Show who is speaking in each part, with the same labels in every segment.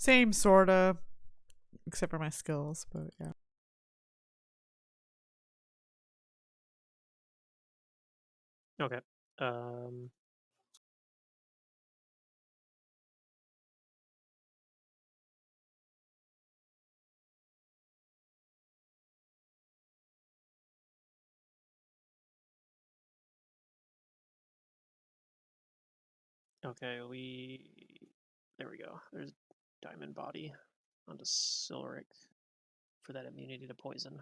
Speaker 1: Same sorta, except for my skills, but yeah.
Speaker 2: Okay. Um, okay, there we go. There's Diamond Body onto Silric for that immunity to poison.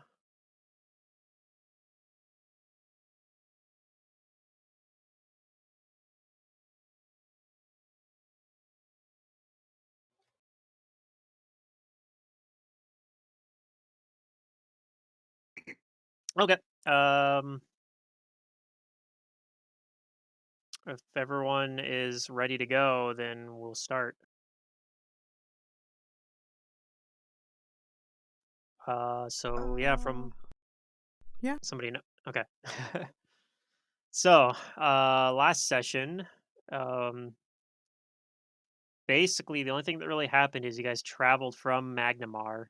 Speaker 2: Okay. Um, if everyone is ready to go, then we'll start. So yeah,
Speaker 1: Uh,
Speaker 2: from
Speaker 1: yeah.
Speaker 2: somebody. Okay. So, last session, um, basically the only thing that really happened is you guys traveled from Magnamar,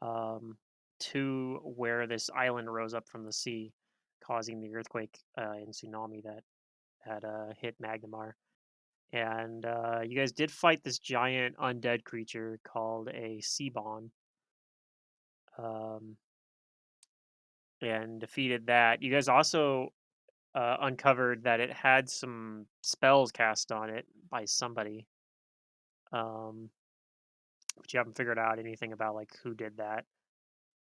Speaker 2: um, to where this island rose up from the sea, causing the earthquake and tsunami that had hit Magnamar. And you guys did fight this giant undead creature called a Seabon, um, and defeated that. You guys also uncovered that it had some spells cast on it by somebody, um, but you haven't figured out anything about like who did that.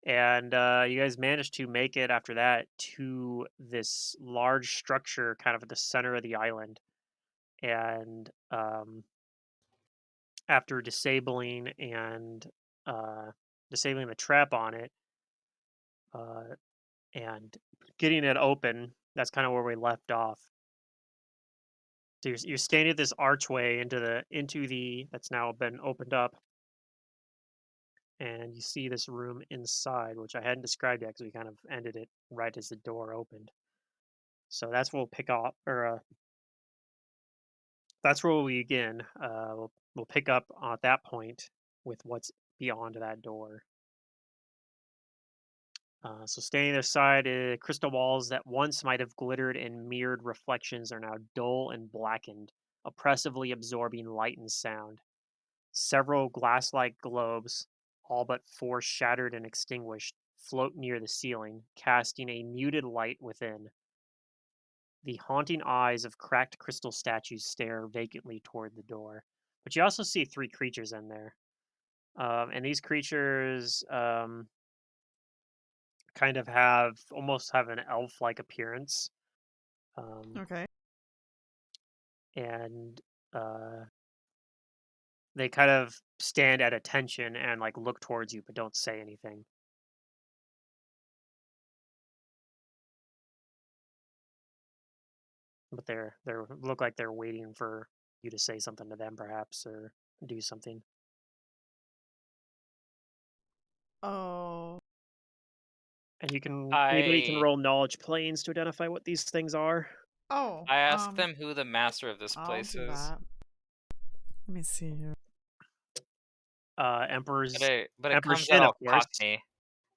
Speaker 2: And you guys managed to make it after that to this large structure, kind of at the center of the island. And after uh, disabling the trap on it, uh, and getting it open, that's kind of where we left off. So you're standing at this archway into the that's now been opened up, and you see this room inside, which I hadn't described yet because we kind of ended it right as the door opened. So that's where we'll pick up, or that's where we begin. We'll pick up at that point with what's beyond that door. So standing there side, crystal walls that once might have glittered in mirrored reflections are now dull and blackened, oppressively absorbing light and sound. Several glass-like globes, all but four shattered and extinguished, float near the ceiling, casting a muted light within. The haunting eyes of cracked crystal statues stare vacantly toward the door. But you also see three creatures in there. And these creatures kind of almost have an elf-like appearance. Um,
Speaker 1: Okay.
Speaker 2: and uh, they kind of stand at attention and like look towards you, but don't say anything. But they're look like they're waiting for you to say something to them, perhaps, or do something.
Speaker 1: Oh.
Speaker 2: And anybody can
Speaker 3: I
Speaker 2: roll knowledge planes to identify what these things are.
Speaker 1: Oh.
Speaker 3: I asked them who the master of this
Speaker 1: I'll
Speaker 3: place
Speaker 1: do
Speaker 3: is,
Speaker 1: that. Let me see here.
Speaker 3: but
Speaker 2: Emperor's
Speaker 3: it
Speaker 2: Emperor
Speaker 3: comes out
Speaker 2: Shin, of
Speaker 3: all
Speaker 2: course.
Speaker 3: cockney.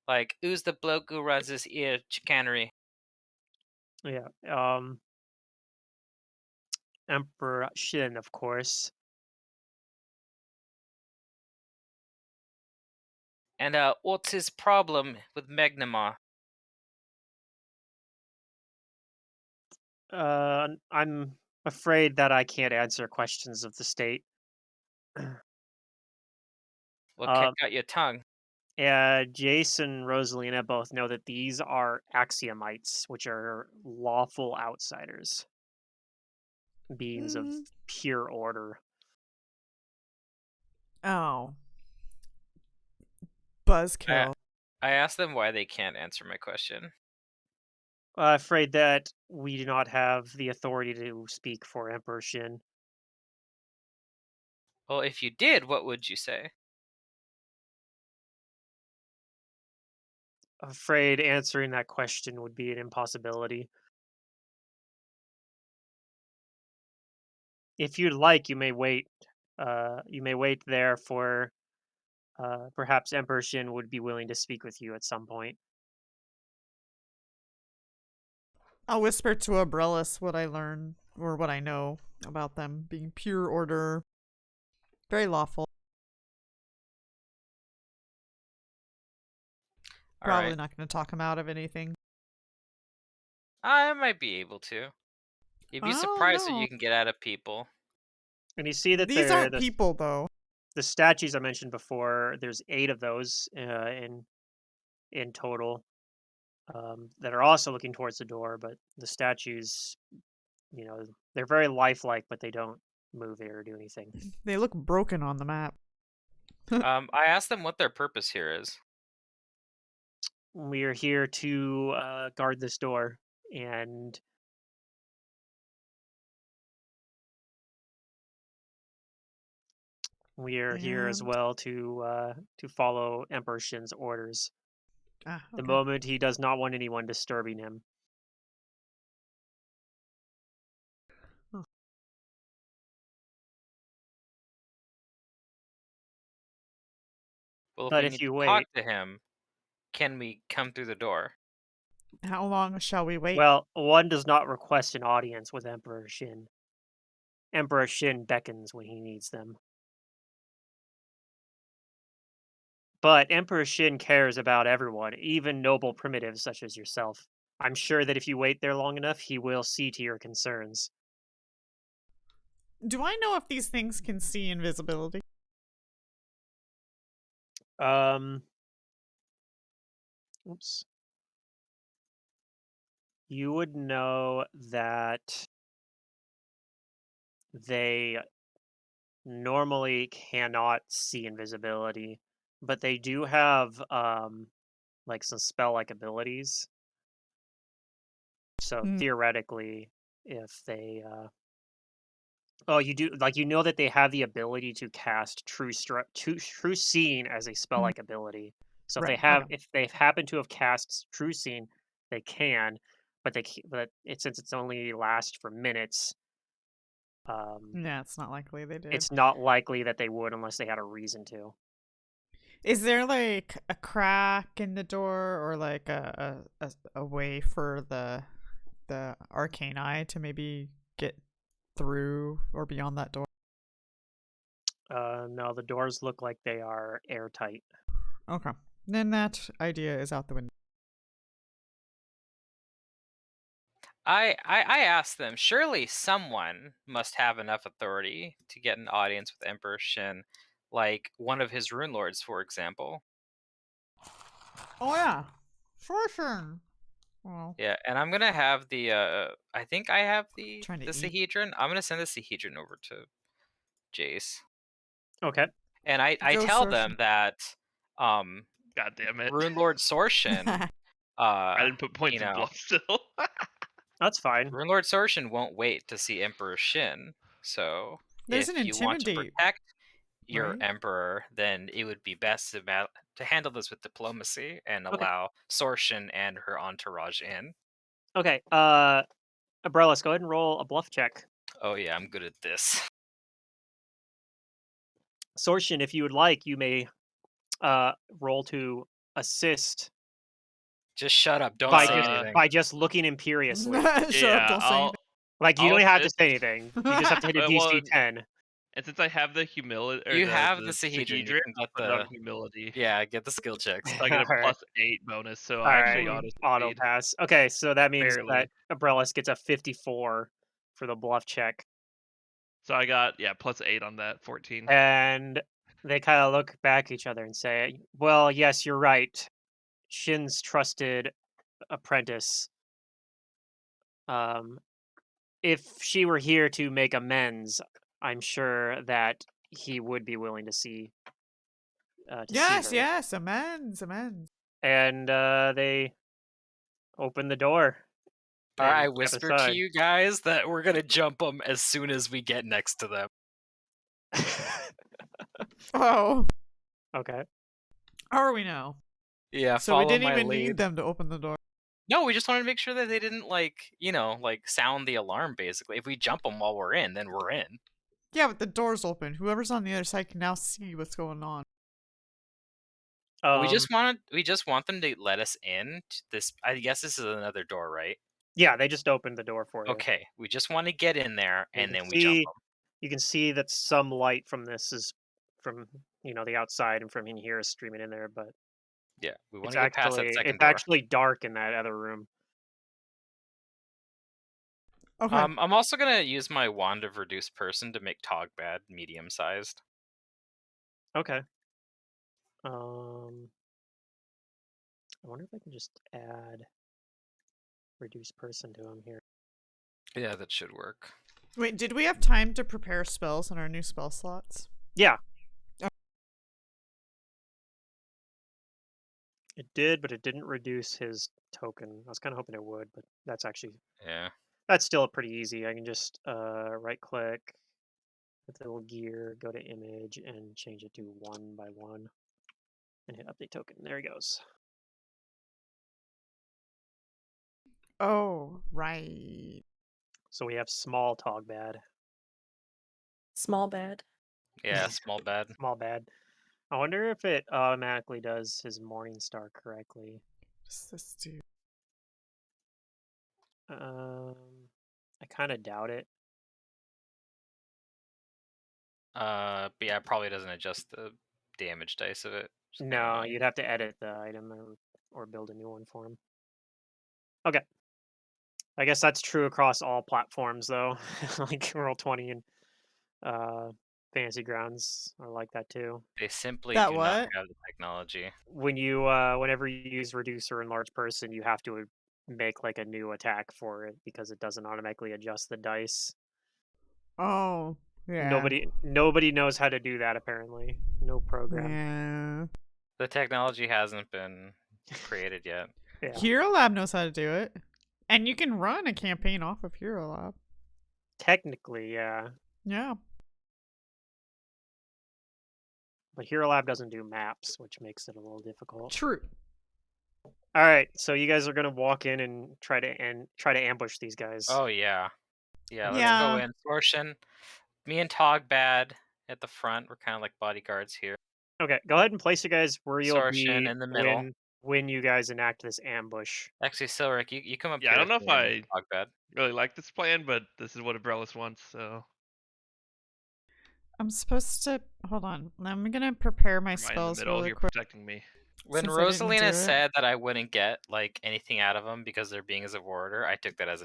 Speaker 3: Like, who's the bloke who runs this ear chicanery?
Speaker 2: Yeah. Emperor Shin, of course.
Speaker 3: And what's his problem with Magnamar?
Speaker 2: I'm afraid that I can't answer questions of the state.
Speaker 3: Well, kick
Speaker 2: Um,
Speaker 3: out your tongue.
Speaker 2: Jason and Rosalina both know that these are axiomites, which are lawful outsiders, beings of
Speaker 1: Mm.
Speaker 2: pure order.
Speaker 1: Oh.
Speaker 3: I
Speaker 1: Buzzkill.
Speaker 3: I asked them why they can't answer my question.
Speaker 2: Afraid that we do not have the authority to speak for Emperor Shin.
Speaker 3: Well, if you did, what would you say?
Speaker 2: Afraid answering that question would be an impossibility. If you'd like, you may wait You may wait there for perhaps Emperor Shin would be willing to speak with you at some point.
Speaker 1: I'll whisper to Abrellis what I learn or what I know about them being pure order, very lawful.
Speaker 3: All
Speaker 1: Probably
Speaker 3: right.
Speaker 1: not going to talk him out of anything.
Speaker 3: I might be able to. You'd be
Speaker 1: Oh
Speaker 3: surprised what
Speaker 1: no,
Speaker 3: you can get out of people.
Speaker 2: And you see that
Speaker 1: these aren't people though.
Speaker 2: the statues I mentioned before. There's 8 of those in total that are also looking towards the door. But the statues, they're very lifelike, but they don't move or do anything.
Speaker 1: They look broken on the map.
Speaker 3: I asked them what their purpose here is.
Speaker 2: We are here to guard this door, and we are here as
Speaker 1: And
Speaker 2: well to follow Emperor Shin's orders. The
Speaker 1: okay.
Speaker 2: moment he does not want anyone disturbing him.
Speaker 1: Huh.
Speaker 3: Well, if
Speaker 2: But
Speaker 3: we
Speaker 2: if
Speaker 3: need to
Speaker 2: you
Speaker 3: talk
Speaker 2: wait,
Speaker 3: to him, can we come through the door?
Speaker 1: How long shall we wait?
Speaker 2: well, one does not request an audience with Emperor Shin. Emperor Shin beckons when he needs them. But Emperor Shin cares about everyone, even noble primitives such as yourself. I'm sure that if you wait there long enough, he will see to your concerns.
Speaker 1: Do I know if these things can see invisibility?
Speaker 2: Um, oops. You would know that they normally cannot see invisibility, but they do have like some spell-like abilities. So
Speaker 1: Mm,
Speaker 2: theoretically, if they oh, you do like that they have the ability to cast true seeing as a
Speaker 1: mm,
Speaker 2: spell-like ability. So
Speaker 1: right. Okay.
Speaker 2: if they happen to have cast true seeing, they can, but since it's only lasts for minutes,
Speaker 1: Yeah, it's not likely they did.
Speaker 2: it's not likely that they would unless they had a reason to.
Speaker 1: Is there like a crack in the door or like a way for the arcane eye to maybe get through or beyond that door?
Speaker 2: No, the doors look like they are airtight.
Speaker 1: Okay. Then that idea is out the window.
Speaker 3: I asked them, surely someone must have enough authority to get an audience with Emperor Shin, like one of his rune lords, for example.
Speaker 1: Oh yeah. Sure. Well,
Speaker 3: Yeah, and I'm gonna have the I think I have the
Speaker 1: trying to eat.
Speaker 3: Sahedron. I'm gonna send the Sahedron over to Jace.
Speaker 2: Okay.
Speaker 3: And I
Speaker 1: Go
Speaker 3: tell
Speaker 1: Sorshin.
Speaker 3: them that
Speaker 4: God damn it.
Speaker 3: Rune Lord Sorshin,
Speaker 4: I didn't put
Speaker 3: you
Speaker 4: points of
Speaker 3: know,
Speaker 4: bluff still.
Speaker 2: That's fine.
Speaker 3: Rune Lord Sorshin won't wait to see Emperor Shin. So
Speaker 1: There's an
Speaker 3: if you want to
Speaker 1: intimidate,
Speaker 3: protect your
Speaker 1: right?
Speaker 3: emperor, then it would be best to handle this with diplomacy and
Speaker 2: Okay.
Speaker 3: allow Sorshin and her entourage in.
Speaker 2: Okay. Abrellis, go ahead and roll a bluff check.
Speaker 3: Oh yeah, I'm good at this.
Speaker 2: Sorshin, if you would like, you may roll to assist
Speaker 3: Just shut up. Don't say anything.
Speaker 2: by just looking imperiously.
Speaker 1: Shut up,
Speaker 4: Yeah,
Speaker 1: don't say anything.
Speaker 2: Like you
Speaker 4: I'll
Speaker 2: don't have to
Speaker 4: assist.
Speaker 2: say anything. You just have to hit a DC 10.
Speaker 4: And since I have the humility or
Speaker 3: You have
Speaker 4: the
Speaker 3: the Sahedron. You
Speaker 4: Sahedron,
Speaker 3: can
Speaker 4: I'll
Speaker 3: get
Speaker 4: put it on
Speaker 3: the
Speaker 4: humility.
Speaker 3: get the skill checks.
Speaker 4: So I get a
Speaker 2: Alright.
Speaker 4: +8 bonus, so I
Speaker 2: Alright.
Speaker 4: actually auto
Speaker 2: Auto
Speaker 4: succeed.
Speaker 2: pass. Okay, so that means
Speaker 4: Barely.
Speaker 2: that Abrellis gets a 54 for the bluff check.
Speaker 4: So I got +8 on that 14.
Speaker 2: And they kind of look back at each other and say, "Well, yes, you're right. Shin's trusted apprentice. Um, if she were here to make amends, I'm sure that he would be willing to see
Speaker 1: Yes,
Speaker 2: her."
Speaker 1: yes, amends.
Speaker 2: And they open the door and
Speaker 3: I
Speaker 2: step
Speaker 3: whisper to
Speaker 2: aside.
Speaker 3: you guys that we're gonna jump them as soon as we get next to them.
Speaker 1: Oh,
Speaker 2: Okay.
Speaker 1: how are we now?
Speaker 3: Yeah,
Speaker 1: So we
Speaker 3: follow
Speaker 1: didn't
Speaker 3: my
Speaker 1: even
Speaker 3: lead.
Speaker 1: need them to open the door.
Speaker 3: No, we just wanted to make sure that they didn't sound the alarm. Basically, if we jump them while we're in, then we're in.
Speaker 1: Yeah, but the door's open. Whoever's on the other side can now see what's going on.
Speaker 3: We just want them to let us in. This, I guess, this is another door, right?
Speaker 2: Yeah, they just opened the door for you.
Speaker 3: Okay, we just want to get in there,
Speaker 2: You
Speaker 3: and
Speaker 2: can
Speaker 3: then we jump
Speaker 2: see-
Speaker 3: them.
Speaker 2: You can see that some light from this is from the outside, and from in here is streaming in there. But
Speaker 3: Yeah, we want
Speaker 2: it's
Speaker 3: to get past that
Speaker 2: actually
Speaker 3: second
Speaker 2: it's
Speaker 3: door.
Speaker 2: actually dark in that other room.
Speaker 1: Okay.
Speaker 3: I'm also gonna use my wand of reduced person to make Togbad medium sized.
Speaker 2: Okay. I wonder if I can just add reduce person to him here.
Speaker 3: Yeah, that should work.
Speaker 1: Wait, did we have time to prepare spells in our new spell slots?
Speaker 2: Yeah. It did, but it didn't reduce his token. I was kind of hoping it would, but that's still pretty easy. I can just right click with the little gear, go to image, and change it to 1 by 1, and hit update token. There he goes.
Speaker 1: Oh, right.
Speaker 2: So we have small Togbad.
Speaker 5: Small bad.
Speaker 3: Yeah, small bad.
Speaker 2: Small bad. I wonder if it automatically does his Morning Star correctly.
Speaker 1: What's this do?
Speaker 2: I kind of doubt it.
Speaker 3: But yeah, it probably doesn't adjust the damage dice of it. It's kinda
Speaker 2: No,
Speaker 3: annoying.
Speaker 2: you'd have to edit the item or build a new one for him. Okay. I guess that's true across all platforms, though. Like Roll20 and Fantasy Grounds are like that too.
Speaker 3: They simply
Speaker 1: That
Speaker 3: do not
Speaker 1: what?
Speaker 3: have the technology.
Speaker 2: When you whenever you use Reducer and Large Person, you have to make like a new attack for it because it doesn't automatically adjust the dice.
Speaker 1: Oh, yeah.
Speaker 2: Nobody knows how to do that apparently. No program.
Speaker 1: Yeah.
Speaker 3: The technology hasn't been created yet.
Speaker 2: Yeah.
Speaker 1: Hero Lab knows how to do it. And you can run a campaign off of Hero Lab.
Speaker 2: Technically, yeah.
Speaker 1: Yeah.
Speaker 2: But Hero Lab doesn't do maps, which makes it a little difficult.
Speaker 1: True.
Speaker 2: All right, so you guys are gonna walk in and try to ambush these guys.
Speaker 3: Oh yeah. Yeah, let's
Speaker 1: Yeah.
Speaker 3: go in. Sortion. Me and Togbad at the front. We're kind of like bodyguards here.
Speaker 2: Okay, go ahead and place you guys where you'll
Speaker 3: Sortion
Speaker 2: be
Speaker 3: in the middle.
Speaker 2: when you guys enact this ambush.
Speaker 3: Actually, Silric, you come up
Speaker 4: Yeah,
Speaker 3: here
Speaker 4: I don't know
Speaker 3: with
Speaker 4: if
Speaker 3: me and
Speaker 4: I
Speaker 3: Togbad.
Speaker 4: really like this plan, but this is what Abrellis wants, so
Speaker 1: I'm supposed to hold on. I'm gonna prepare my
Speaker 4: am I in the
Speaker 1: spells
Speaker 4: middle?
Speaker 1: really
Speaker 4: You're
Speaker 1: quick.
Speaker 4: protecting me.
Speaker 3: When
Speaker 1: Since I didn't do
Speaker 3: Rosalina
Speaker 1: it.
Speaker 3: said that I wouldn't get like anything out of them because they're being as a warrior, I took that as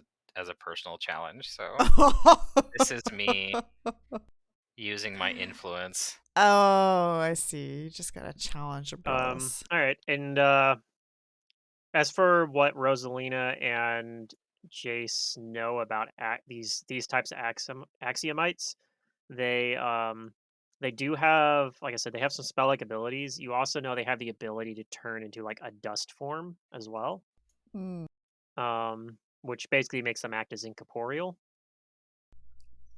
Speaker 3: a personal challenge. So this is me using my influence.
Speaker 1: Oh, I see. You just gotta challenge umbrellas.
Speaker 2: All right, and as for what Rosalina and Jace know about these types of axiomites, they do have, like I said, they have some spell-like abilities. You also know they have the ability to turn into like a dust form as well,
Speaker 1: Hmm.
Speaker 2: which basically makes them act as incorporeal.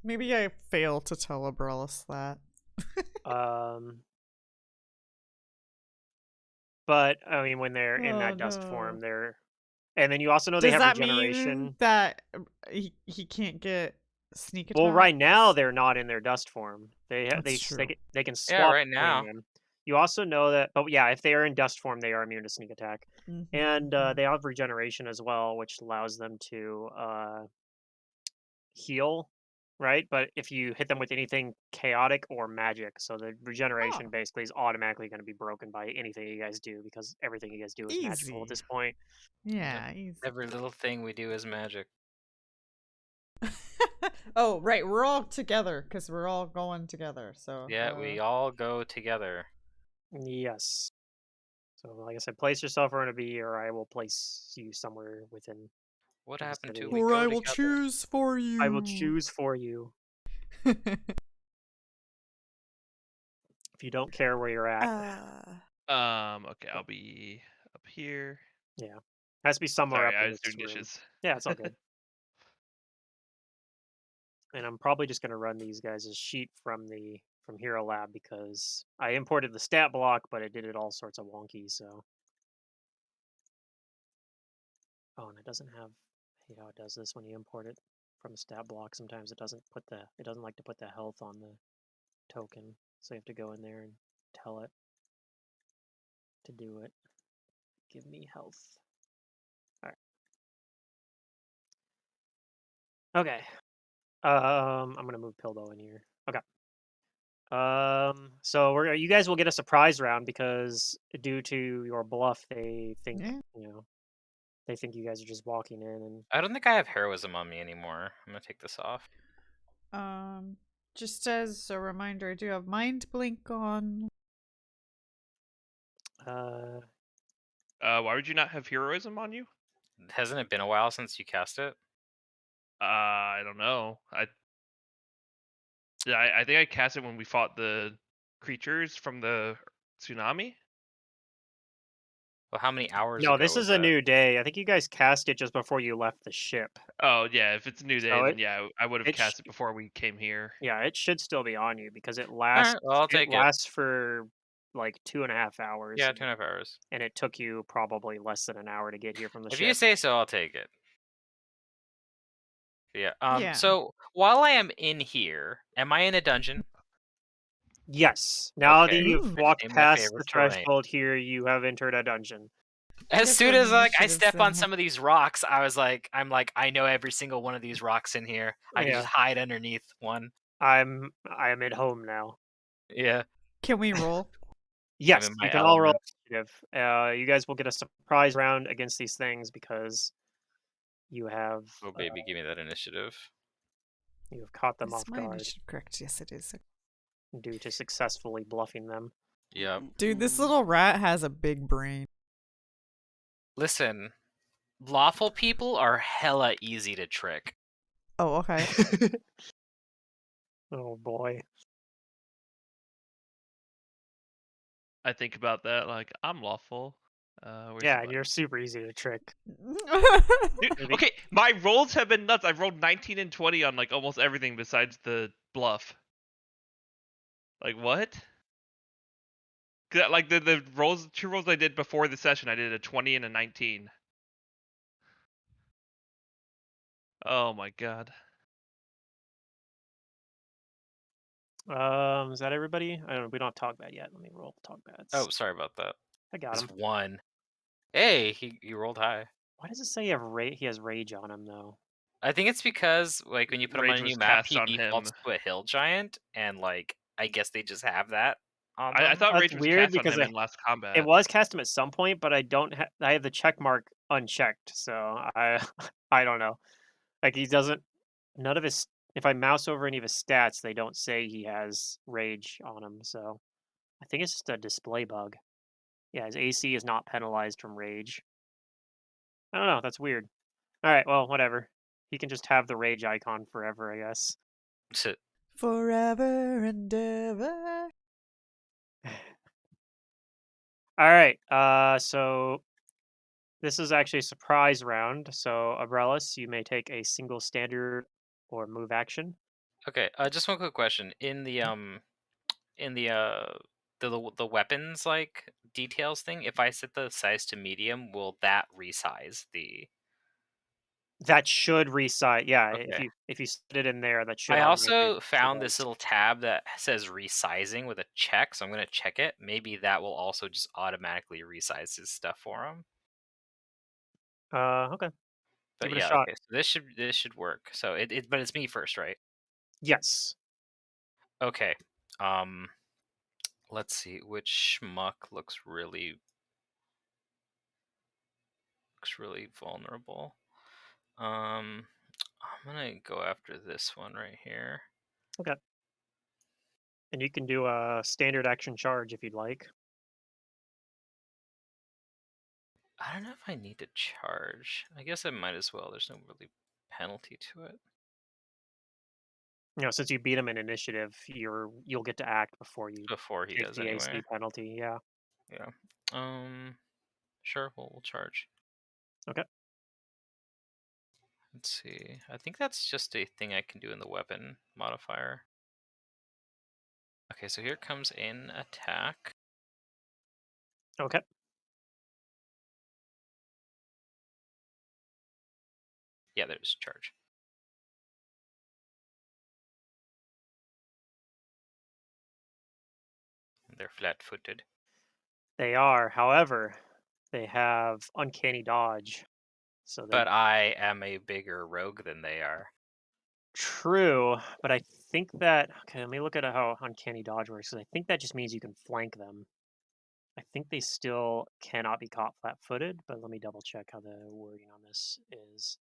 Speaker 1: Maybe I failed to tell umbrellas that.
Speaker 2: Um, but I mean, when they're in
Speaker 1: Oh
Speaker 2: that dust
Speaker 1: no.
Speaker 2: form, and then you also know they
Speaker 1: Does
Speaker 2: have
Speaker 1: that
Speaker 2: regeneration.
Speaker 1: mean that he can't get sneak attack?
Speaker 2: Well, right now they're not in their dust form.
Speaker 1: That's true.
Speaker 2: They can
Speaker 3: Yeah,
Speaker 2: swap
Speaker 3: right
Speaker 2: between
Speaker 3: now.
Speaker 2: them. You also know that, but yeah, if they are in dust form, they are immune to sneak attack, and they have regeneration as well, which allows them to heal, right? But if you hit them with anything chaotic or magic, so the regeneration
Speaker 1: Oh.
Speaker 2: basically is automatically going to be broken by anything you guys do because everything you guys do is magical at
Speaker 1: Easy.
Speaker 2: this point.
Speaker 1: Yeah, easy.
Speaker 3: Every little thing we do is magic.
Speaker 1: Oh, right. We're all together because we're all going together. So
Speaker 3: Yeah, we all go together.
Speaker 2: Yes. So, like I said, place yourself where to be, or I will place you somewhere within.
Speaker 3: What
Speaker 2: Like I
Speaker 3: happened
Speaker 2: said,
Speaker 3: to we
Speaker 1: Or
Speaker 3: go
Speaker 1: I will
Speaker 3: together?
Speaker 1: choose for you.
Speaker 2: I will choose for you. If you don't care where you're at,
Speaker 4: Okay, I'll be up here.
Speaker 2: yeah, has to be somewhere
Speaker 4: Sorry,
Speaker 2: up
Speaker 4: I
Speaker 2: in
Speaker 4: was
Speaker 2: this
Speaker 4: doing
Speaker 2: room.
Speaker 4: dishes.
Speaker 2: Yeah, it's all good. And I'm probably just gonna run these guys' sheet from Hero Lab because I imported the stat block, but it did it all sorts of wonky. So, oh, and it doesn't have. I hate how it does this when you import it. from a stat block. Sometimes it doesn't like to put the health on the token, so you have to go in there and tell it to do it. Give me health. All right. Okay. I'm gonna move Pillow in here. Okay. So you guys will get a surprise round because due to your bluff, they think
Speaker 1: Yeah.
Speaker 2: they think you guys are just walking in and
Speaker 3: I don't think I have heroism on me anymore. I'm gonna take this off.
Speaker 1: Just as a reminder, I do have Mind Blink on.
Speaker 4: Why would you not have heroism on you?
Speaker 3: Hasn't it been a while since you cast it?
Speaker 4: I don't know. I think I cast it when we fought the creatures from the tsunami.
Speaker 3: Well, how many hours
Speaker 2: no,
Speaker 3: ago
Speaker 2: this
Speaker 3: was
Speaker 2: is a
Speaker 3: that?
Speaker 2: new day. I think you guys cast it just before you left the ship.
Speaker 4: Oh yeah, if it's a new day,
Speaker 2: So
Speaker 4: then yeah, I would have
Speaker 2: it sh-
Speaker 4: cast it before we came here.
Speaker 2: yeah, it should still be on you because it
Speaker 3: All
Speaker 2: lasts.
Speaker 3: right, well, I'll
Speaker 2: It
Speaker 3: take it.
Speaker 2: lasts for like 2.5 hours.
Speaker 3: Yeah, 2.5 hours.
Speaker 2: And it took you probably less than an hour to get here from the
Speaker 3: If
Speaker 2: ship.
Speaker 3: you say so, I'll take it. Yeah.
Speaker 1: Yeah.
Speaker 3: So while I am in here, am I in a dungeon?
Speaker 2: Yes. Now
Speaker 3: Okay.
Speaker 2: that you've
Speaker 1: Ooh.
Speaker 2: walked
Speaker 3: Name my
Speaker 2: past the
Speaker 3: favorite terrain.
Speaker 2: threshold here, you have entered a dungeon.
Speaker 3: As
Speaker 1: guess
Speaker 3: soon
Speaker 1: what
Speaker 3: as I
Speaker 1: initiatives
Speaker 3: step on
Speaker 1: then
Speaker 3: some of these rocks, I'm like, I know every single one of these rocks in here. I can
Speaker 2: Yeah.
Speaker 3: just hide underneath one.
Speaker 2: I am at home now.
Speaker 3: Yeah.
Speaker 1: Can we roll?
Speaker 2: Yes,
Speaker 3: in
Speaker 2: you
Speaker 3: my
Speaker 2: can all roll
Speaker 3: element.
Speaker 2: initiative. You guys will get a surprise round against these things because you have
Speaker 3: Oh baby, give me that initiative.
Speaker 2: caught them
Speaker 1: Is
Speaker 2: off
Speaker 1: my
Speaker 2: guard
Speaker 1: initiative correct? Yes, it is.
Speaker 2: due to successfully bluffing them.
Speaker 3: Yep.
Speaker 1: Dude, this little rat has a big brain.
Speaker 3: Listen, lawful people are hella easy to trick.
Speaker 1: Oh, okay.
Speaker 2: Oh boy.
Speaker 4: I think about that like I'm lawful. Where's
Speaker 2: Yeah,
Speaker 4: the
Speaker 2: and you're
Speaker 4: button?
Speaker 2: super easy to trick.
Speaker 4: Dude,
Speaker 2: Maybe-
Speaker 4: okay, my rolls have been nuts. I've rolled 19 and 20 on like almost everything besides the bluff. Like what? 'Cause, like the rolls, 2 rolls I did before the session, I did a 20 and a 19. Oh my god.
Speaker 2: Is that everybody? I don't know. We don't have talk bad yet. Let me roll talk bads.
Speaker 3: Oh, sorry about that.
Speaker 2: I got
Speaker 3: It's
Speaker 2: him.
Speaker 3: 1. Hey, he rolled high.
Speaker 2: Why does it say he has rage on him though?
Speaker 3: I think it's because like when you put him on
Speaker 4: Rage
Speaker 3: a
Speaker 4: was
Speaker 3: new map,
Speaker 4: cast
Speaker 3: he
Speaker 4: on
Speaker 3: defaults
Speaker 4: him.
Speaker 3: to a hill giant, and like I guess they just have that on
Speaker 4: I
Speaker 3: them.
Speaker 4: thought
Speaker 2: That's
Speaker 4: Rage was
Speaker 2: weird
Speaker 4: cast on
Speaker 2: because
Speaker 4: him in last
Speaker 2: it
Speaker 4: combat.
Speaker 2: was cast him at some point, but I don't I have the check mark unchecked, so I I don't know. Like he doesn't none of his if I mouse over any of his stats, they don't say he has rage on him, so I think it's just a display bug. Yeah, his AC is not penalized from rage. I don't know, that's weird. All right, well, whatever. He can just have the rage icon forever, I guess.
Speaker 1: Forever and ever.
Speaker 2: All right. So this is actually a surprise round. So Abrellis, you may take a single standard or move action.
Speaker 3: Okay, just one quick question. In the weapons like details thing, if I set the size to medium, will that resize the?
Speaker 2: That should resize. Yeah,
Speaker 3: Okay.
Speaker 2: if you set it in there, that should
Speaker 3: I
Speaker 2: automatically
Speaker 3: also found this
Speaker 2: resize.
Speaker 3: little tab that says resizing with a check, so I'm gonna check it. Maybe that will also just automatically resize his stuff for him.
Speaker 2: Okay.
Speaker 3: But
Speaker 2: Give it a
Speaker 3: yeah,
Speaker 2: shot.
Speaker 3: okay. So this should work. So but it's me first, right?
Speaker 2: Yes.
Speaker 3: Okay. Let's see which schmuck looks really vulnerable. I'm gonna go after this one right here.
Speaker 2: Okay. And you can do a standard action charge if you'd like.
Speaker 3: I don't know if I need to charge. I guess I might as well. There's no really penalty to it.
Speaker 2: Since you beat him in initiative, you'll get to act before you
Speaker 3: Before he
Speaker 2: take
Speaker 3: does
Speaker 2: the
Speaker 3: anyway.
Speaker 2: AC penalty. Yeah.
Speaker 3: Yeah. Sure, we'll charge.
Speaker 2: Okay.
Speaker 3: Let's see. I think that's just a thing I can do in the weapon modifier. Okay, so here comes an attack.
Speaker 2: Okay.
Speaker 3: Yeah, there's charge. They're flat-footed.
Speaker 2: They are, however, they have uncanny dodge. So they
Speaker 3: But I am a bigger rogue than they are.
Speaker 2: true, but I think that okay. Let me look at how uncanny dodge works. 'Cause I think that just means you can flank them. I think they still cannot be caught flat-footed, but let me double check how the wording on this is.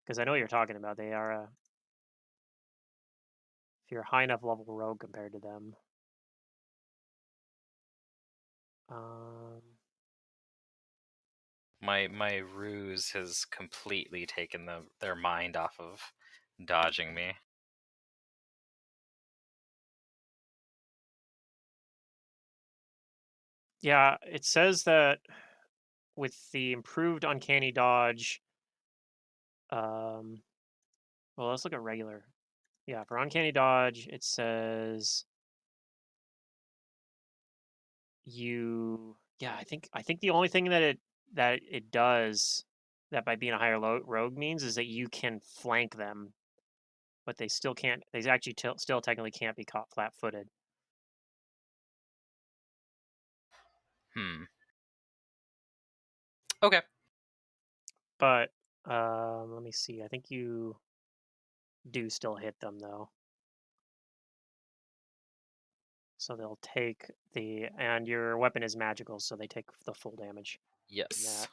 Speaker 2: Because I know what you're talking about. They are if you're a high enough level rogue compared to them. Um,
Speaker 3: My ruse has completely taken their mind off of dodging me.
Speaker 2: yeah, it says that with the improved uncanny dodge, well, let's look at regular. Yeah, for uncanny dodge, it says yeah, I think the only thing that it does that by being a higher rogue means is that you can flank them, but they still can't. They actually still technically can't be caught flat-footed.
Speaker 3: Okay.
Speaker 2: But let me see. I think you do still hit them though, so they'll take and your weapon is magical, so they take the full damage from
Speaker 3: Yes.
Speaker 2: that.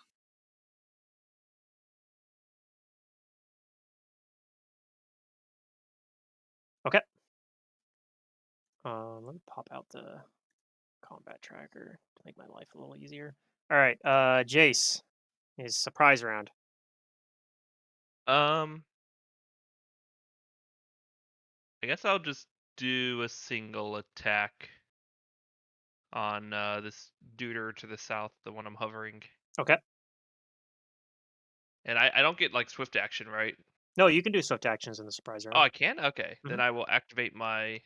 Speaker 2: Okay. Let me pop out the combat tracker to make my life a little easier. All right, Jace is surprise round.
Speaker 4: I guess I'll just do a single attack on this duder to the south, the one I'm hovering.
Speaker 2: Okay.
Speaker 4: And I don't get like swift action, right?
Speaker 2: No, you can do swift actions in the surprise
Speaker 4: Oh,
Speaker 2: round.
Speaker 4: I can? Okay. Then I will activate my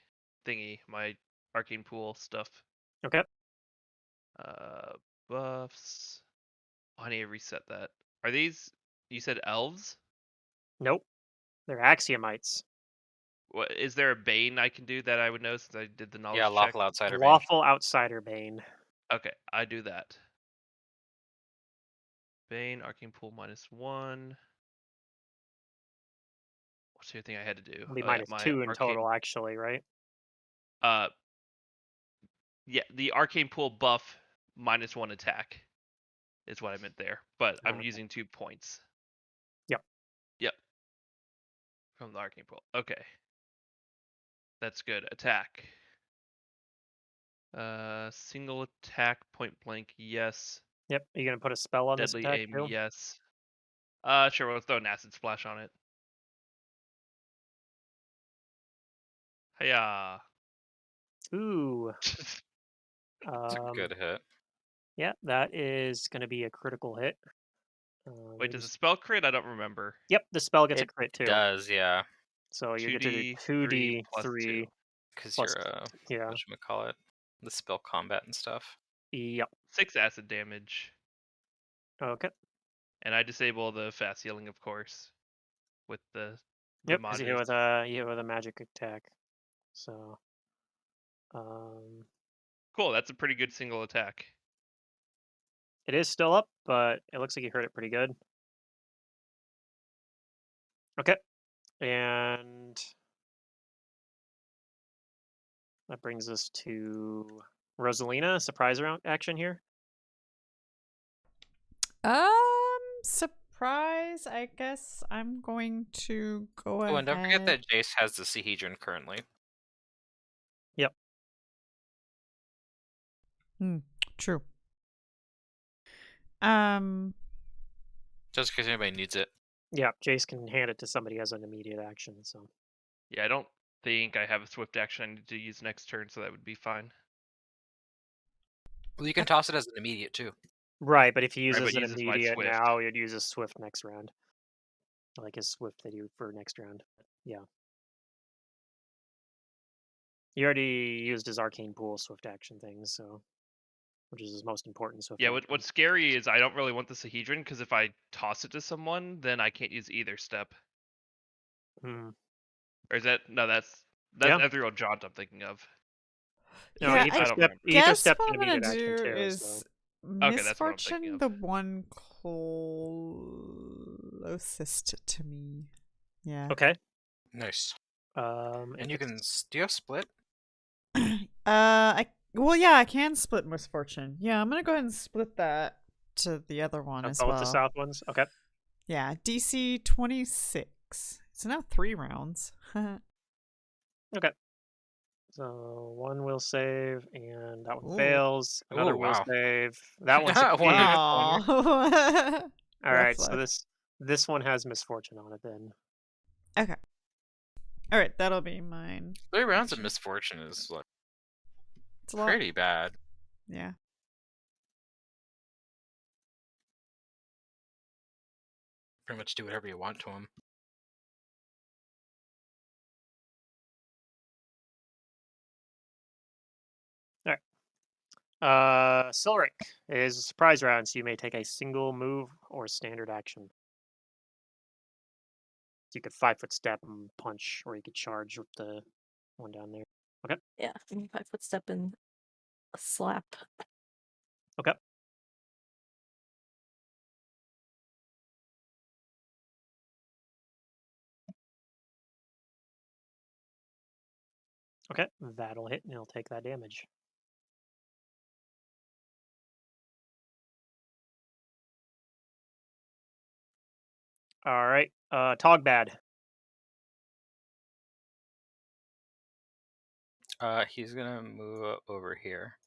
Speaker 4: thingy, my arcane pool stuff.
Speaker 2: Okay.
Speaker 4: Buffs. Oh, I need to reset that. Are these, you said elves?
Speaker 2: Nope. They're axiomites.
Speaker 4: What is there a bane I can do that I would know since I did the knowledge
Speaker 3: Yeah,
Speaker 4: check?
Speaker 3: lawful outsider bane.
Speaker 2: Lawful outsider bane.
Speaker 4: Okay, I do that. Bane, arcane pool -1. What's the other thing I had to do?
Speaker 2: It'll be
Speaker 4: Oh yeah,
Speaker 2: minus
Speaker 4: my
Speaker 2: 2 in
Speaker 4: arcane.
Speaker 2: total, actually, right?
Speaker 4: Uh, yeah, the arcane pool buff -1 attack is what I meant there. But I'm
Speaker 2: Okay.
Speaker 4: using 2 points.
Speaker 2: Yep.
Speaker 4: Yep. From the arcane pool. Okay. That's good. Attack. Single attack, point blank, yes.
Speaker 2: Yep. Are you gonna put a spell on this
Speaker 4: Deadly
Speaker 2: attack
Speaker 4: aim,
Speaker 2: too?
Speaker 4: yes. Sure. We'll throw an acid splash on it. Hiya.
Speaker 2: Ooh.
Speaker 3: It's a good hit.
Speaker 2: Yeah, that is gonna be a critical hit.
Speaker 4: Wait, does the spell crit? I don't remember.
Speaker 2: Yep, the spell gets a
Speaker 3: It
Speaker 2: crit too.
Speaker 3: does, yeah.
Speaker 2: So you get to do
Speaker 4: 2d3 plus 2.
Speaker 2: 2d3
Speaker 3: Because
Speaker 2: plus
Speaker 3: you're
Speaker 2: yeah.
Speaker 3: whatchamacallit, the spell combat and stuff.
Speaker 2: Yep.
Speaker 4: 6 acid damage.
Speaker 2: Okay.
Speaker 4: And I disable the fast healing, of course, with the
Speaker 2: Yep. Because you hit
Speaker 4: modules.
Speaker 2: with a magic attack. So
Speaker 4: Cool, that's a pretty good single attack.
Speaker 2: it is still up, but it looks like you hurt it pretty good. Okay. And that brings us to Rosalina. Surprise round action here.
Speaker 1: Surprise. I guess I'm going to go
Speaker 3: Oh, and don't forget
Speaker 1: ahead.
Speaker 3: that Jace has the Sahedron currently.
Speaker 2: Yep.
Speaker 1: True.
Speaker 3: Just in case anybody needs it.
Speaker 2: Yeah, Jace can hand it to somebody as an immediate action. So
Speaker 4: Yeah, I don't think I have a swift action I need to use next turn, so that would be fine.
Speaker 3: Well, you can toss it as an immediate too.
Speaker 2: right, but if he
Speaker 4: Right,
Speaker 2: uses
Speaker 4: but
Speaker 2: an
Speaker 4: uses my
Speaker 2: immediate
Speaker 4: swift.
Speaker 2: now, he'd use his swift next round. Like his swift that he for next round. Yeah. He already used his arcane pool swift action things, so which is his most important swift
Speaker 4: Yeah,
Speaker 2: action.
Speaker 4: what's scary is I don't really want the Sahedron, because if I toss it to someone, then I can't use either step.
Speaker 2: Hmm.
Speaker 4: Or is that... No, that's
Speaker 2: Yeah.
Speaker 4: Ethereal Jaunt I'm thinking of.
Speaker 2: No,
Speaker 1: Yeah,
Speaker 2: ether
Speaker 1: I
Speaker 4: I don't
Speaker 2: step.
Speaker 4: remember.
Speaker 2: Ether
Speaker 1: guess
Speaker 2: step's
Speaker 1: what I'm
Speaker 2: gonna be
Speaker 1: gonna
Speaker 2: good action
Speaker 1: do
Speaker 2: too.
Speaker 1: is
Speaker 2: So
Speaker 4: Okay, that's what I'm thinking
Speaker 1: misfortune
Speaker 4: of.
Speaker 1: the one closest to me. Yeah.
Speaker 2: okay.
Speaker 3: Nice.
Speaker 2: If
Speaker 3: And you can.
Speaker 2: it's
Speaker 3: Do you have split?
Speaker 1: Yeah, I can split misfortune. Yeah, I'm gonna go ahead and split that to the other one as
Speaker 2: both the
Speaker 1: well.
Speaker 2: south ones. Okay.
Speaker 1: Yeah, DC 26. So now 3 rounds.
Speaker 2: Okay. So one will save, and that one
Speaker 1: Ooh.
Speaker 2: fails. Another
Speaker 3: Oh
Speaker 2: will
Speaker 3: wow.
Speaker 2: save. That one
Speaker 3: One
Speaker 2: succeeds.
Speaker 3: hit.
Speaker 1: Aw.
Speaker 2: All
Speaker 1: Rough
Speaker 2: right. So
Speaker 1: life.
Speaker 2: this one has misfortune on it then.
Speaker 1: Okay. All right, that'll be mine.
Speaker 3: 3 rounds of misfortune is like
Speaker 1: It's a lot.
Speaker 3: pretty bad.
Speaker 1: Yeah.
Speaker 3: Pretty much do whatever you want to him.
Speaker 2: Silric is a surprise round, so you may take a single move or standard action. So you could 5-foot step and punch, or you could charge with the one down there. Okay.
Speaker 5: Yeah, 5-foot step and a slap.
Speaker 2: Okay. Okay, that'll hit, and it'll take that damage. All right, Togbad.
Speaker 3: He's gonna move over here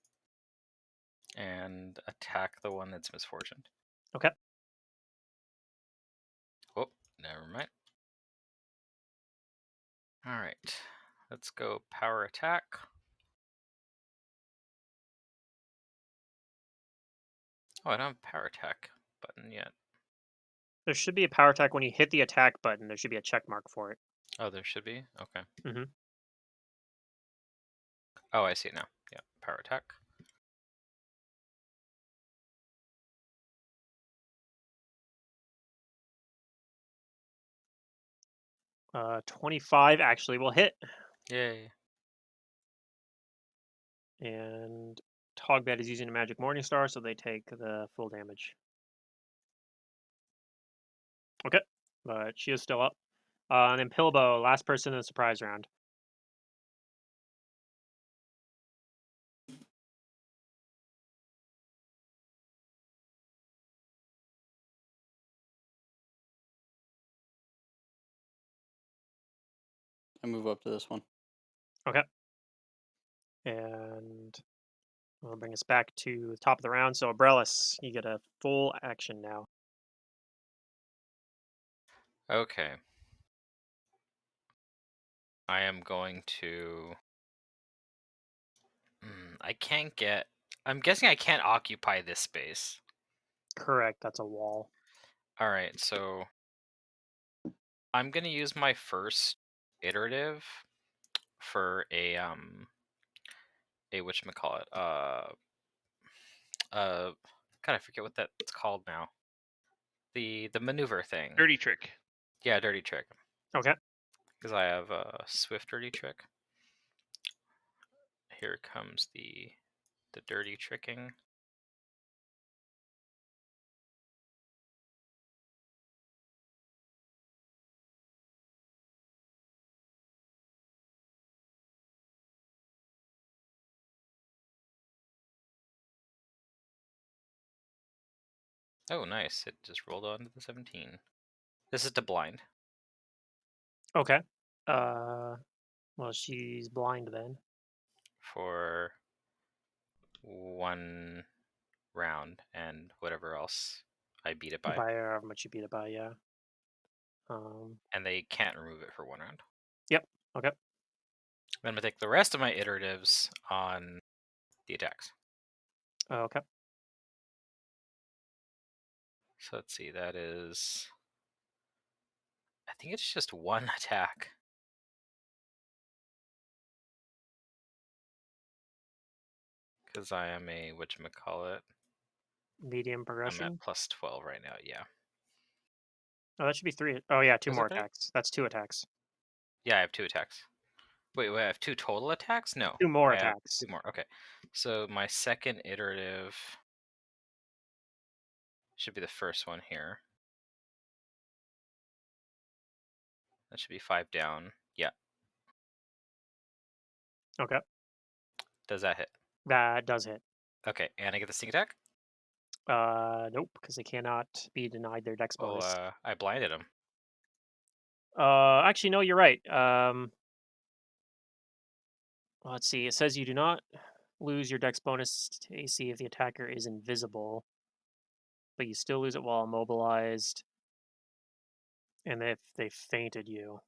Speaker 3: and attack the one that's misfortuned.
Speaker 2: Okay.
Speaker 3: Oh, never mind. All right, let's go power attack. Oh, I don't have power attack button yet.
Speaker 2: There should be a power attack when you hit the attack button. There should be a check mark for it.
Speaker 3: Oh, there should be. Okay.
Speaker 2: Mhm.
Speaker 3: Oh, I see it now. Yeah, power attack.
Speaker 2: 25 actually will hit,
Speaker 3: Yay.
Speaker 2: and Togbad is using a magic Morningstar, so they take the full damage. Okay, but she is still up. And then Pilbo, last person in the surprise round.
Speaker 6: I move up to this one.
Speaker 2: Okay. And we'll bring us back to the top of the round. So, Abrellis, you get a full action now.
Speaker 3: Okay. I am going to. I can't get. I'm guessing I can't occupy this space.
Speaker 2: Correct, that's a wall.
Speaker 3: All right, so I'm gonna use my first iterative for a whatchamacallit, God, I forget what that's called now. The maneuver thing.
Speaker 4: Dirty trick.
Speaker 3: Yeah, dirty trick.
Speaker 2: Okay.
Speaker 3: Because I have a swift dirty trick. Here comes the dirty tricking. Oh, nice. It just rolled onto the 17. This is to blind.
Speaker 2: Okay. Well, she's blind then.
Speaker 3: For 1 round and whatever else I beat it by.
Speaker 2: By however much you beat it by, yeah.
Speaker 3: And they can't remove it for 1 round.
Speaker 2: Yep. Okay.
Speaker 3: Then I'm gonna take the rest of my iteratives on the attacks.
Speaker 2: Okay.
Speaker 3: So let's see, that is. I think it's just 1 attack. Because I am a whatchamacallit.
Speaker 2: Medium
Speaker 3: I'm
Speaker 2: progression.
Speaker 3: at plus 12 right now, yeah.
Speaker 2: Oh, that should be 3. Oh, yeah, 2
Speaker 3: Was
Speaker 2: more
Speaker 3: it that?
Speaker 2: attacks. That's 2 attacks.
Speaker 3: Yeah, I have 2 attacks. Wait, I have 2 total attacks? No.
Speaker 2: 2 more
Speaker 3: I have
Speaker 2: attacks.
Speaker 3: 2 more. Okay. So my second iterative should be the first one here. That should be 5 down. Yeah.
Speaker 2: Okay.
Speaker 3: Does that hit?
Speaker 2: That does hit.
Speaker 3: Okay. And I get the sneak attack?
Speaker 2: Nope, because they cannot be denied their dex
Speaker 3: Oh,
Speaker 2: bonus.
Speaker 3: I blinded him.
Speaker 2: Actually, no, you're right. Let's see. It says you do not lose your dex bonus to AC if the attacker is invisible, but you still lose it while immobilized, and if they fainted you.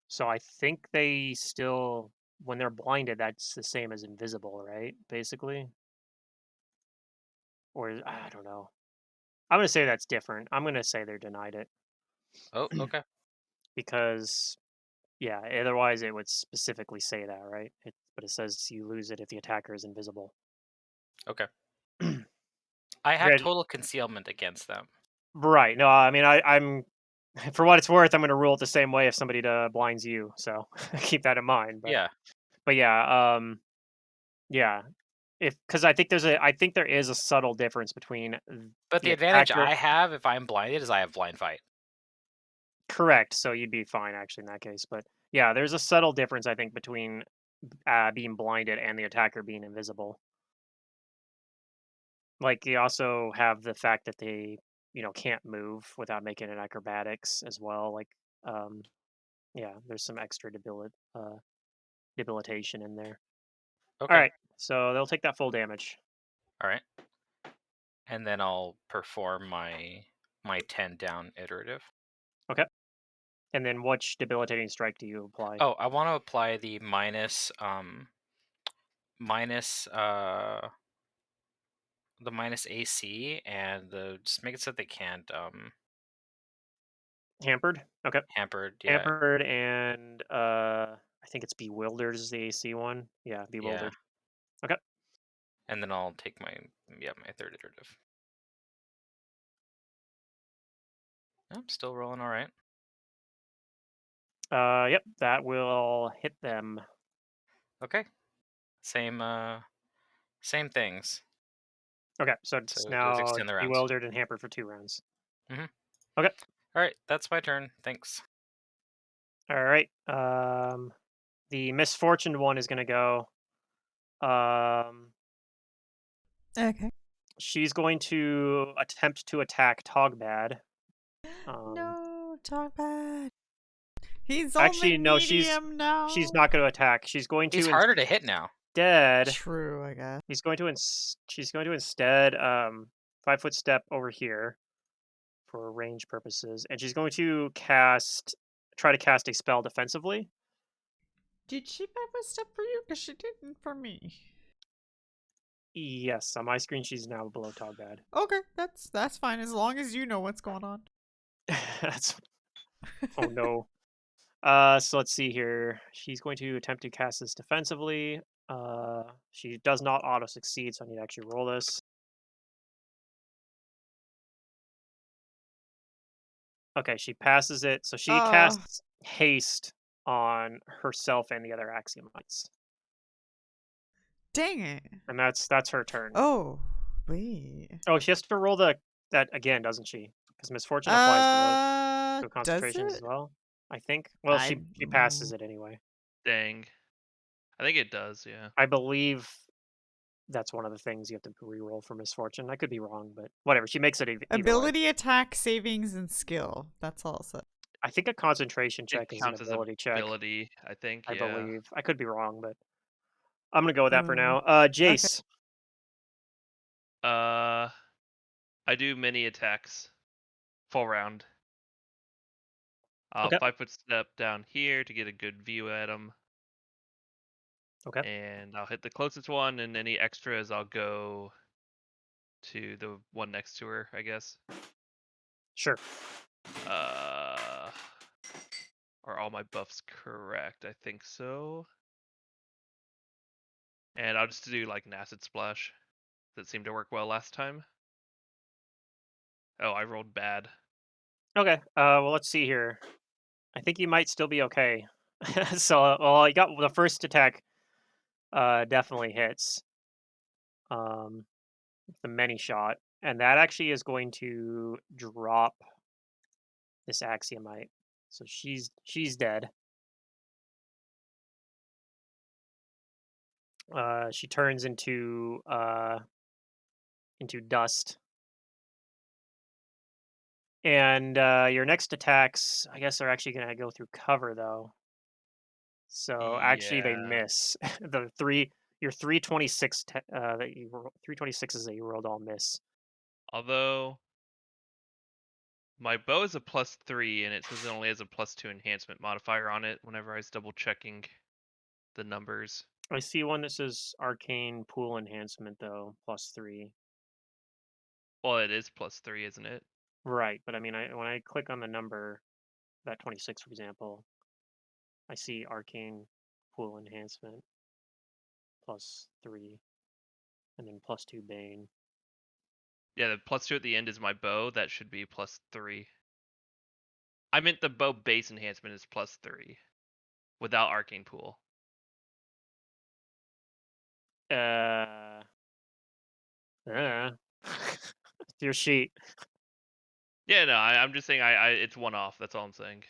Speaker 2: So I think they still, when they're blinded, that's the same as invisible, right? Basically, or I don't know. I'm gonna say that's different. I'm gonna say they're denied it
Speaker 3: Oh, okay.
Speaker 2: because, yeah, otherwise it would specifically say that, right? But it says you lose it if the attacker is invisible.
Speaker 3: Okay. I have
Speaker 2: Okay,
Speaker 3: total concealment against them.
Speaker 2: right. No, I mean, I'm for what it's worth, I'm going to rule it the same way if somebody blinds you. So keep that in mind.
Speaker 3: Yeah.
Speaker 2: But yeah, yeah. If because I think there is a subtle difference between
Speaker 3: But
Speaker 2: the
Speaker 3: the advantage
Speaker 2: attacker.
Speaker 3: I have if I'm blinded is I have blind fight.
Speaker 2: Correct. So you'd be fine actually in that case. But yeah, there's a subtle difference I think between being blinded and the attacker being invisible. Like you also have the fact that they can't move without making an acrobatics as well. Like um, yeah, there's some extra debilitation in there. All
Speaker 3: Okay.
Speaker 2: right, so they'll take that full damage.
Speaker 3: All right. And then I'll perform my 10 down iterative.
Speaker 2: Okay, and then which debilitating strike do you apply?
Speaker 3: Oh, I want to apply the minus the minus AC and just make it so they can't
Speaker 2: Hampered. Okay,
Speaker 3: hampered. Yeah.
Speaker 2: hampered, and I think it's bewildered is the AC one. Yeah,
Speaker 3: Yeah.
Speaker 2: bewildered. Okay.
Speaker 3: And then I'll take my third iterative. I'm still rolling all right.
Speaker 2: Yep, that will hit them.
Speaker 3: Okay. Same things.
Speaker 2: Okay, so it's
Speaker 3: So just
Speaker 2: now
Speaker 3: extend the rounds.
Speaker 2: bewildered and hampered for 2 rounds.
Speaker 3: Mhm.
Speaker 2: Okay.
Speaker 3: All right, that's my turn. Thanks.
Speaker 2: All right. The misfortuned one is gonna go.
Speaker 1: Okay.
Speaker 2: She's going to attempt to attack Togbad.
Speaker 1: No, talk bad. He's
Speaker 2: Actually,
Speaker 1: only
Speaker 2: no,
Speaker 1: medium now.
Speaker 2: she's not going to attack. She's going
Speaker 3: He's
Speaker 2: to
Speaker 3: harder to hit now.
Speaker 2: instead.
Speaker 1: True, I guess.
Speaker 2: She's going to instead 5-foot step over here for range purposes, and she's going to try to cast a spell defensively.
Speaker 1: Did she have a step for you? Because she didn't for me.
Speaker 2: Yes, on my screen she's now below Togbad.
Speaker 1: Okay, that's fine as long as you know what's going on.
Speaker 2: That's oh no. So let's see here. She's going to attempt to cast this defensively. She does not auto succeed, so I need to actually roll this. Okay, she passes it. So she casts haste on herself and the other Axiomites,
Speaker 1: Dang it.
Speaker 2: and that's her turn.
Speaker 1: Oh, wait.
Speaker 2: Oh, she has to roll that again, doesn't she? Because misfortune applies to
Speaker 1: Does
Speaker 2: concentrations as
Speaker 1: it?
Speaker 2: well. I think. Well,
Speaker 1: I
Speaker 2: she passes it anyway.
Speaker 4: Dang. I think it does, yeah.
Speaker 2: I believe that's one of the things you have to re-roll for misfortune. I could be wrong, but whatever. She makes it either way.
Speaker 1: ability, attack, savings, and skill. That's all it said.
Speaker 2: I think a concentration
Speaker 4: It
Speaker 2: check is an
Speaker 4: counts as
Speaker 2: ability check.
Speaker 4: ability, I think,
Speaker 2: I
Speaker 4: yeah.
Speaker 2: believe. I could be wrong, but I'm gonna go with that for now.
Speaker 1: Okay.
Speaker 2: Jace.
Speaker 4: I do mini attacks. Full round. I'll
Speaker 2: Okay.
Speaker 4: 5-foot step down here to get a good view at him.
Speaker 2: Okay.
Speaker 4: And I'll hit the closest one, and any extras I'll go to the one next to her, I guess.
Speaker 2: Sure.
Speaker 4: Are all my buffs correct? I think so. And I'll just do like an acid splash. That seemed to work well last time. Oh, I rolled bad.
Speaker 2: Okay. Well, let's see here. I think you might still be okay. So, well, I got the first attack. Definitely hits. Um, the many shot, and that actually is going to drop this axiomite. So she's dead. She turns into dust. And your next attacks, I guess, are actually going to go through cover though. So actually, they
Speaker 4: Yeah.
Speaker 2: miss. The three your 326 that you 326s that you rolled all miss.
Speaker 4: Although my bow is a +3, and it says it only has a +2 enhancement modifier on it. Whenever I was double checking the numbers.
Speaker 2: I see one that says arcane pool enhancement though, +3.
Speaker 4: Well, it is +3, isn't it?
Speaker 2: Right, but I mean, when I click on the number, that 26, for example, I see arcane pool enhancement +3, and then +2 bane.
Speaker 4: Yeah, the +2 at the end is my bow. That should be +3. I meant the bow base enhancement is +3 without arcane pool.
Speaker 2: Uh, uh. It's your sheet.
Speaker 4: Yeah, no, I'm just saying it's one off. That's all I'm saying.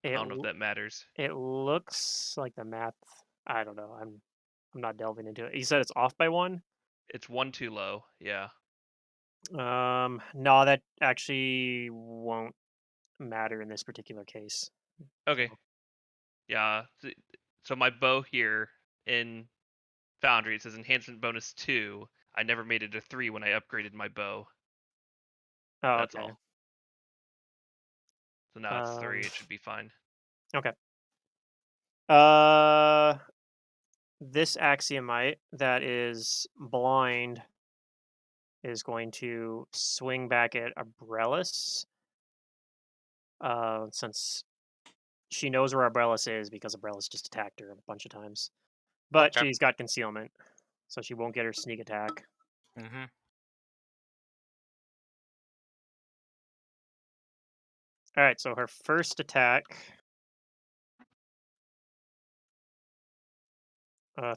Speaker 4: I
Speaker 2: It
Speaker 4: don't know if that matters.
Speaker 2: it looks like the math. I don't know. I'm not delving into it. You said it's off by one.
Speaker 4: It's one too low. Yeah.
Speaker 2: No, that actually won't matter in this particular case.
Speaker 4: Okay.
Speaker 2: So,
Speaker 4: Yeah. So my bow here in Foundry, it says enhancement bonus 2. I never made it a 3 when I upgraded my bow.
Speaker 2: oh,
Speaker 4: That's
Speaker 2: okay.
Speaker 4: all. So now it's 3. It should be fine.
Speaker 2: Okay. Uh, this axiomite that is blind is going to swing back at Abrellis. Since she knows where Abrellis is because Abrellis just attacked her a bunch of times. But
Speaker 3: Okay.
Speaker 2: she's got concealment, so she won't get her sneak attack.
Speaker 3: Mm-hmm.
Speaker 2: All right, so her first attack,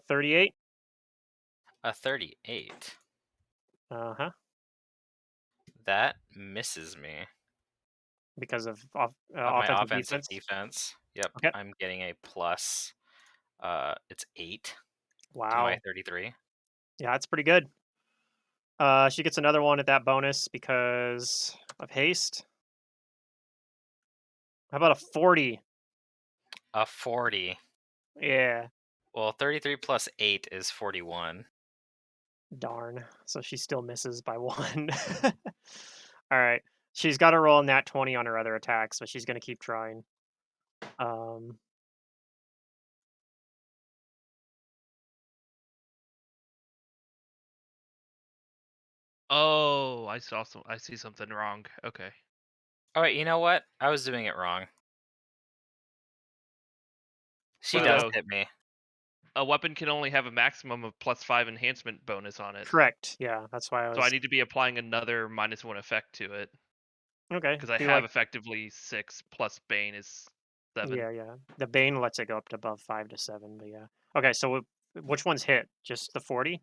Speaker 2: 38.
Speaker 3: A 38.
Speaker 2: Uh-huh.
Speaker 3: That misses me.
Speaker 2: Because of
Speaker 3: Of my
Speaker 2: offensive
Speaker 3: offensive
Speaker 2: defense.
Speaker 3: defense. Yep.
Speaker 2: Okay.
Speaker 3: I'm getting a plus. It's 8 to my
Speaker 2: Wow.
Speaker 3: 33.
Speaker 2: Yeah, that's pretty good. She gets another one at that bonus because of haste. How about a 40?
Speaker 3: A 40.
Speaker 2: Yeah.
Speaker 3: Well, 33 plus 8 is 41.
Speaker 2: Darn. So she still misses by one. All right. She's got to roll a nat 20 on her other attacks, but she's going to keep trying. Um,
Speaker 4: Oh, I see something wrong. Okay.
Speaker 3: Oh, wait, you know what? I was doing it wrong. She
Speaker 4: Well,
Speaker 3: does
Speaker 4: no,
Speaker 3: hit me.
Speaker 4: a weapon can only have a maximum of +5 enhancement bonus on it.
Speaker 2: correct. Yeah, that's why I
Speaker 4: So I
Speaker 2: was.
Speaker 4: need to be applying another -1 effect to it
Speaker 2: Okay.
Speaker 4: because I
Speaker 2: Do
Speaker 4: have
Speaker 2: like.
Speaker 4: effectively 6 plus Bane is 7.
Speaker 2: Yeah, yeah. The Bane lets it go up to above 5 to 7, but yeah. Okay, so which one's hit? Just the 40?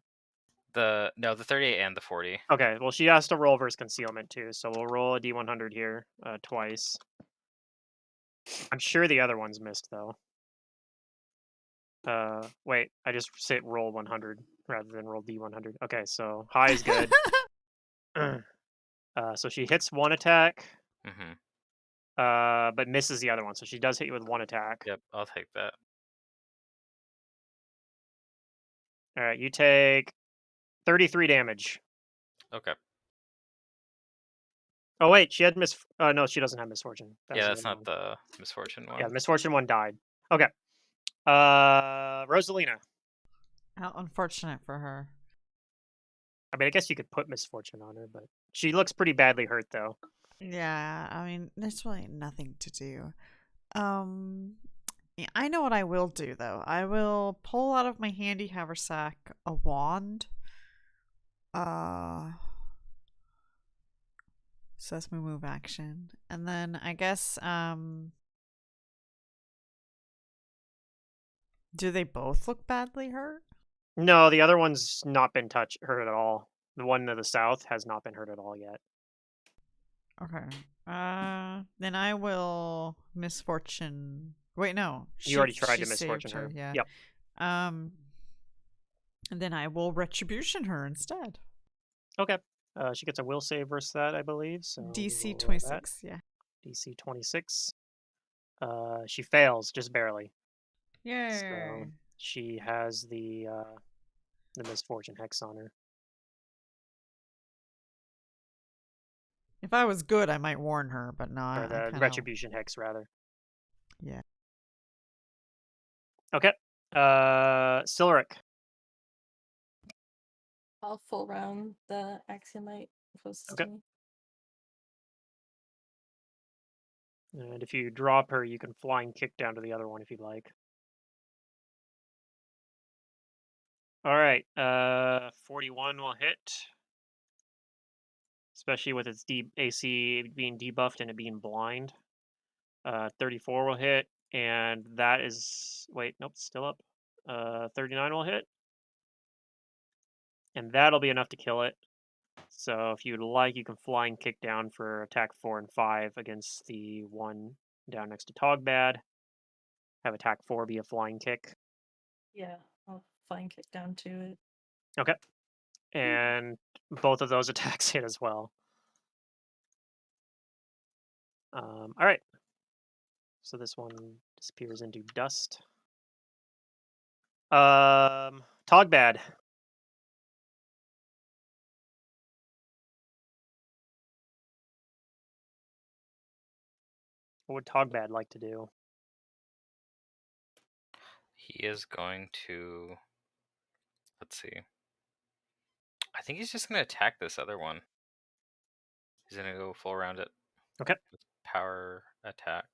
Speaker 3: The 38 and the 40.
Speaker 2: Okay, well, she has to roll versus concealment too, so we'll roll a d100 here twice. I'm sure the other one's missed though. Wait, I just said roll 100 rather than roll d100. Okay, so high is good. So she hits one attack,
Speaker 3: Mm-hmm.
Speaker 2: but misses the other one. So she does hit you with one attack.
Speaker 3: Yep, I'll take that.
Speaker 2: All right, you take 33 damage.
Speaker 3: Okay.
Speaker 2: Oh wait, she had no, she doesn't have misfortune. That was
Speaker 3: Yeah,
Speaker 2: the
Speaker 3: that's
Speaker 2: other
Speaker 3: not
Speaker 2: one.
Speaker 3: the misfortune
Speaker 2: Yeah,
Speaker 3: one.
Speaker 2: misfortune one died. Okay. Rosalina.
Speaker 1: How unfortunate for her.
Speaker 2: I mean, I guess you could put misfortune on her, but she looks pretty badly hurt though.
Speaker 1: Yeah, I mean, there's really nothing to do. Yeah, I know what I will do though. I will pull out of my handy haversack a wand. Uh, so that's my move action, and then I guess Do they both look badly hurt?
Speaker 2: No, the other one's not been hurt at all. The one to the south has not been hurt at all yet.
Speaker 1: Okay. Then I will misfortune. Wait, no.
Speaker 2: You already tried
Speaker 1: she
Speaker 2: to misfortune
Speaker 1: saved
Speaker 2: her.
Speaker 1: Yeah.
Speaker 2: Yep.
Speaker 1: And then I will retribution her instead.
Speaker 2: Okay. She gets a will save versus that, I believe. So
Speaker 1: DC
Speaker 2: we'll roll that.
Speaker 1: 26. Yeah.
Speaker 2: DC 26. She fails just barely.
Speaker 1: Yay.
Speaker 2: So she has the misfortune hex on her.
Speaker 1: If I was good, I might warn her, but no,
Speaker 2: Or
Speaker 1: I
Speaker 2: the
Speaker 1: kind
Speaker 2: retribution hex, rather.
Speaker 1: Yeah.
Speaker 2: Okay. Silric.
Speaker 5: I'll full round the Axiomite closest
Speaker 2: Okay.
Speaker 5: to me.
Speaker 2: And if you drop her, you can flying kick down to the other one if you'd like. All right. 41 will hit. Especially with its AC being debuffed and it being blind. 34 will hit, and that is wait, nope, still up. 39 will hit, and that'll be enough to kill it. So if you'd like, you can flying kick down for attack 4 and 5 against the one down next to Togbad. Have attack 4 be a flying kick.
Speaker 5: Yeah, I'll flying kick down to it.
Speaker 2: Okay. And both of those attacks hit as well. All right. So this one disappears into dust. Togbad. What would Togbad like to do?
Speaker 3: He is going to. Let's see. I think he's just going to attack this other one. He's going to go full round it.
Speaker 2: Okay.
Speaker 3: With power attack.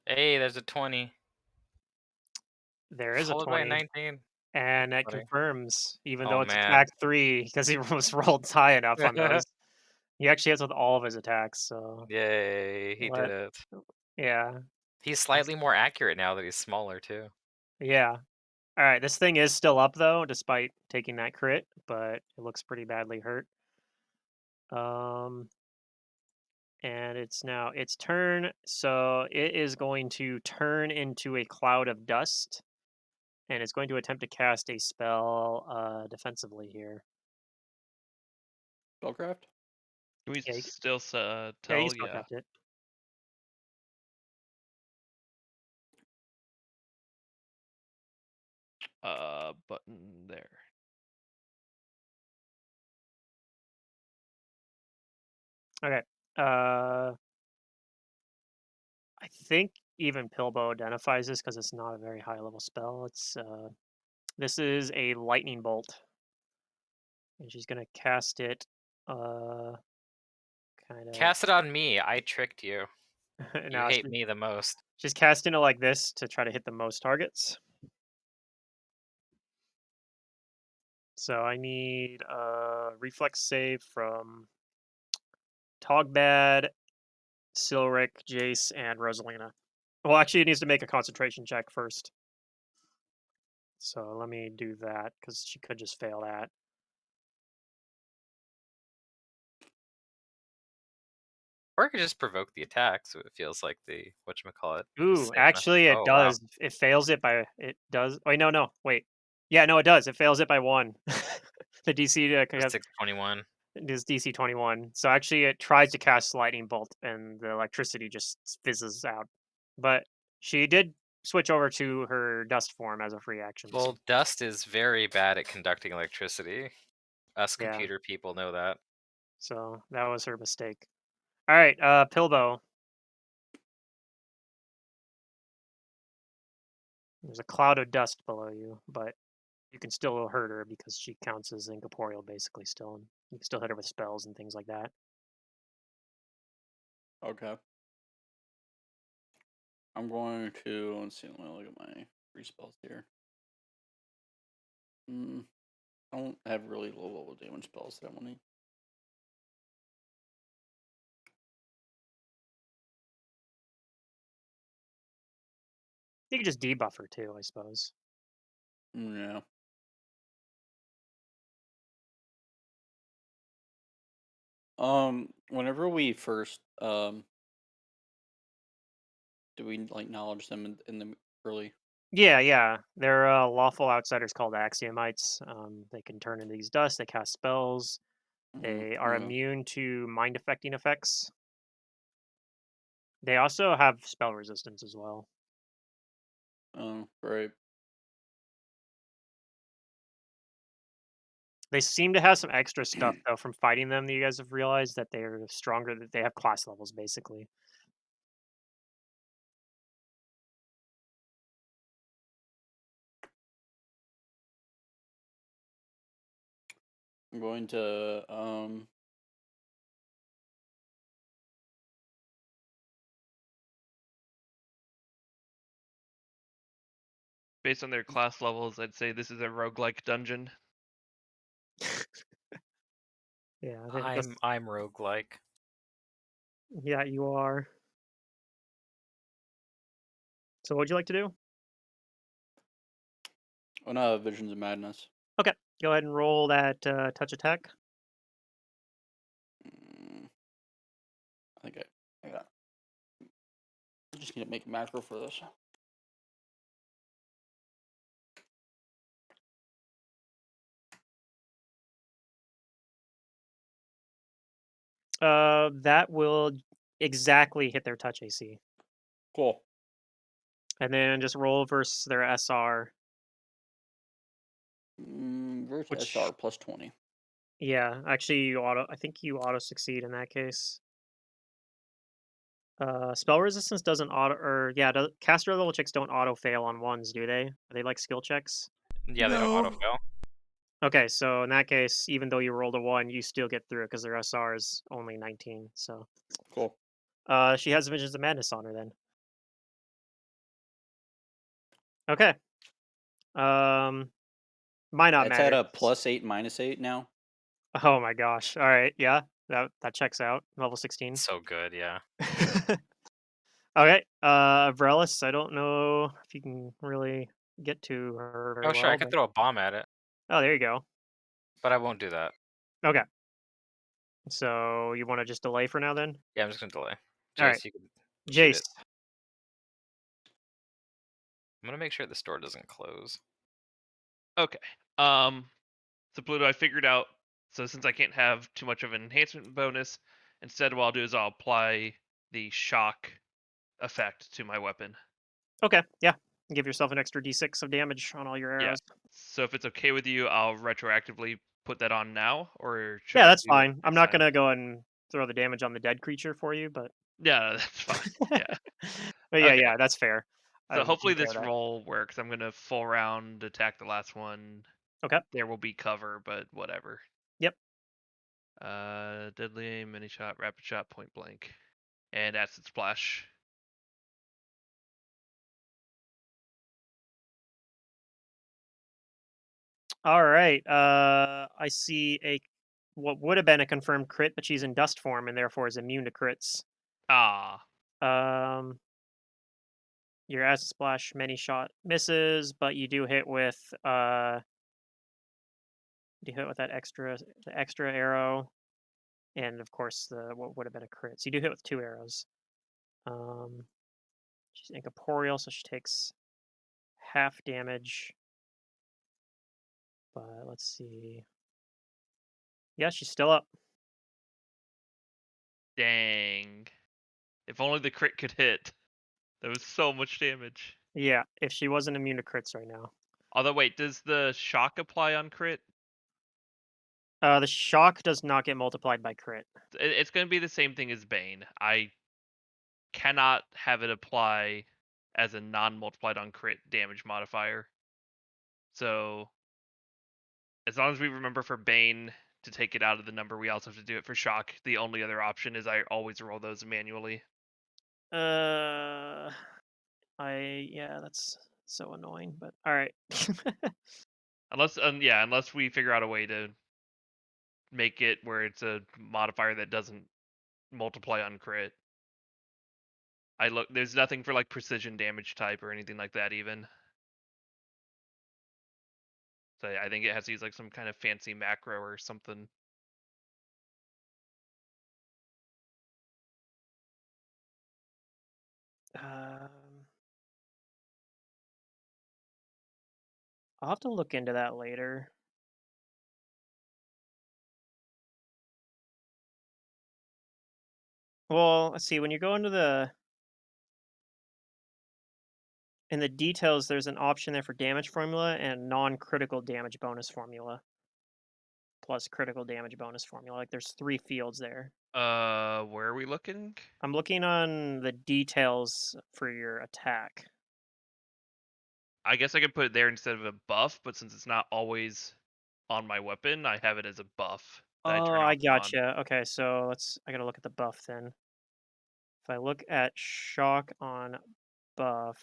Speaker 3: Hey, there's a 20.
Speaker 2: There is a
Speaker 3: Followed by a
Speaker 2: 20.
Speaker 3: 19.
Speaker 2: And that
Speaker 3: Funny.
Speaker 2: confirms, even
Speaker 3: Oh,
Speaker 2: though it's
Speaker 3: man.
Speaker 2: attack 3, because he was rolled high enough on those. He actually hits with all of his attacks, so
Speaker 3: Yay, he did it.
Speaker 2: yeah.
Speaker 3: He's slightly more accurate now that he's smaller, too.
Speaker 2: Yeah. Alright, this thing is still up, though, despite taking that crit, but it looks pretty badly hurt. And it's now its turn, so it is going to turn into a cloud of dust, and it's going to attempt to cast a spell defensively here.
Speaker 6: Spellcraft?
Speaker 4: Can we
Speaker 2: Yeah,
Speaker 4: still
Speaker 2: Yeah, you
Speaker 4: tell?
Speaker 2: can spellcraft it.
Speaker 4: Button there.
Speaker 2: Okay. I think even Pilbo identifies this because it's not a very high level spell. It's this is a lightning bolt, and she's gonna cast it. Kind of.
Speaker 3: Cast it on me. I tricked you. You
Speaker 2: Now
Speaker 3: hate me the most.
Speaker 2: she's casting it like this to try to hit the most targets. So I need a reflex save from Togbad, Silric, Jace, and Rosalina. Well, actually, it needs to make a concentration check first. So let me do that because she could just fail that.
Speaker 3: Or I could just provoke the attack, so it feels like the whatchamacallit.
Speaker 2: Ooh, actually, it
Speaker 3: Oh, wow.
Speaker 2: does. It fails it by. It does. Wait, no. Wait. Yeah, no, it does. It fails it by 1. The DC
Speaker 3: The 621.
Speaker 2: is DC 21. So actually, it tries to cast lightning bolt, and the electricity just fizzes out. But she did switch over to her dust form as a free action.
Speaker 3: Well, dust is very bad at conducting electricity. Us
Speaker 2: Yeah.
Speaker 3: computer people know that.
Speaker 2: So that was her mistake. All right, Pilbo. There's a cloud of dust below you, but you can still hurt her because she counts as incorporeal basically still, and you can still hit her with spells and things like that.
Speaker 6: Okay. I'm going to, let's see, let me look at my free spells here. I don't have really low level damage spells that I want to.
Speaker 2: You could just debuff her too, I suppose.
Speaker 6: Yeah. Whenever we first do we like acknowledge them in the early?
Speaker 2: Yeah. They're lawful outsiders called Axiomites. They can turn into these dust. They cast spells. They are
Speaker 6: Yeah.
Speaker 2: immune to mind affecting effects. They also have spell resistance as well.
Speaker 6: Oh, right.
Speaker 2: They seem to have some extra stuff though from fighting them that you guys have realized that they're stronger, that they have class levels basically.
Speaker 6: I'm going to
Speaker 4: Based on their class levels, I'd say this is a roguelike dungeon.
Speaker 2: Yeah, that's,
Speaker 3: I'm roguelike.
Speaker 2: yeah, you are. So what'd you like to do?
Speaker 6: Visions of Madness.
Speaker 2: Okay, go ahead and roll that touch attack.
Speaker 6: I think I got. I just need to make a macro for this.
Speaker 2: That will exactly hit their touch AC.
Speaker 6: Cool.
Speaker 2: And then just roll versus their SR.
Speaker 6: Versus
Speaker 2: Which-
Speaker 6: SR plus 20.
Speaker 2: Yeah, actually, I think you auto succeed in that case. Spell resistance doesn't auto, or yeah, caster level checks don't auto fail on ones, do they? Are they like skill checks?
Speaker 3: Yeah, they don't
Speaker 1: No.
Speaker 3: autofill.
Speaker 2: Okay, so in that case, even though you rolled a 1, you still get through it because their SR is only 19. So,
Speaker 6: Cool.
Speaker 2: she has Visions of Madness on her then. Okay. Might not
Speaker 6: It's
Speaker 2: matter.
Speaker 6: at a +8, -8 now.
Speaker 2: Oh my gosh. All right. Yeah, that checks out. Level 16.
Speaker 3: So good, yeah.
Speaker 2: Okay. Vrelis, I don't know if you can really get to her very
Speaker 3: Oh, sure, I
Speaker 2: well,
Speaker 3: could
Speaker 2: but
Speaker 3: throw a bomb at it,
Speaker 2: oh, there you go.
Speaker 3: but I won't do that.
Speaker 2: Okay. So you want to just delay for now then?
Speaker 3: Yeah, I'm just gonna delay.
Speaker 2: All right.
Speaker 3: Jace, you can shoot
Speaker 2: Jace.
Speaker 3: it. I'm gonna make sure the store doesn't close.
Speaker 4: Okay. So Pluto, I figured out. So since I can't have too much of an enhancement bonus, instead what I'll do is I'll apply the shock effect to my weapon.
Speaker 2: Okay. Yeah. Give yourself an extra d6 of damage on all your
Speaker 4: Yeah.
Speaker 2: arrows.
Speaker 4: So if it's okay with you, I'll retroactively put that on now, or should
Speaker 2: Yeah,
Speaker 4: I
Speaker 2: that's
Speaker 4: do it
Speaker 2: fine. I'm
Speaker 4: next
Speaker 2: not
Speaker 4: time?
Speaker 2: gonna go and throw the damage on the dead creature for you, but
Speaker 4: Yeah, that's fine. Yeah.
Speaker 2: but
Speaker 4: Okay.
Speaker 2: yeah, that's fair. I
Speaker 4: So hopefully
Speaker 2: didn't care
Speaker 4: this
Speaker 2: that.
Speaker 4: roll works. I'm gonna full round attack the last one.
Speaker 2: Okay.
Speaker 4: There will be cover, but whatever.
Speaker 2: Yep.
Speaker 4: Deadly aim, mini shot, rapid shot, point blank, and acid splash.
Speaker 2: All right. I see what would have been a confirmed crit, but she's in dust form and therefore is immune to crits.
Speaker 4: Ah,
Speaker 2: Um, your acid splash many shot misses, but you do hit with that extra arrow, and of course the what would have been a crit. So you do hit with 2 arrows. She's incorporeal, so she takes half damage. But let's see. Yeah, she's still up.
Speaker 4: dang! If only the crit could hit. That was so much damage.
Speaker 2: Yeah, if she wasn't immune to crits right now.
Speaker 4: Although, wait, does the shock apply on crit?
Speaker 2: The shock does not get multiplied by crit.
Speaker 4: It's going to be the same thing as Bane. I cannot have it apply as a non-multiplied on crit damage modifier. So, as long as we remember for Bane to take it out of the number, we also have to do it for shock. The only other option is I always roll those manually.
Speaker 2: Yeah, that's so annoying, but all right.
Speaker 4: Unless we figure out a way to make it where it's a modifier that doesn't multiply on crit. There's nothing for like precision damage type or anything like that even. So I think it has to use like some kind of fancy macro or something.
Speaker 2: I'll have to look into that later. Well, let's see. When you go into in the details, there's an option there for damage formula and non-critical damage bonus formula plus critical damage bonus formula. Like there's 3 fields there.
Speaker 4: Where are we looking?
Speaker 2: I'm looking on the details for your attack.
Speaker 4: I guess I could put it there instead of a buff, but since it's not always on my weapon, I have it as a buff that I
Speaker 2: Oh,
Speaker 4: turn
Speaker 2: I
Speaker 4: off and on.
Speaker 2: gotcha. Okay, so I gotta look at the buff then. If I look at shock on buff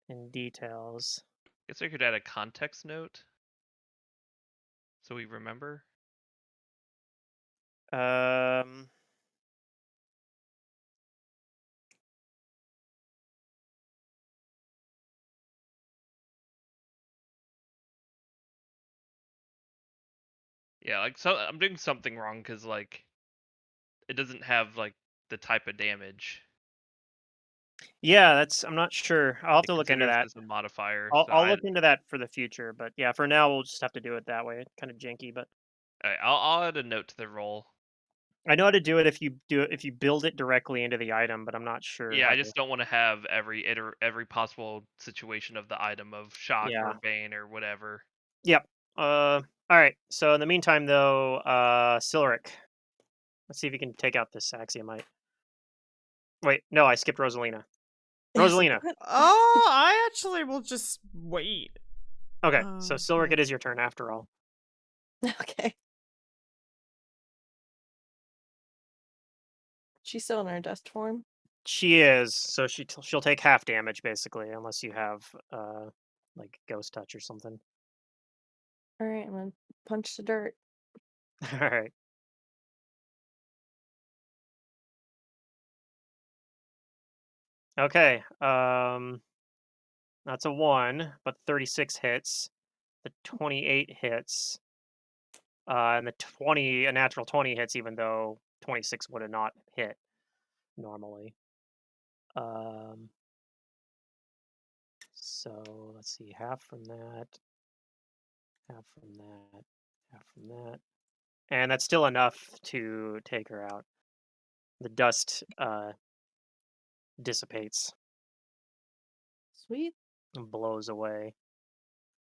Speaker 2: in details.
Speaker 4: Guess I could add a context note so we remember.
Speaker 2: Um,
Speaker 4: Yeah, like so I'm doing something wrong because like it doesn't have like the type of damage.
Speaker 2: yeah, I'm not sure. I'll have
Speaker 4: It
Speaker 2: to look into
Speaker 4: considers
Speaker 2: that.
Speaker 4: this a modifier.
Speaker 2: I'll look into that for the future, but yeah, for now we'll just have to do it that way. Kind of janky, but
Speaker 4: I'll add a note to the roll.
Speaker 2: I know how to do it if you build it directly into the item, but I'm not sure
Speaker 4: Yeah,
Speaker 2: how
Speaker 4: I
Speaker 2: to.
Speaker 4: just don't want to have every possible situation of the item of shock or
Speaker 2: Yeah.
Speaker 4: bane or whatever.
Speaker 2: Yep. All right. So in the meantime, though, Silric, let's see if you can take out this Axiomite. Wait, no, I skipped Rosalina.
Speaker 5: I was like,
Speaker 2: Rosalina.
Speaker 5: "What?"
Speaker 1: Oh, I actually will just wait.
Speaker 2: Okay, so Silric,
Speaker 1: yeah.
Speaker 2: it is your turn after all.
Speaker 5: Okay. She's still in her dust form.
Speaker 2: She is, so she'll take half damage basically, unless you have like ghost touch or something.
Speaker 5: All right, I'm gonna punch the dirt.
Speaker 2: All right. Okay. That's a 1, but 36 hits. The 28 hits. And a natural 20 hits, even though 26 would have not hit normally. So let's see, half from that, half from that, half from that. And that's still enough to take her out. The dust dissipates
Speaker 5: Sweet.
Speaker 2: and blows away.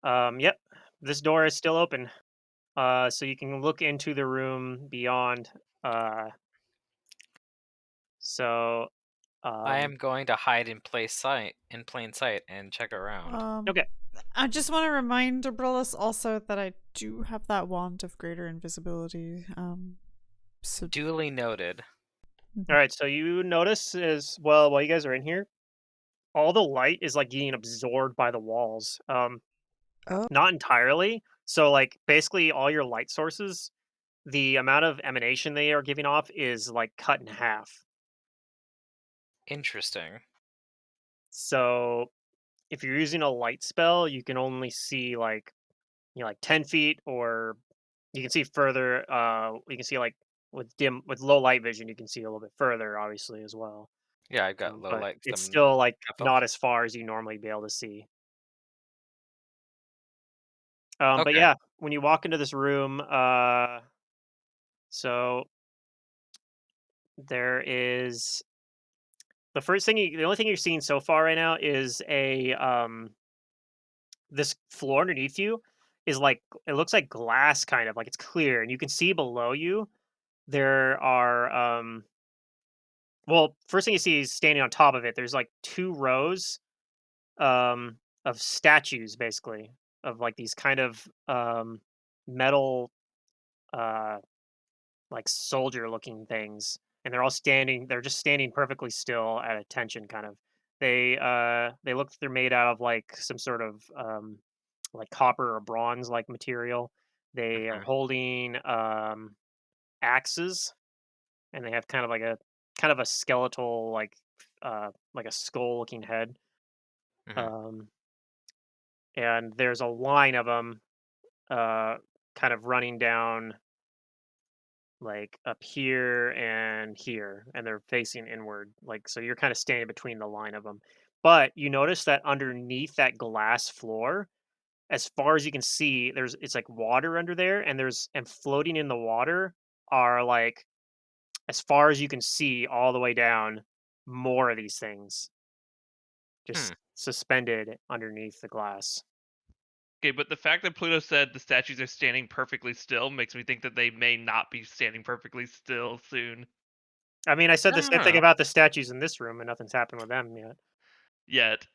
Speaker 2: Yep, this door is still open. So you can look into the room beyond. Uh, so,
Speaker 3: I am going to hide in plain sight, and check around.
Speaker 2: okay.
Speaker 1: I just want to remind Abrilis also that I do have that wand of greater invisibility. So
Speaker 3: Duly noted.
Speaker 2: All right. So you notice as well while you guys are in here, all the light is like getting absorbed by the walls.
Speaker 1: Oh.
Speaker 2: Not entirely. So like basically all your light sources, the amount of emanation they are giving off is like cut in half.
Speaker 3: Interesting.
Speaker 2: So if you're using a light spell, you can only see like 10 feet, or you can see further. You can see like with low light vision, you can see a little bit further, obviously as well.
Speaker 3: Yeah, I've got low
Speaker 2: But
Speaker 3: light.
Speaker 2: it's
Speaker 3: I'm
Speaker 2: still like
Speaker 3: half elf.
Speaker 2: not as far as you normally be able to see. But
Speaker 3: Okay.
Speaker 2: yeah, when you walk into this room, so there is the only thing you're seeing so far right now is this floor underneath you is like it looks like glass, kind of like it's clear, and you can see below you there are well, first thing you see is standing on top of it. There's like 2 rows of statues, basically, of like these kind of metal uh like soldier looking things, and they're just standing perfectly still at attention, kind of. They look like they're made out of like some sort of like copper or bronze like material. They are
Speaker 3: Mhm.
Speaker 2: holding axes, and they have kind of a skeletal like a skull looking head.
Speaker 3: Mhm.
Speaker 2: Um, and there's a line of them uh, kind of running down like up here and here, and they're facing inward, like, so you're kind of standing between the line of them. But you notice that underneath that glass floor, as far as you can see, it's like water under there, and floating in the water are like, as far as you can see all the way down, more of these things
Speaker 3: Hmm.
Speaker 2: just suspended underneath the glass.
Speaker 4: Okay, but the fact that Pluto said the statues are standing perfectly still makes me think that they may not be standing perfectly still soon.
Speaker 2: I mean, I said
Speaker 3: I
Speaker 2: the
Speaker 3: don't
Speaker 2: same thing
Speaker 3: know.
Speaker 2: about the statues in this room, and nothing's happened with them yet.
Speaker 4: Yet.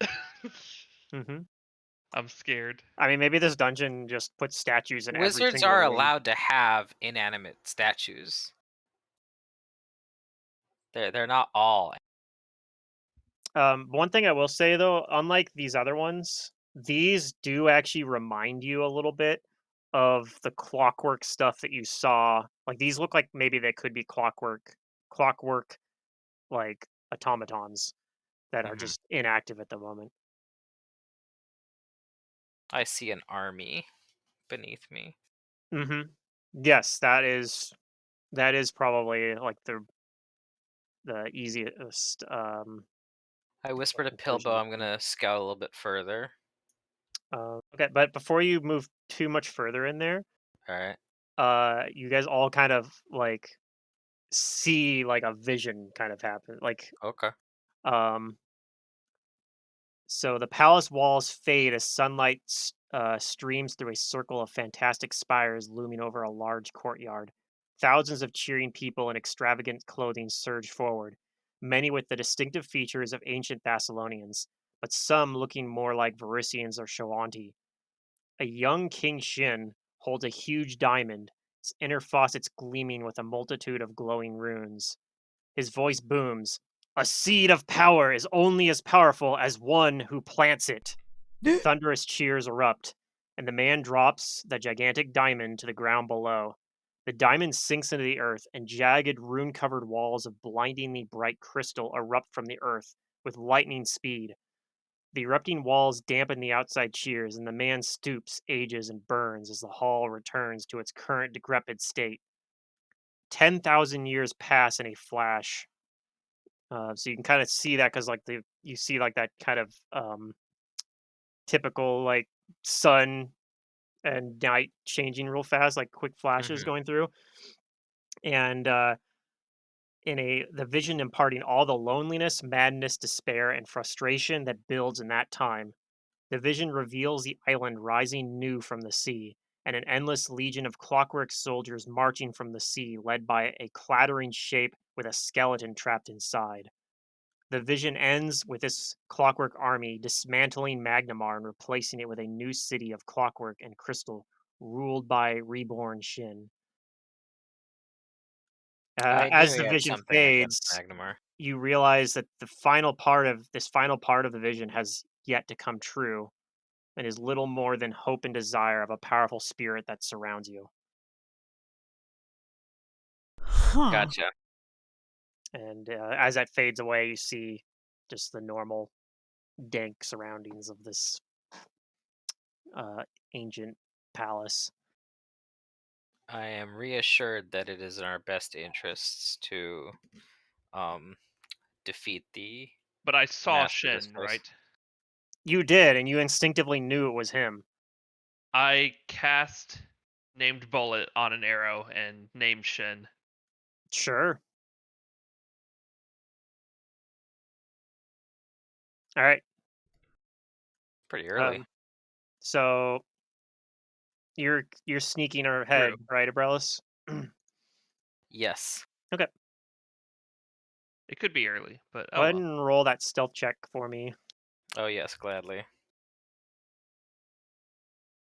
Speaker 2: Hmm.
Speaker 4: I'm scared.
Speaker 2: I mean, maybe this dungeon just puts statues in every
Speaker 3: Wizards
Speaker 2: single
Speaker 3: are
Speaker 2: room.
Speaker 3: allowed to have inanimate statues. They're not all.
Speaker 2: One thing I will say though, unlike these other ones, these do actually remind you a little bit of the clockwork stuff that you saw. Like these look like maybe they could be clockwork like automatons that are
Speaker 3: Mhm.
Speaker 2: just inactive at the moment.
Speaker 3: I see an army beneath me.
Speaker 2: Hmm. Yes, that is probably like the easiest
Speaker 3: I whisper to
Speaker 2: conclusion
Speaker 3: Pilbo
Speaker 2: to
Speaker 3: I'm
Speaker 2: come.
Speaker 3: gonna scout a little bit further.
Speaker 2: Okay, but before you move too much further in there,
Speaker 3: Alright.
Speaker 2: you guys all kind of like see like a vision kind of happen. Like,
Speaker 3: Okay.
Speaker 2: um, so the palace walls fade as sunlight streams through a circle of fantastic spires looming over a large courtyard. Thousands of cheering people in extravagant clothing surge forward, many with the distinctive features of ancient Thessalonians, but some looking more like Varisians or Shoanti. A young King Shin holds a huge diamond, its inner faucets gleaming with a multitude of glowing runes. His voice booms. A seed of power is only as powerful as one who plants it. Thunderous cheers erupt, and the man drops the gigantic diamond to the ground below. The diamond sinks into the earth, and jagged, rune covered walls of blindingly bright crystal erupt from the earth with lightning speed. The erupting walls dampen the outside cheers, and the man stoops, ages, and burns as the hall returns to its current decrepit state. 10,000 years pass in a flash. So you can kind of see that because you see like that kind of typical like sun and night changing real fast, like quick flashes
Speaker 3: Mhm.
Speaker 2: going through, and in the vision imparting all the loneliness, madness, despair, and frustration that builds in that time. The vision reveals the island rising new from the sea, and an endless legion of clockwork soldiers marching from the sea, led by a clattering shape with a skeleton trapped inside. The vision ends with this clockwork army dismantling Magnamar and replacing it with a new city of clockwork and crystal, ruled by reborn Shin.
Speaker 3: I knew
Speaker 2: As
Speaker 3: he
Speaker 2: the
Speaker 3: had
Speaker 2: vision
Speaker 3: something against
Speaker 2: fades,
Speaker 3: Magnamar.
Speaker 2: you realize that the final part of the vision has yet to come true, and is little more than hope and desire of a powerful spirit that surrounds you.
Speaker 1: Huh.
Speaker 3: Gotcha.
Speaker 2: And as that fades away, you see just the normal dank surroundings of this uh, ancient palace.
Speaker 3: I am reassured that it is in our best interests to um defeat
Speaker 4: But I
Speaker 3: the
Speaker 4: saw
Speaker 3: master
Speaker 4: Shen,
Speaker 3: discourse.
Speaker 4: right?
Speaker 2: You did, and you instinctively knew it was him.
Speaker 4: I cast named bullet on an arrow and named Shen.
Speaker 2: Sure. All right.
Speaker 3: Pretty early.
Speaker 2: Um. So you're sneaking ahead,
Speaker 4: True.
Speaker 2: right, Abrellis?
Speaker 3: Yes.
Speaker 2: Okay.
Speaker 4: It could be early, but
Speaker 2: Go
Speaker 4: oh
Speaker 2: ahead
Speaker 4: well.
Speaker 2: and roll that stealth check for me.
Speaker 3: Oh yes, gladly.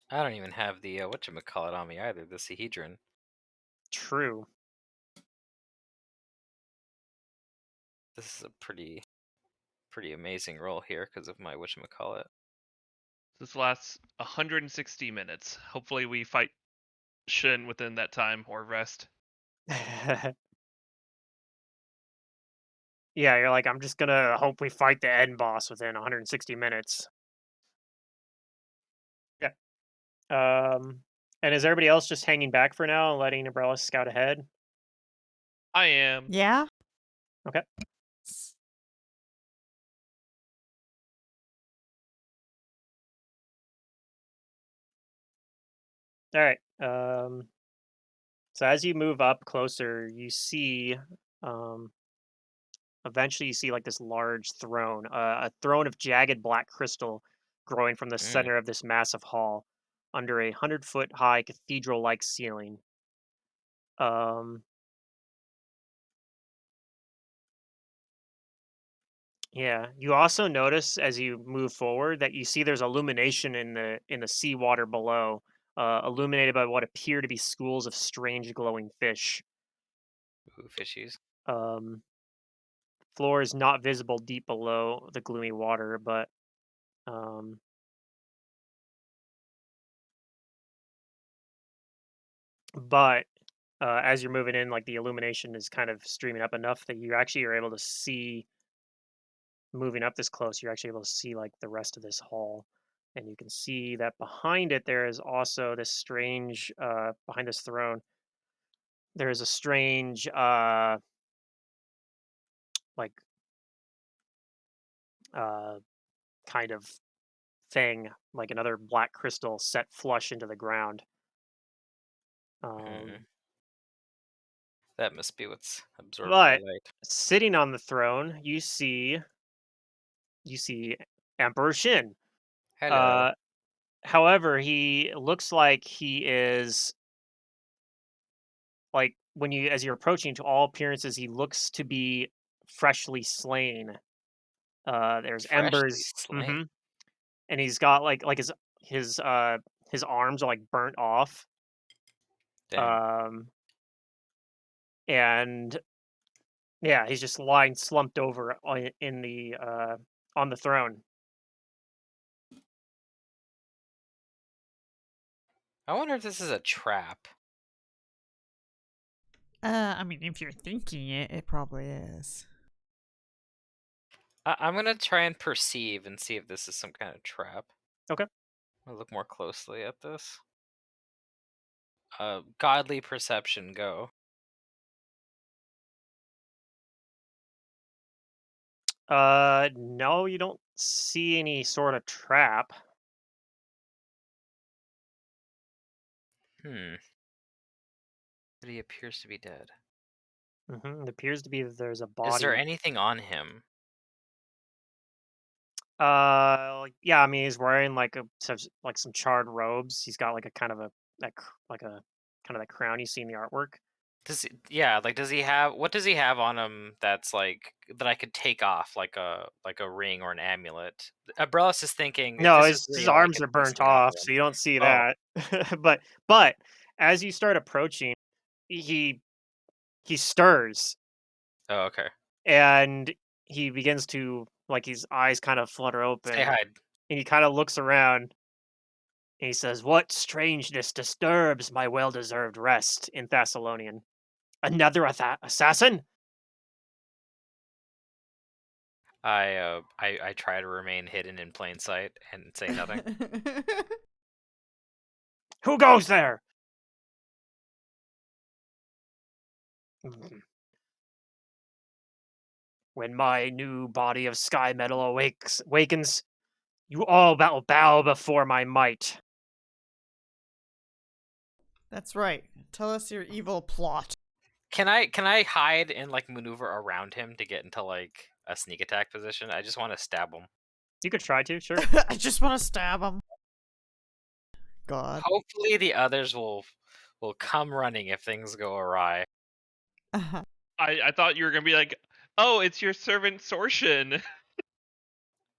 Speaker 3: I don't even have the whatchamacallit on me either, the Sahedron.
Speaker 2: True.
Speaker 3: This is a pretty amazing roll here because of my whatchamacallit.
Speaker 4: This lasts 160 minutes. Hopefully, we fight Shin within that time or rest.
Speaker 2: Yeah, you're like, I'm just gonna hope we fight the end boss within 160 minutes. Yeah. And is everybody else just hanging back for now and letting Umbrella scout ahead?
Speaker 4: I am.
Speaker 1: Yeah.
Speaker 2: Okay. All right. So as you move up closer, you see, um, eventually you see like this large throne, a throne of jagged black crystal growing from the
Speaker 3: Mm.
Speaker 2: center of this massive hall under a 100-foot high cathedral-like ceiling. Um, yeah. You also notice as you move forward that you see there's illumination in the seawater below, illuminated by what appear to be schools of strange glowing fish.
Speaker 3: Ooh, fishies.
Speaker 2: Um, Floor is not visible deep below the gloomy water, um, but as you're moving in, like the illumination is kind of streaming up enough that you actually are able to see. Moving up this close, you're actually able to see like the rest of this hall, and you can see that behind it there is also this strange. Behind this throne, there is a strange, like, uh, kind of thing, like another black crystal set flush into the ground.
Speaker 3: Hmm.
Speaker 2: Um,
Speaker 3: That must be what's absorbing the
Speaker 2: But
Speaker 3: light.
Speaker 2: sitting on the throne, you see Emperor Shin.
Speaker 3: Hello.
Speaker 2: Uh, However, he looks like he is like when you as you're approaching, to all appearances, he looks to be freshly slain. There's
Speaker 3: Freshly
Speaker 2: embers,
Speaker 3: slain.
Speaker 2: and he's got like his his arms are like burnt off.
Speaker 3: Dang.
Speaker 2: Um, and yeah, he's just lying slumped over in the on the throne.
Speaker 3: I wonder if this is a trap.
Speaker 1: I mean, if you're thinking it, it probably is.
Speaker 3: I'm gonna try and perceive and see if this is some kind of trap.
Speaker 2: Okay.
Speaker 3: I'll look more closely at this. Godly perception, go.
Speaker 2: No, you don't see any sort of trap.
Speaker 3: Hmm. But he appears to be dead.
Speaker 2: It appears to be that there's a
Speaker 3: Is there
Speaker 2: body.
Speaker 3: anything on him?
Speaker 2: Yeah, I mean, he's wearing like like some charred robes. He's got like a kind of like a kind of that crown you see in the artwork.
Speaker 3: Yeah, like does he have what does he have on him that's like that I could take off like a ring or an amulet? Abrellis is thinking if
Speaker 2: No,
Speaker 3: this is
Speaker 2: his
Speaker 3: real, I
Speaker 2: arms
Speaker 3: could
Speaker 2: are
Speaker 3: take
Speaker 2: burnt
Speaker 3: something off
Speaker 2: off,
Speaker 3: of
Speaker 2: so
Speaker 3: him.
Speaker 2: you don't see
Speaker 3: Oh,
Speaker 2: that. But as you start approaching, he he stirs
Speaker 3: oh, okay.
Speaker 2: and he begins to like his eyes kind of flutter
Speaker 3: Say
Speaker 2: open,
Speaker 3: hi.
Speaker 2: and he kind of looks around. And he says, "What strangeness disturbs my well-deserved rest in Thessalonian? Another assassin?"
Speaker 3: I try to remain hidden in plain sight and say nothing.
Speaker 2: Who goes there? When my new body of sky metal awakens, you all bow before my might.
Speaker 1: That's right. Tell us your evil plot.
Speaker 3: Can I hide and like maneuver around him to get into like a sneak attack position? I just want to stab him.
Speaker 2: You could try to, sure.
Speaker 1: I just want to stab him. God.
Speaker 3: Hopefully the others will come running if things go awry.
Speaker 4: I thought you were gonna be like, oh, it's your servant Sorshin.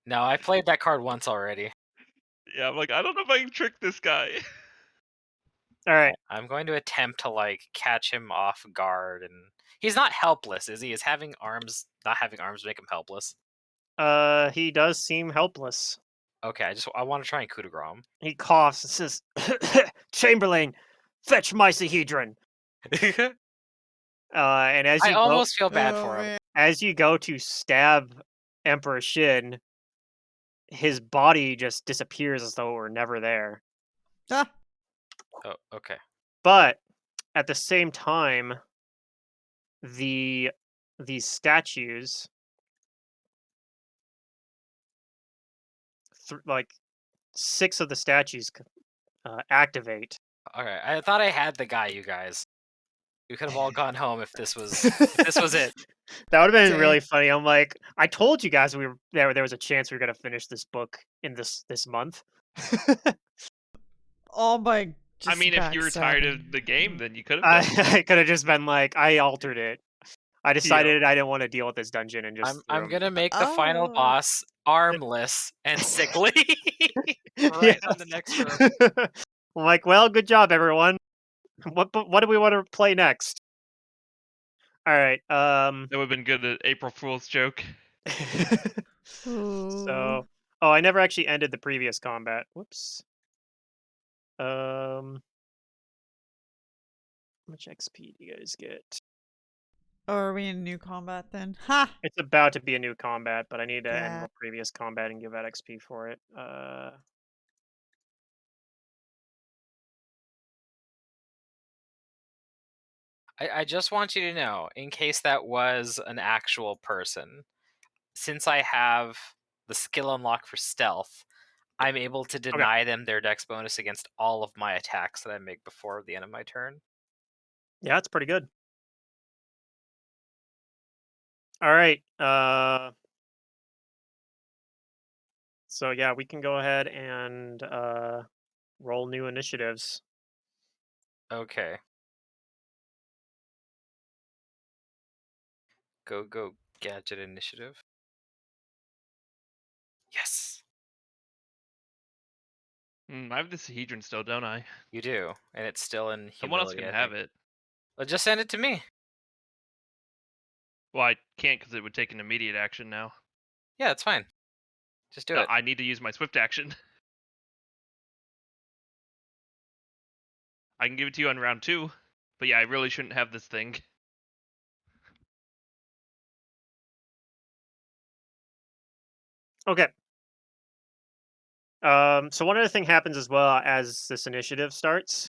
Speaker 3: No, I played that card once already.
Speaker 4: Yeah, I'm like, I don't know if I can trick this guy.
Speaker 2: All right.
Speaker 3: I'm going to attempt to like catch him off guard, and he's not helpless, is he? Is having arms not having arms make him helpless?
Speaker 2: He does seem helpless.
Speaker 3: Okay, I want to try and coup de grace.
Speaker 2: He coughs and says, "Chamberlain, fetch my Sahedron." And as
Speaker 3: I
Speaker 2: you go,
Speaker 3: almost feel bad
Speaker 1: Oh,
Speaker 3: for him.
Speaker 1: man.
Speaker 2: as you go to stab Emperor Shin, his body just disappears as though it were never there.
Speaker 1: Ah,
Speaker 3: Oh, okay.
Speaker 2: But at the same time, the these statues, like 6 of the statues, activate.
Speaker 3: Okay, I thought I had the guy, you guys. We could have all gone home if this was it.
Speaker 2: That would have been
Speaker 1: dang.
Speaker 2: really funny. I'm like, I told you guys we were there was a chance we were gonna finish this book in this month.
Speaker 1: All by
Speaker 4: I
Speaker 1: just
Speaker 4: mean, if you were tired
Speaker 1: backstabbing.
Speaker 4: of the game, then you could have
Speaker 2: I,
Speaker 4: done that.
Speaker 2: I could have just been like, I altered it. I decided I didn't want to deal with this dungeon and just threw
Speaker 3: I'm
Speaker 2: him.
Speaker 3: gonna make the final
Speaker 1: Oh.
Speaker 3: boss armless and sickly. Right
Speaker 2: Yes.
Speaker 3: on the next room.
Speaker 2: I'm like, well, good job, everyone. What do we want to play next? All right.
Speaker 4: That would have been good. An April Fool's joke.
Speaker 1: Ooh.
Speaker 2: So, I never actually ended the previous combat. Whoops. How much XP do you guys get?
Speaker 1: Oh, are we in new combat then? Ha!
Speaker 2: It's about to be a new combat, but I need to end
Speaker 1: Yeah.
Speaker 2: the previous combat and give that XP for it.
Speaker 3: I just want you to know, in case that was an actual person, since I have the skill unlock for stealth, I'm able to deny them their dex bonus against all of my attacks that I make before the end of my turn.
Speaker 2: Yeah, it's pretty good. All right. So yeah, we can go ahead and roll new initiatives.
Speaker 3: Okay. Go, gadget initiative. Yes,
Speaker 4: I have the Sahedron still, don't I?
Speaker 3: you do, and it's still in
Speaker 4: Someone else
Speaker 3: humility.
Speaker 4: can
Speaker 3: I
Speaker 4: have
Speaker 3: think.
Speaker 4: it.
Speaker 3: Well, just send it to me.
Speaker 4: Well, I can't because it would take an immediate action now.
Speaker 3: Yeah, it's fine. Just do
Speaker 4: No,
Speaker 3: it.
Speaker 4: I need to use my swift action. I can give it to you on round 2, but yeah, I really shouldn't have this thing.
Speaker 2: Okay. So one other thing happens as well as this initiative starts.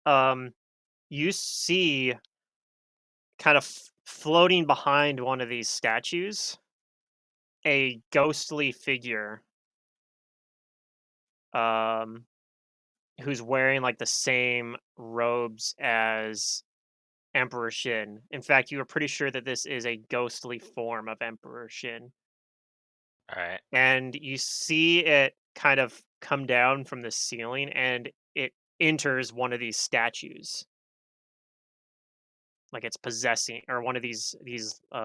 Speaker 2: You see kind of floating behind one of these statues a ghostly figure who's wearing like the same robes as Emperor Shin. In fact, you are pretty sure that this is a ghostly form of Emperor Shin.
Speaker 3: All right.
Speaker 2: And you see it kind of come down from the ceiling and it enters one of these statues. Like it's possessing, or one of these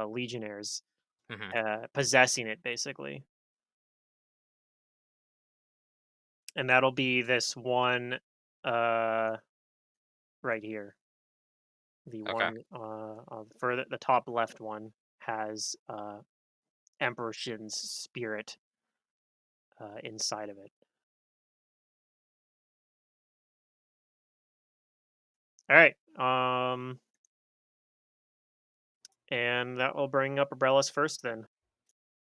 Speaker 2: legionnaires possessing it, basically. And that'll be this one right here. The
Speaker 3: Okay.
Speaker 2: one further, the top left one has Emperor Shin's spirit inside of it. All right. And that will bring up Umbrella's first then.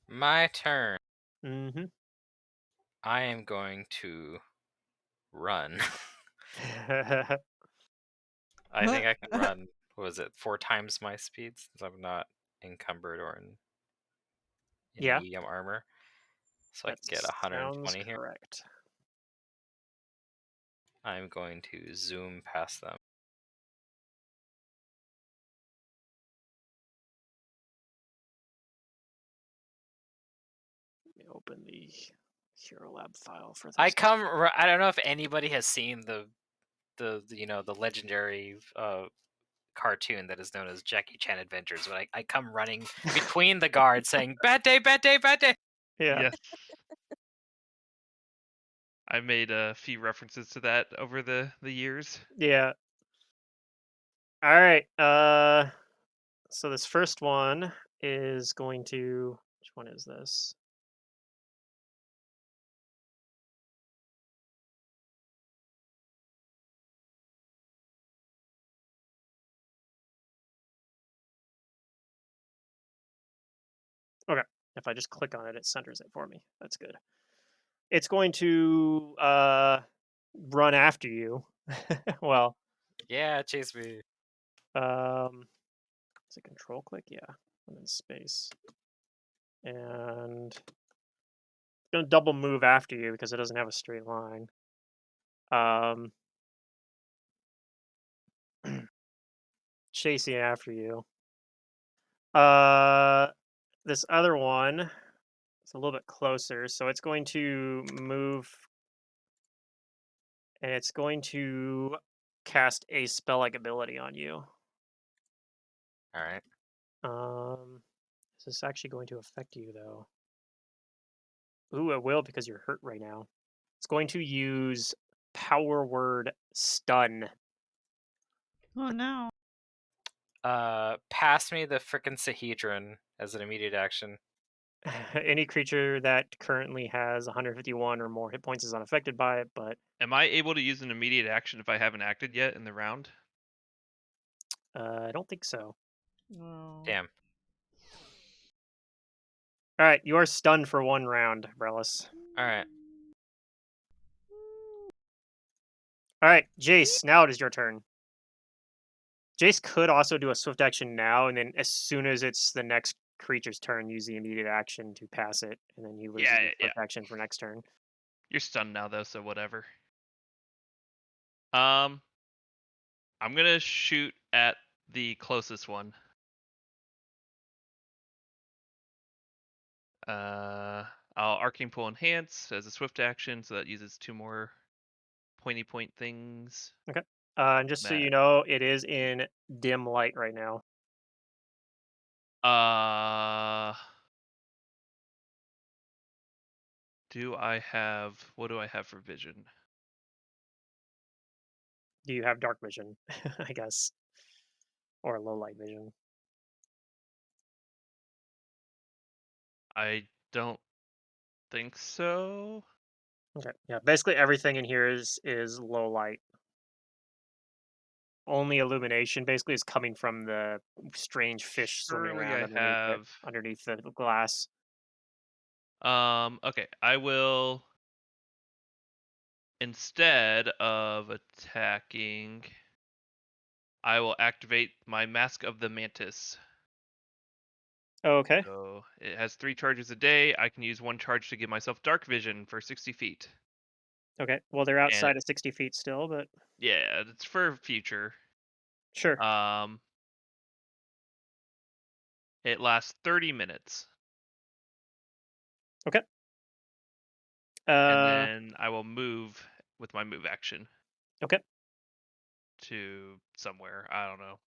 Speaker 3: My turn.
Speaker 2: Mm-hmm.
Speaker 3: I am going to run. I think I can run. What was it? 4 times my speed since I'm not encumbered or in
Speaker 2: Yeah,
Speaker 3: medium armor. So I
Speaker 2: that
Speaker 3: can get
Speaker 2: sounds
Speaker 3: 120 here.
Speaker 2: correct.
Speaker 3: I'm going to zoom past them.
Speaker 2: Let me open the Hero Lab file for this.
Speaker 3: I don't know if anybody has seen the the legendary cartoon that is known as Jackie Chan Adventures, but I come running between the guards saying "Bad day, bad day, bad day."
Speaker 2: Yeah.
Speaker 4: Yes. I made a few references to that over the years.
Speaker 2: Yeah. All right. So this first one is going to. Which one is this? If I just click on it, it centers it for me. That's good. It's going to run after you. Well,
Speaker 3: Yeah, chase me.
Speaker 2: is it control click? Yeah, and then space. And it's gonna double move after you because it doesn't have a straight line. Chasing after you. This other one is a little bit closer, so it's going to move, and it's going to cast a spell-like ability on you.
Speaker 3: All right.
Speaker 2: Is this actually going to affect you though? Ooh, it will because you're hurt right now. It's going to use power word stun.
Speaker 1: Oh no.
Speaker 3: Pass me the frickin' Sahedron as an immediate action.
Speaker 2: Any creature that currently has 151 or more hit points is unaffected by it, but
Speaker 4: Am I able to use an immediate action if I haven't acted yet in the round?
Speaker 2: I don't think so.
Speaker 1: No.
Speaker 3: Damn.
Speaker 2: All right, you are stunned for 1 round, Brelis.
Speaker 3: All right.
Speaker 2: All right, Jace, now it is your turn. Jace could also do a swift action now, and then as soon as it's the next creature's turn, use the immediate action to pass it, and then he loses
Speaker 4: Yeah,
Speaker 2: his
Speaker 4: yeah.
Speaker 2: swift action for next turn.
Speaker 4: You're stunned now though, so whatever. I'm gonna shoot at the closest one. I'll Arcane Pull Enhance as a swift action, so that uses 2 more pointy point things.
Speaker 2: Okay. And just so you know, it is in dim light right now.
Speaker 4: What do I have for vision?
Speaker 2: Do you have dark vision? I guess, or low light vision.
Speaker 4: I don't think so.
Speaker 2: Okay. Yeah. Basically, everything in here is low light. Only illumination basically is coming from the strange fish swimming
Speaker 4: Surely
Speaker 2: around
Speaker 4: I have.
Speaker 2: underneath the glass.
Speaker 4: Okay, I will, instead of attacking, I will activate my Mask of the Mantis.
Speaker 2: Okay.
Speaker 4: So it has 3 charges a day. I can use 1 charge to give myself dark vision for 60 feet.
Speaker 2: Okay. Well, they're
Speaker 4: And
Speaker 2: outside of 60 feet still, but
Speaker 4: yeah, it's for future.
Speaker 2: sure.
Speaker 4: It lasts 30 minutes.
Speaker 2: Okay.
Speaker 4: And then I will move with my move action.
Speaker 2: Okay.
Speaker 4: To somewhere. I don't know.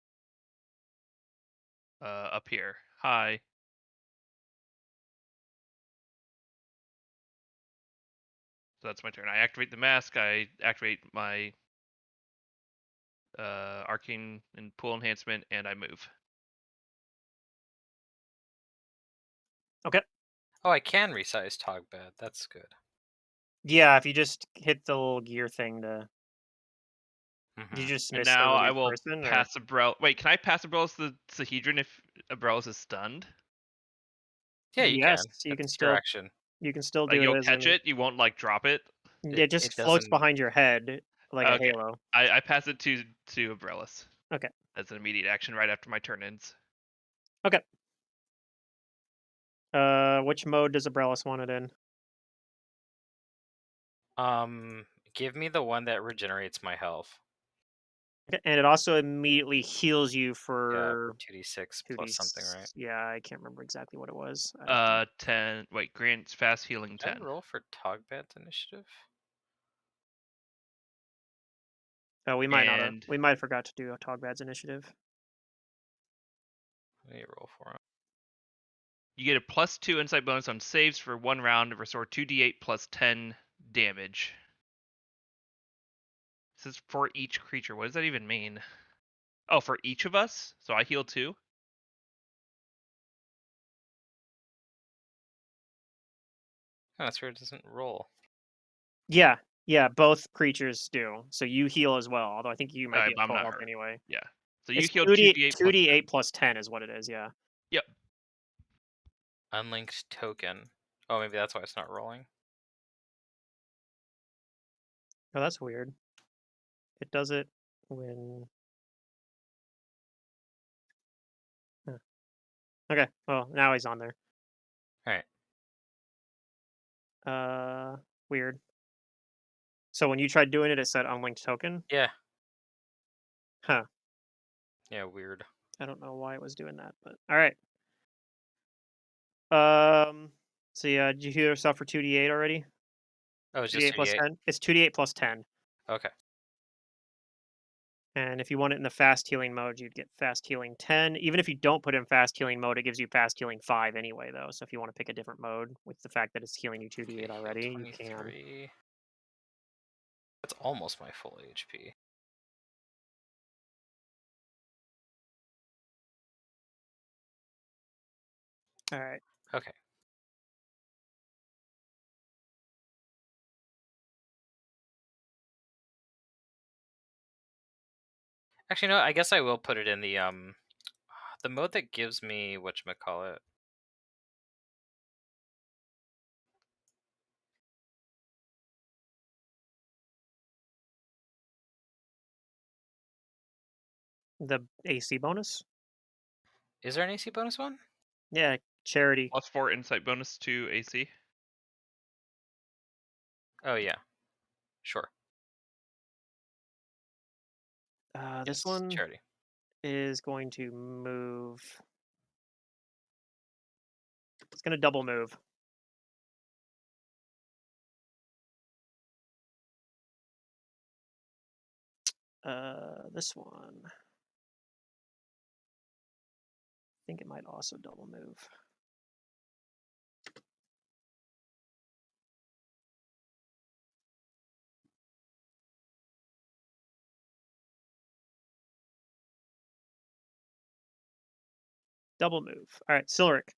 Speaker 4: Up here. Hi. So that's my turn. I activate the mask. I activate my arcane and pool enhancement, and I move.
Speaker 2: Okay.
Speaker 3: Oh, I can resize Togbad. That's good.
Speaker 2: Yeah, if you just hit the little gear thing to.
Speaker 3: Mhm.
Speaker 2: You just
Speaker 4: And
Speaker 2: miss the
Speaker 4: now I
Speaker 2: release
Speaker 4: will
Speaker 2: person, or
Speaker 4: pass Abrel. Wait, can I pass Abrel's the Sahedron if Abrel's is stunned?
Speaker 3: Yeah, you
Speaker 2: yes,
Speaker 3: can.
Speaker 2: you can
Speaker 3: That's your
Speaker 2: still
Speaker 3: action.
Speaker 4: Like
Speaker 2: do it
Speaker 4: you'll
Speaker 2: as
Speaker 4: catch it, you won't like drop it.
Speaker 2: it just
Speaker 3: It
Speaker 2: floats
Speaker 3: doesn't.
Speaker 2: behind your head like a
Speaker 4: Okay,
Speaker 2: halo.
Speaker 4: I pass it to Abrelus.
Speaker 2: Okay.
Speaker 4: As an immediate action right after my turn ends.
Speaker 2: Okay. Which mode does Abrellis want it in?
Speaker 3: Give me the one that regenerates my health.
Speaker 2: Okay. And it also immediately heals you
Speaker 3: Yeah,
Speaker 2: for
Speaker 3: for 2d6
Speaker 2: 2d.
Speaker 3: plus something, right?
Speaker 2: Yeah, I can't remember exactly what it was. I have to-
Speaker 4: 10. Wait, grants fast healing
Speaker 3: Did I
Speaker 4: 10.
Speaker 3: roll for Togbad's initiative?
Speaker 2: Oh, we might not have.
Speaker 4: And
Speaker 2: We might have forgot to do a Togbad's initiative.
Speaker 3: Let me roll for him.
Speaker 4: you get a +2 insight bonus on saves for 1 round to restore 2d8 plus 10 damage. This is for each creature. What does that even mean? Oh, for each of us? So I heal 2?
Speaker 3: Oh, that's weird. It doesn't roll.
Speaker 2: Yeah, yeah, both creatures do. So you heal as well. Although I think you might be at
Speaker 4: I'm
Speaker 2: full
Speaker 4: not
Speaker 2: health
Speaker 4: hurt.
Speaker 2: anyway.
Speaker 4: Yeah. So you
Speaker 2: It's
Speaker 4: heal
Speaker 2: 2d
Speaker 4: 2d8 plus 10.
Speaker 2: 2d8 plus 10 is what it is. Yeah.
Speaker 4: Yep.
Speaker 3: Unlinked token. Oh, maybe that's why it's not rolling.
Speaker 2: Oh, that's weird. It does it when. Huh. Okay. Well, now he's on there.
Speaker 3: All right.
Speaker 2: Weird. So when you tried doing it, it said unlinked token.
Speaker 3: Yeah.
Speaker 2: Huh.
Speaker 3: Yeah. Weird.
Speaker 2: I don't know why it was doing that, but all right. So yeah, did you heal yourself for 2d8 already?
Speaker 3: Oh, it's just
Speaker 2: 2d8 plus
Speaker 3: 2d8.
Speaker 2: 10. It's 2d8 plus 10.
Speaker 3: Okay.
Speaker 2: And if you want it in the fast healing mode, you'd get fast healing 10. Even if you don't put in fast healing mode, it gives you fast healing 5 anyway, though. So if you want to pick a different mode with the fact that it's healing you 2d8
Speaker 3: Okay,
Speaker 2: already,
Speaker 3: heal
Speaker 2: you can.
Speaker 3: 23. That's almost my full HP.
Speaker 2: All right.
Speaker 3: Okay. Actually, no. I guess I will put it in the mode that gives me whatchamacallit.
Speaker 2: The AC bonus?
Speaker 3: Is there an AC bonus one?
Speaker 2: Yeah, charity.
Speaker 4: +4 insight bonus to AC.
Speaker 3: Oh yeah. Sure.
Speaker 2: This
Speaker 3: Yes,
Speaker 2: one
Speaker 3: charity.
Speaker 2: is going to move. It's going to double move. This one. I think it might also double move. Double move. All right, Silric.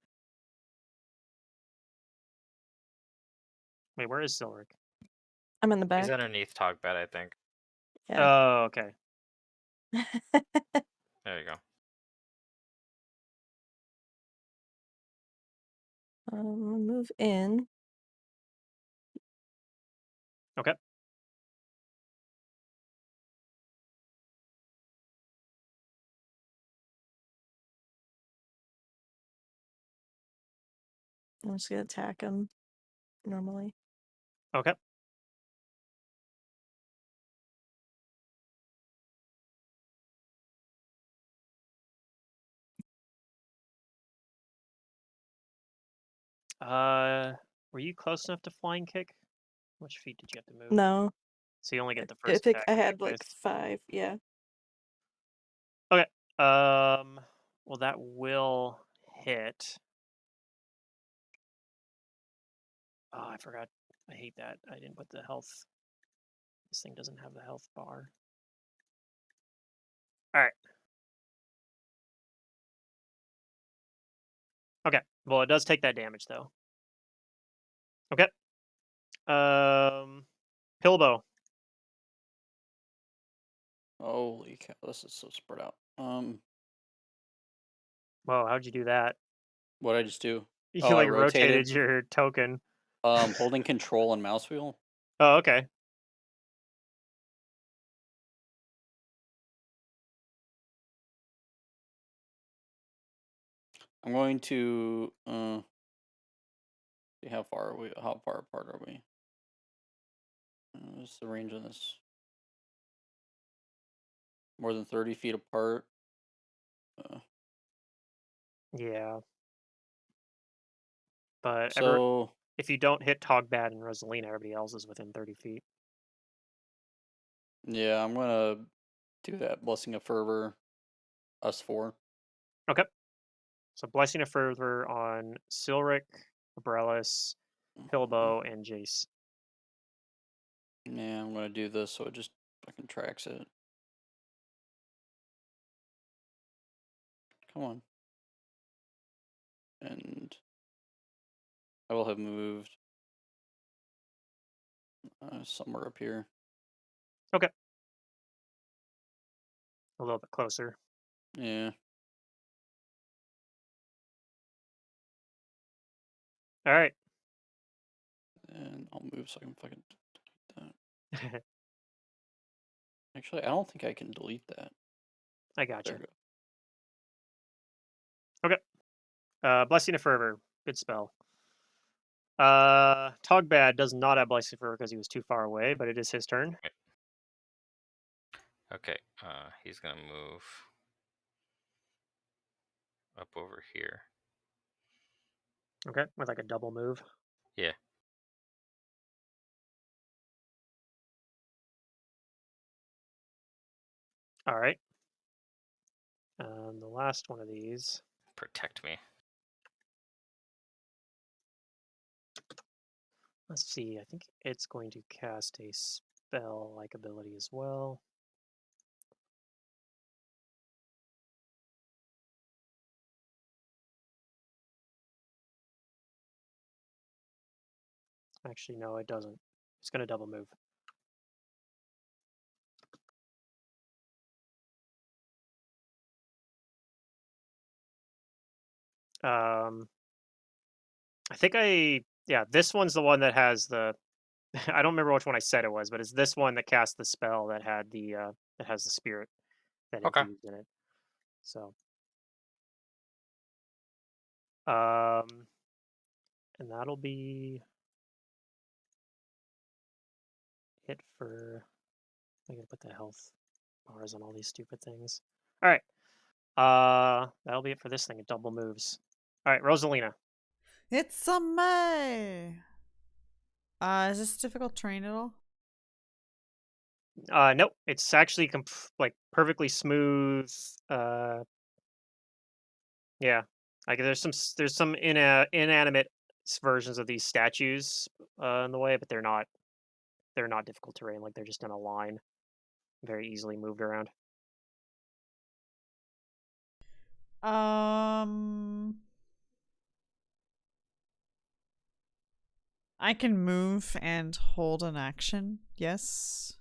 Speaker 2: Wait, where is Silric?
Speaker 5: I'm in the back.
Speaker 3: He's underneath Togbed, I think.
Speaker 5: Yeah.
Speaker 2: Oh, okay.
Speaker 3: There you go.
Speaker 5: Move in.
Speaker 2: Okay.
Speaker 5: I'm just gonna attack him normally.
Speaker 2: Okay. Were you close enough to flying kick? How much feet did you have to move?
Speaker 5: No,
Speaker 2: So you only
Speaker 5: I
Speaker 2: get the first
Speaker 5: think
Speaker 2: attack.
Speaker 5: I
Speaker 2: in that
Speaker 5: had like
Speaker 2: case.
Speaker 5: 5. Yeah.
Speaker 2: Okay. Well, that will hit. Oh, I forgot. I hate that. I didn't put the health. This thing doesn't have the health bar. All right. Okay. Well, it does take that damage though. Okay. Pilbow.
Speaker 6: Holy cow, this is so spread out.
Speaker 2: Whoa, how'd you do that?
Speaker 6: What did I just do?
Speaker 2: You
Speaker 6: Oh, I
Speaker 2: like
Speaker 6: rotated.
Speaker 2: rotated your token.
Speaker 6: Holding control and mouse wheel.
Speaker 2: Oh, okay.
Speaker 6: I'm going to see how far apart are we? What's the range on this? More than 30 feet apart.
Speaker 2: Yeah. But
Speaker 6: So
Speaker 2: if you don't hit Togbad and Rosalina, everybody else is within 30 feet.
Speaker 6: yeah, I'm gonna do that. Blessing of Fervor, us 4.
Speaker 2: Okay. So Blessing of Fervor on Silric, Abrellis, Pilbow, and Jace.
Speaker 6: Yeah, I'm gonna do this so it just fucking tracks it. Come on. And I will have moved somewhere up here.
Speaker 2: Okay. A little bit closer.
Speaker 6: Yeah.
Speaker 2: All right.
Speaker 6: And I'll move so I can fucking delete that. Actually, I don't think I can delete that.
Speaker 2: I got
Speaker 6: There
Speaker 2: you.
Speaker 6: we go.
Speaker 2: Blessing of Fervor. Good spell. Togbad does not have Blessing of Fervor because he was too far away, but it is his turn.
Speaker 3: Okay, he's gonna move up over here.
Speaker 2: Okay, with like a double move.
Speaker 3: Yeah.
Speaker 2: All right. The last one of these.
Speaker 3: Protect me.
Speaker 2: Let's see. I think it's going to cast a spell-like ability as well. Actually, no, it doesn't. It's going to double move. I think this one's the one that has the. I don't remember which one I said it was, but it's this one that cast the spell that had that has the spirit that
Speaker 3: Okay.
Speaker 2: infused in it. So, and that'll be it for. I gotta put the health bars on all these stupid things. All right. That'll be it for this thing. It double moves. All right, Rosalina.
Speaker 1: It's a May. Is this difficult terrain at all?
Speaker 2: Nope. It's actually like perfectly smooth. Yeah. Like there's some inanimate versions of these statues in the way, but they're not difficult terrain. Like they're just in a line, very easily moved around.
Speaker 1: I can move and hold an action. Yes.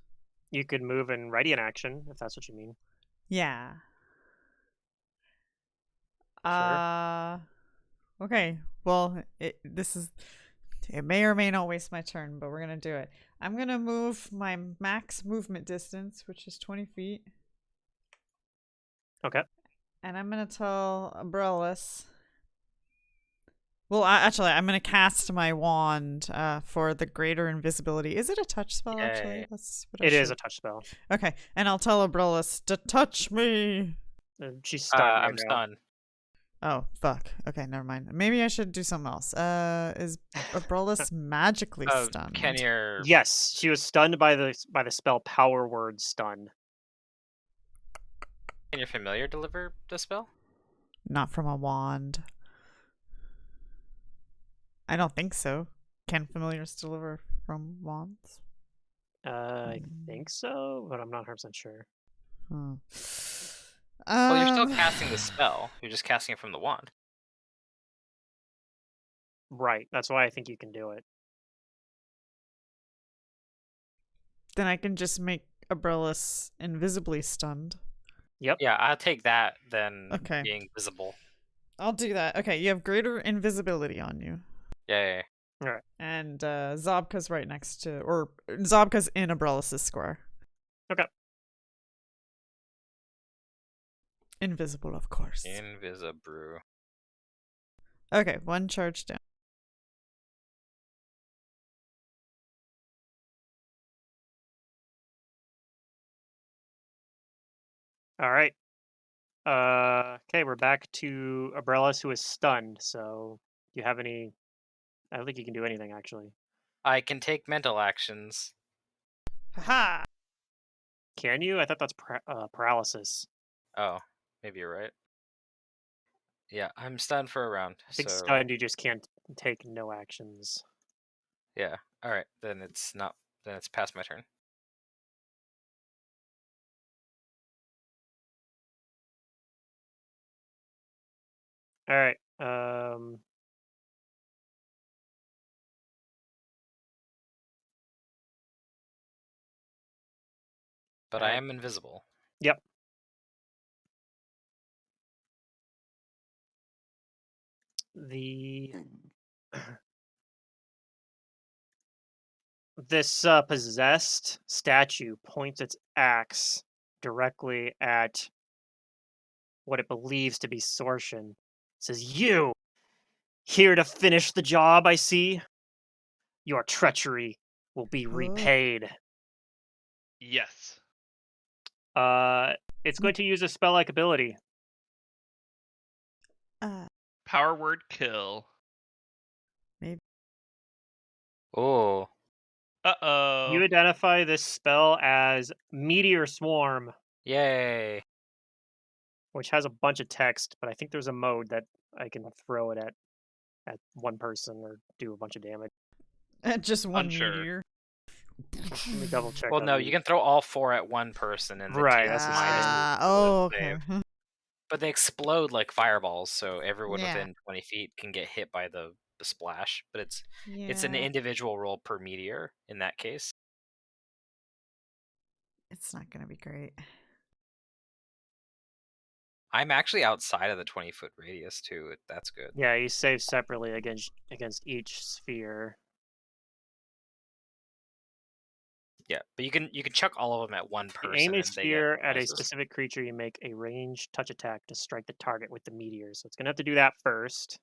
Speaker 2: You could move and ready an action if that's what you mean.
Speaker 1: Yeah.
Speaker 2: Sure.
Speaker 1: Okay. Well, it may or may not waste my turn, but we're gonna do it. I'm gonna move my max movement distance, which is 20 feet.
Speaker 2: Okay.
Speaker 1: And I'm gonna tell Umbrellas. Well, actually, I'm gonna cast my wand for the greater invisibility. Is it a touch spell? Actually,
Speaker 3: Yay.
Speaker 1: that's what
Speaker 2: It is a touch spell.
Speaker 1: Okay, and I'll tell Umbrellas to touch me.
Speaker 2: She's stunned right
Speaker 3: I'm
Speaker 2: now.
Speaker 3: stunned.
Speaker 1: Oh fuck. Okay, never mind. Maybe I should do something else. Is Umbrellas magically stunned?
Speaker 3: Kenny,
Speaker 2: Yes, she was stunned by the spell Power Word Stun.
Speaker 3: can your familiar deliver the spell?
Speaker 1: Not from a wand. I don't think so. Can familiars deliver from wands?
Speaker 2: I think so, but I'm not 100% sure.
Speaker 1: Huh.
Speaker 3: Well, you're still casting the spell. You're just casting it from the wand.
Speaker 2: Right. That's why I think you can do it.
Speaker 1: Then I can just make Umbrellas invisibly stunned.
Speaker 2: Yep.
Speaker 3: Yeah, I'll take that than
Speaker 1: Okay.
Speaker 3: being visible.
Speaker 1: I'll do that. Okay, you have greater invisibility on you.
Speaker 3: Yay.
Speaker 2: All right.
Speaker 1: And Zobka's right next to, or Zobka's in Umbrellas' square.
Speaker 2: Okay.
Speaker 1: Invisible, of course.
Speaker 3: Invisibrew.
Speaker 1: Okay, one charge down.
Speaker 2: All right. Okay, we're back to Abrellis, who is stunned. So, do you have any? I don't think you can do anything actually.
Speaker 3: I can take mental actions.
Speaker 1: Haha!
Speaker 2: Can you? I thought that's paralysis.
Speaker 3: Oh, maybe you're right. Yeah, I'm stunned for a round.
Speaker 2: I think
Speaker 3: So
Speaker 2: stunned, you just can't take no actions.
Speaker 3: yeah. All right, then it's not. Then it's past my turn.
Speaker 2: All right.
Speaker 3: But I am invisible.
Speaker 2: Yep. The this possessed statue points its axe directly at what it believes to be Sorshin. It says, "You here to finish the job, I see. Your treachery will be repaid."
Speaker 4: Yes.
Speaker 2: It's going to use a spell-like ability.
Speaker 4: Power word kill.
Speaker 3: Oh,
Speaker 4: Uh-oh.
Speaker 2: You identify this spell as Meteor Swarm,
Speaker 3: yay!
Speaker 2: which has a bunch of text, but I think there's a mode that I can throw it at one person or do a bunch of damage.
Speaker 1: Just one
Speaker 4: Unsure.
Speaker 1: meteor.
Speaker 2: Let me double check.
Speaker 3: Well,
Speaker 2: on
Speaker 3: no,
Speaker 2: these.
Speaker 3: you can throw all 4 at one person, and
Speaker 2: Right,
Speaker 3: it
Speaker 2: that's
Speaker 3: takes
Speaker 2: the
Speaker 3: minus
Speaker 2: standard.
Speaker 3: 2
Speaker 1: Oh,
Speaker 3: to
Speaker 1: okay.
Speaker 3: save. But they explode like fireballs, so everyone
Speaker 1: Yeah.
Speaker 3: within 20 feet can get hit by the splash. But it's an
Speaker 1: Yeah.
Speaker 3: individual roll per meteor in that case.
Speaker 1: It's not gonna be great.
Speaker 3: I'm actually outside of the 20-foot radius too. That's good.
Speaker 2: Yeah, you save separately against each sphere.
Speaker 3: Yeah, but you can chuck all of them at one
Speaker 2: You
Speaker 3: person,
Speaker 2: aim a
Speaker 3: and they get
Speaker 2: sphere at a
Speaker 3: bonuses.
Speaker 2: specific creature. You make a ranged touch attack to strike the target with the meteor. So it's gonna have to do that first.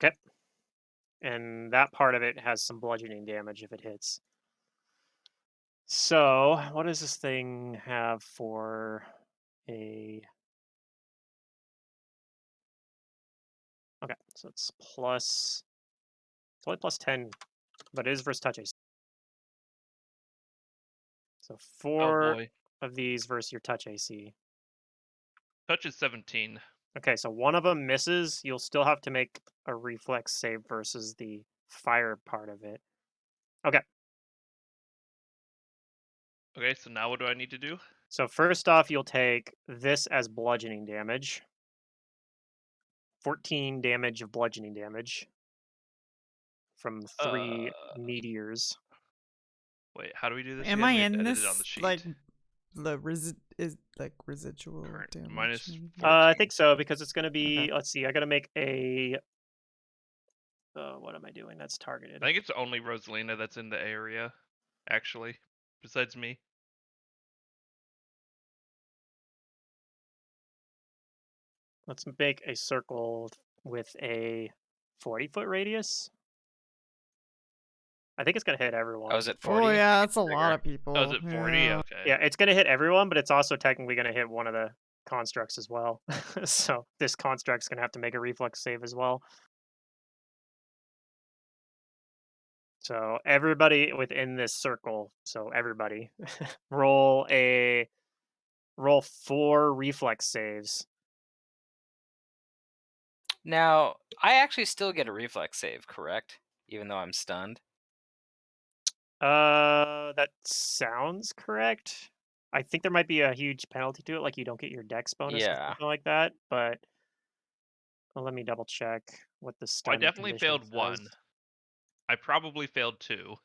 Speaker 2: Okay. And that part of it has some bludgeoning damage if it hits. So, what does this thing have for a... Okay, so it's plus... It's only plus 10, but it is versus touch AC. So
Speaker 4: Oh
Speaker 2: 4
Speaker 4: boy.
Speaker 2: of these versus your touch AC.
Speaker 4: Touch is 17.
Speaker 2: Okay, so one of them misses. You'll still have to make a reflex save versus the fire part of it. Okay,
Speaker 4: Okay, so now what do I need to do?
Speaker 2: so first off, you'll take this as bludgeoning damage. 14 damage of bludgeoning damage from 3 meteors.
Speaker 4: Wait, how do we do this
Speaker 1: Am
Speaker 4: again?
Speaker 1: I
Speaker 4: We have to
Speaker 1: in
Speaker 4: edit it on
Speaker 1: this
Speaker 4: the sheet.
Speaker 1: like the is like residual
Speaker 4: Current
Speaker 1: damage?
Speaker 4: minus
Speaker 1: maybe?
Speaker 4: 14.
Speaker 2: I think so because it's going to be.
Speaker 1: Okay.
Speaker 2: Let's see. I got to make a. What am I doing? That's targeted.
Speaker 4: I think it's only Rosalina that's in the area, actually, besides me.
Speaker 2: Let's make a circle with a 40-foot radius. I think it's going to hit everyone.
Speaker 3: Oh, is it 40?
Speaker 1: Oh yeah, that's a
Speaker 3: Bigger.
Speaker 1: lot of people.
Speaker 4: Oh, is it 40?
Speaker 1: Yeah.
Speaker 4: Okay.
Speaker 2: Yeah, it's going to hit everyone, but it's also technically going to hit one of the constructs as well. So this construct's going to have to make a reflex save as well. So everybody within this circle, so everybody, roll 4 reflex saves.
Speaker 3: Now, I actually still get a reflex save, correct? Even though I'm stunned.
Speaker 2: That sounds correct. I think there might be a huge penalty to it, like you don't get your dex bonus or
Speaker 3: Yeah.
Speaker 2: something like that. But let me double check what the
Speaker 4: I
Speaker 2: stun
Speaker 4: definitely
Speaker 2: condition
Speaker 4: failed
Speaker 2: says.
Speaker 4: 1. I probably failed 2.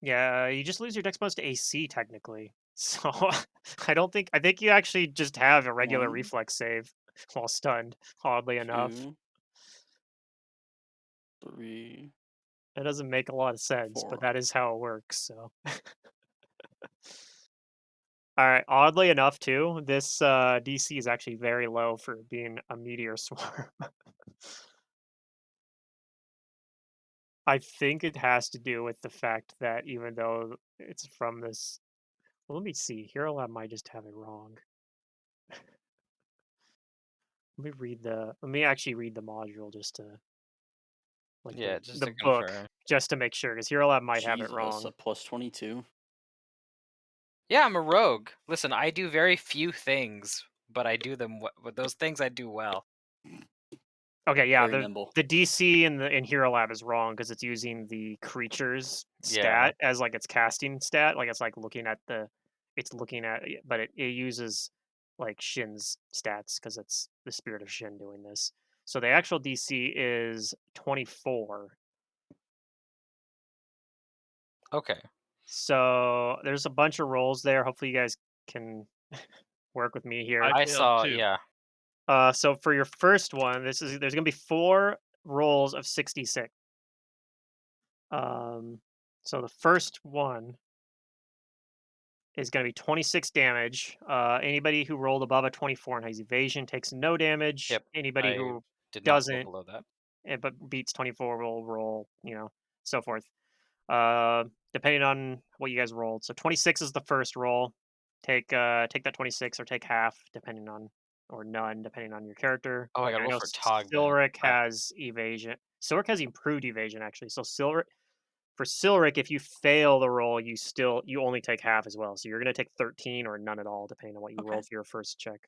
Speaker 2: Yeah, you just lose your dex bonus to AC technically. So I think you actually just have a regular
Speaker 6: 1,
Speaker 2: reflex save while stunned, oddly enough.
Speaker 6: 2, 3.
Speaker 2: It doesn't make a lot of sense,
Speaker 6: 4.
Speaker 2: but that is how it works, so. Alright, oddly enough too, this DC is actually very low for being a meteor swarm. I think it has to do with the fact that even though it's from this... Well, let me see. Hero Lab might just have it wrong. Let me actually read the module just to... Like
Speaker 3: Yeah, just
Speaker 2: the
Speaker 3: to
Speaker 2: book,
Speaker 3: confirm.
Speaker 2: just to make sure, because Hero Lab might have it
Speaker 6: Jesus,
Speaker 2: wrong.
Speaker 6: a plus 22.
Speaker 3: Yeah, I'm a rogue. Listen, I do very few things, but I do them. But those things I do well.
Speaker 2: Okay, yeah,
Speaker 6: Very nimble.
Speaker 2: the DC in Hero Lab is wrong because it's using the creature's
Speaker 3: Yeah.
Speaker 2: stat as like its casting stat. Like it's like but it uses like Shin's stats because it's the spirit of Shin doing this. So the actual DC is 24.
Speaker 3: Okay.
Speaker 2: So there's a bunch of rolls there. Hopefully you guys can work with me here.
Speaker 4: I
Speaker 3: I
Speaker 4: failed
Speaker 3: saw,
Speaker 4: too.
Speaker 3: yeah.
Speaker 2: So for your first one, there's gonna be 4 rolls of 66. So the first one is gonna be 26 damage. Anybody who rolled above a 24 and has evasion takes no damage.
Speaker 3: Yep.
Speaker 2: Anybody
Speaker 3: I
Speaker 2: who
Speaker 3: did not go
Speaker 2: doesn't
Speaker 3: below that.
Speaker 2: but beats 24 will roll, so forth. Depending on what you guys rolled. So 26 is the first roll. Take that 26 or take half, depending on, or none, depending on your character.
Speaker 3: Oh, I
Speaker 2: And
Speaker 3: gotta
Speaker 2: I
Speaker 3: roll
Speaker 2: know
Speaker 3: for Tog then.
Speaker 2: Silric has evasion. Silric has improved evasion actually. So for Silric, if you fail the roll, you only take half as well. So you're gonna take 13 or none at all, depending on what you
Speaker 5: Okay.
Speaker 2: rolled for your first check.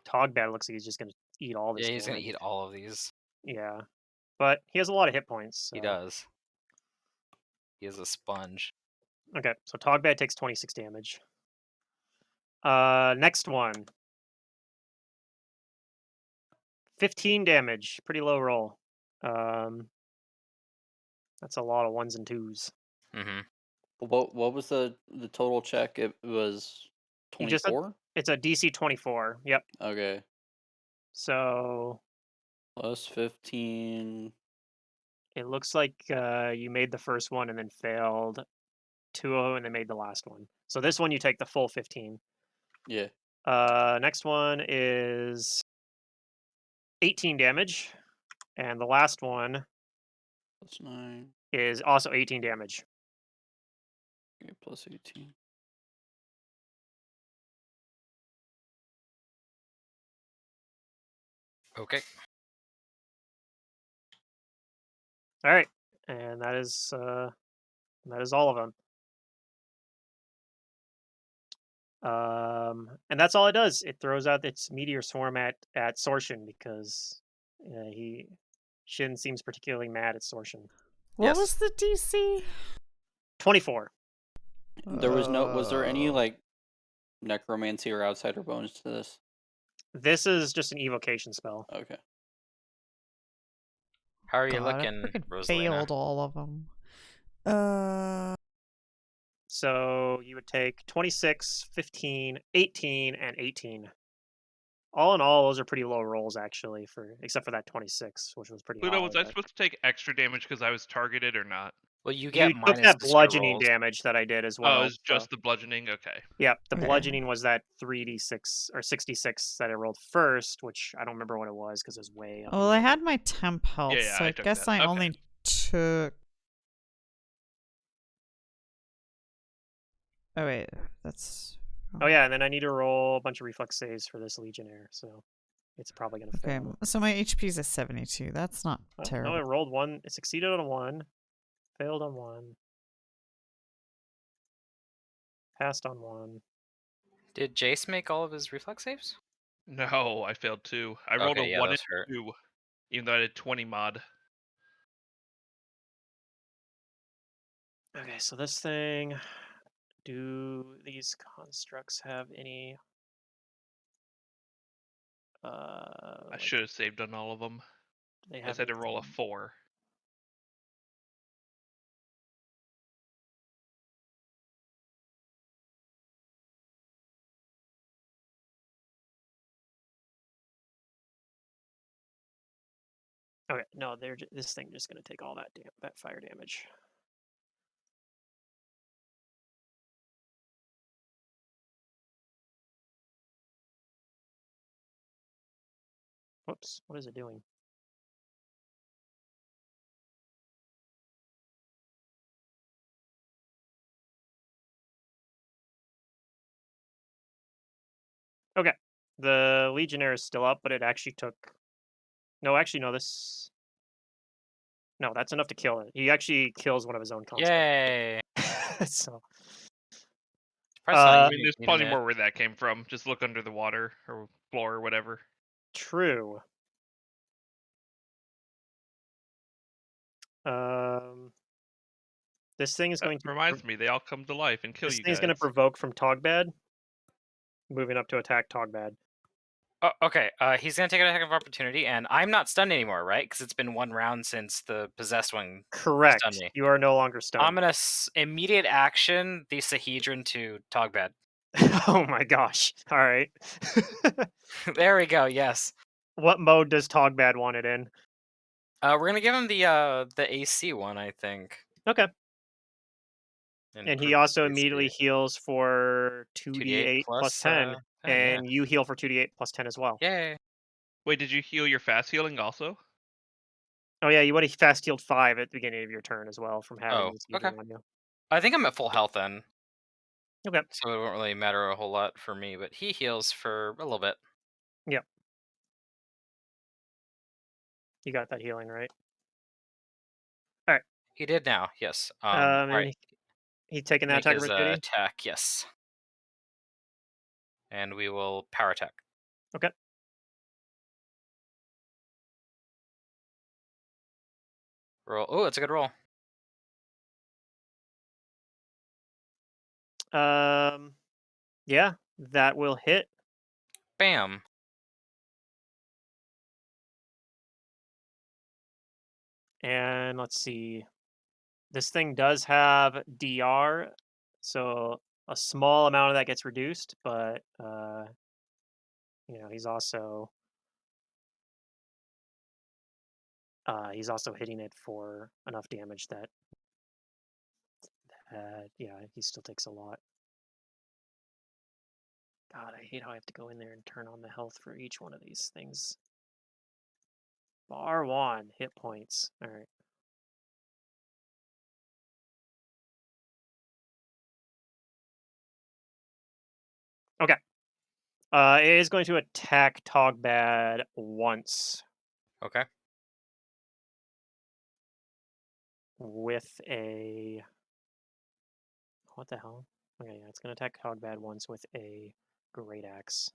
Speaker 2: Togbad looks like he's just gonna eat all this
Speaker 3: Yeah, he's gonna
Speaker 2: damage.
Speaker 3: eat all of these.
Speaker 2: Yeah, but he has a lot of hit points.
Speaker 3: He
Speaker 2: So.
Speaker 3: does. He is a sponge.
Speaker 2: Okay, so Togbad takes 26 damage. Next one. 15 damage. Pretty low roll. Um, that's a lot of ones and twos.
Speaker 3: Mm-hmm.
Speaker 6: What was the total check? It was
Speaker 2: You just said
Speaker 6: 24?
Speaker 2: it's a DC 24. Yep.
Speaker 6: Okay.
Speaker 2: So
Speaker 6: Plus 15.
Speaker 2: it looks like you made the first one and then failed 2 of them and then made the last one. So this one you take the full 15.
Speaker 6: Yeah.
Speaker 2: Next one is 18 damage. And the last one
Speaker 6: Plus 9.
Speaker 2: is also 18 damage.
Speaker 6: Okay, plus 18.
Speaker 3: Okay.
Speaker 2: All right. And that is all of them. And that's all it does. It throws out its meteor swarm at Sorshin because Shin seems particularly mad at Sorshin.
Speaker 1: What
Speaker 3: Yes.
Speaker 1: was the DC?
Speaker 2: 24.
Speaker 6: Was there any
Speaker 1: Oh.
Speaker 6: like necromancy or outsider bonus to this?
Speaker 2: This is just an evocation spell.
Speaker 6: Okay.
Speaker 3: How are you
Speaker 1: God, I
Speaker 3: looking,
Speaker 1: freaking
Speaker 3: Rosalina?
Speaker 1: failed all of them.
Speaker 2: So you would take 26, 15, 18, and 18. All in all, those are pretty low rolls actually, except for that 26, which was pretty
Speaker 4: Pluto,
Speaker 2: high.
Speaker 4: was I
Speaker 2: but-
Speaker 4: supposed to take extra damage because I was targeted or not?
Speaker 3: Well, you
Speaker 2: You
Speaker 3: get
Speaker 2: took
Speaker 3: minus
Speaker 2: that
Speaker 3: to your
Speaker 2: bludgeoning
Speaker 3: rolls.
Speaker 2: damage that I did as
Speaker 4: Oh,
Speaker 2: well.
Speaker 4: it was just the bludgeoning? Okay.
Speaker 2: Yep, the
Speaker 1: Okay.
Speaker 2: bludgeoning was that 3d6 or 66 that I rolled first, which I don't remember what it was because it was way up.
Speaker 1: Well, I had my temp health,
Speaker 4: Yeah,
Speaker 1: so
Speaker 4: I
Speaker 1: I
Speaker 4: took
Speaker 1: guess
Speaker 4: that.
Speaker 1: I
Speaker 4: Okay.
Speaker 1: only took. Oh wait, that's.
Speaker 2: Oh yeah, and then I need to roll a bunch of reflex saves for this Legionnaire, so it's probably gonna
Speaker 1: Okay,
Speaker 2: fail.
Speaker 1: so my HP is a 72. That's not
Speaker 2: Oh,
Speaker 1: terrible.
Speaker 2: no, it rolled one. It succeeded on one, failed on one, passed on one.
Speaker 3: Did Jace make all of his reflex saves?
Speaker 4: No, I failed 2. I rolled
Speaker 3: Okay,
Speaker 4: a
Speaker 3: yeah,
Speaker 4: 1
Speaker 3: those
Speaker 4: and
Speaker 3: hurt.
Speaker 4: 2, even though I did 20 mod.
Speaker 2: Okay, so this thing. Do these constructs have any?
Speaker 4: I should have saved on all of them.
Speaker 2: They
Speaker 4: I
Speaker 2: have
Speaker 4: just had to roll a
Speaker 2: anything-
Speaker 4: 4.
Speaker 2: Okay, no, this thing just gonna take all that fire damage. Whoops, what is it doing? Okay, the Legionnaire is still up, but it actually took. No, actually, no. No, that's enough to kill it. He actually kills one of his own constructs.
Speaker 3: Yay!
Speaker 2: So,
Speaker 3: Surprised
Speaker 4: I
Speaker 3: not
Speaker 4: mean,
Speaker 3: you
Speaker 4: there's
Speaker 3: needed
Speaker 4: plenty
Speaker 3: it.
Speaker 4: more where that came from. Just look under the water or floor or whatever.
Speaker 2: true. This thing is
Speaker 4: That
Speaker 2: going to.
Speaker 4: reminds me, they all come to life and kill
Speaker 2: This
Speaker 4: you
Speaker 2: thing's
Speaker 4: guys.
Speaker 2: going to provoke from Togbad, moving up to attack Togbad.
Speaker 3: Okay, he's gonna take an attack of opportunity, and I'm not stunned anymore, right? Because it's been 1 round since the possessed one stunned
Speaker 2: Correct.
Speaker 3: me.
Speaker 2: You are no longer
Speaker 3: I'm
Speaker 2: stunned.
Speaker 3: gonna immediate action the Sahedron to Togbad.
Speaker 2: Oh my gosh. All right.
Speaker 3: There we go. Yes.
Speaker 2: What mode does Togbad want it in?
Speaker 3: We're gonna give him the AC one, I think.
Speaker 2: Okay. And he also
Speaker 3: Improve his
Speaker 2: immediately
Speaker 3: AC.
Speaker 2: heals for
Speaker 3: 2d8
Speaker 2: 2d8 plus
Speaker 3: plus
Speaker 2: 10,
Speaker 3: 10. Yeah.
Speaker 2: and you heal for 2d8 plus 10 as well.
Speaker 3: Yay.
Speaker 4: Wait, did you heal your fast healing also?
Speaker 2: Oh yeah, you would have fast healed 5 at the beginning of your turn as well from having
Speaker 3: Oh,
Speaker 2: this
Speaker 3: okay.
Speaker 2: healing on you.
Speaker 3: I think I'm at full health then,
Speaker 2: Okay.
Speaker 3: so it won't really matter a whole lot for me. But he heals for a little bit.
Speaker 2: Yep. You got that healing, right?
Speaker 3: He did now. Yes. All
Speaker 2: And
Speaker 3: right.
Speaker 2: he's taking that
Speaker 3: Make
Speaker 2: attack
Speaker 3: his
Speaker 2: opportunity.
Speaker 3: attack. Yes. And we will power attack.
Speaker 2: Okay.
Speaker 3: Roll. Oh, it's a good roll.
Speaker 2: Yeah, that will hit.
Speaker 3: Bam.
Speaker 2: And let's see. This thing does have DR, so a small amount of that gets reduced, but he's also hitting it for enough damage that yeah, he still takes a lot. God, I hate how I have to go in there and turn on the health for each one of these things. Bar 1, hit points. All right. Okay. It is going to attack Togbad once
Speaker 3: Okay.
Speaker 2: with a... What the hell? Okay, yeah, it's going to attack Togbad once with a Great Axe.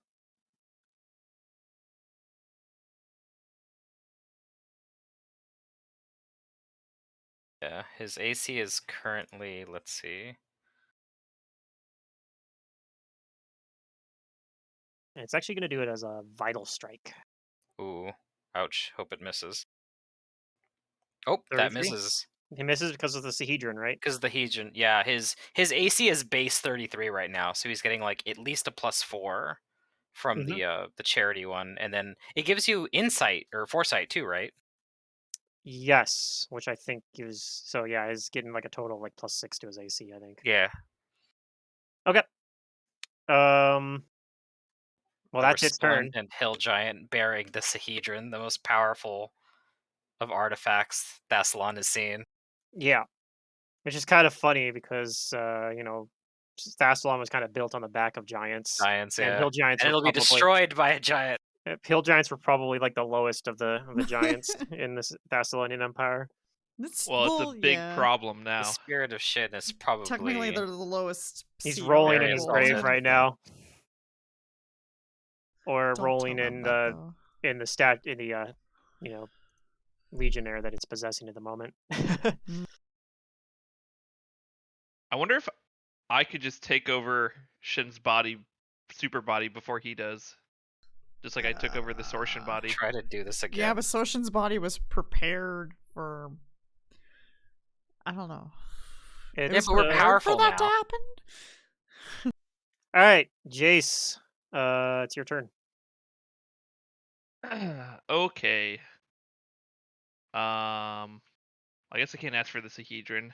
Speaker 3: Yeah. His AC is currently. Let's see.
Speaker 2: And it's actually going to do it as a Vital Strike.
Speaker 3: Ooh. Ouch. Hope it misses. Oh,
Speaker 2: 33?
Speaker 3: that misses.
Speaker 2: He misses because of the Sahedron, right?
Speaker 3: Because the Hedron, yeah, his AC is base 33 right now, so he's getting like at least a +4 from the charity one, and then it gives you insight or foresight too, right?
Speaker 2: Yes, which I think gives... So yeah, he's getting like a total of like +6 to his AC, I think.
Speaker 3: Yeah.
Speaker 2: Okay. Well,
Speaker 3: A
Speaker 2: that's its turn.
Speaker 3: resplendent hill giant bearing the Sahedron, the most powerful of artifacts Thassalon has seen.
Speaker 2: Yeah. Which is kind of funny because, Thassalon was kind of built on the back of giants.
Speaker 3: Giants,
Speaker 2: And
Speaker 3: yeah.
Speaker 2: hill giants
Speaker 3: And
Speaker 2: were
Speaker 3: it'll be
Speaker 2: probably...
Speaker 3: destroyed by a giant.
Speaker 2: Hill giants were probably like the lowest of the giants in this Thassalonian Empire.
Speaker 4: Well, it's a big
Speaker 1: yeah.
Speaker 4: problem
Speaker 3: The
Speaker 4: now.
Speaker 3: spirit of Shin is
Speaker 1: Technically,
Speaker 3: probably
Speaker 1: they're the lowest.
Speaker 2: He's
Speaker 1: sea
Speaker 2: rolling in
Speaker 3: Very
Speaker 2: his
Speaker 1: people,
Speaker 2: grave
Speaker 3: insulted.
Speaker 2: right now. Or
Speaker 1: Don't
Speaker 2: rolling
Speaker 1: tell
Speaker 2: in
Speaker 1: them that,
Speaker 2: the
Speaker 1: though.
Speaker 2: legionnaire that it's possessing at the moment.
Speaker 4: I wonder if I could just take over Shin's body, super body, before he does. Just like I took over the Sorshin body.
Speaker 3: Try to do this again.
Speaker 1: Yeah, but Soshin's body was prepared for. I don't know.
Speaker 2: It's,
Speaker 1: It was
Speaker 3: but we're
Speaker 1: prepared
Speaker 3: powerful
Speaker 1: for that to
Speaker 3: now.
Speaker 1: happen.
Speaker 2: All right, Jace. It's your turn.
Speaker 4: Okay. I guess I can't ask for the Sahedron.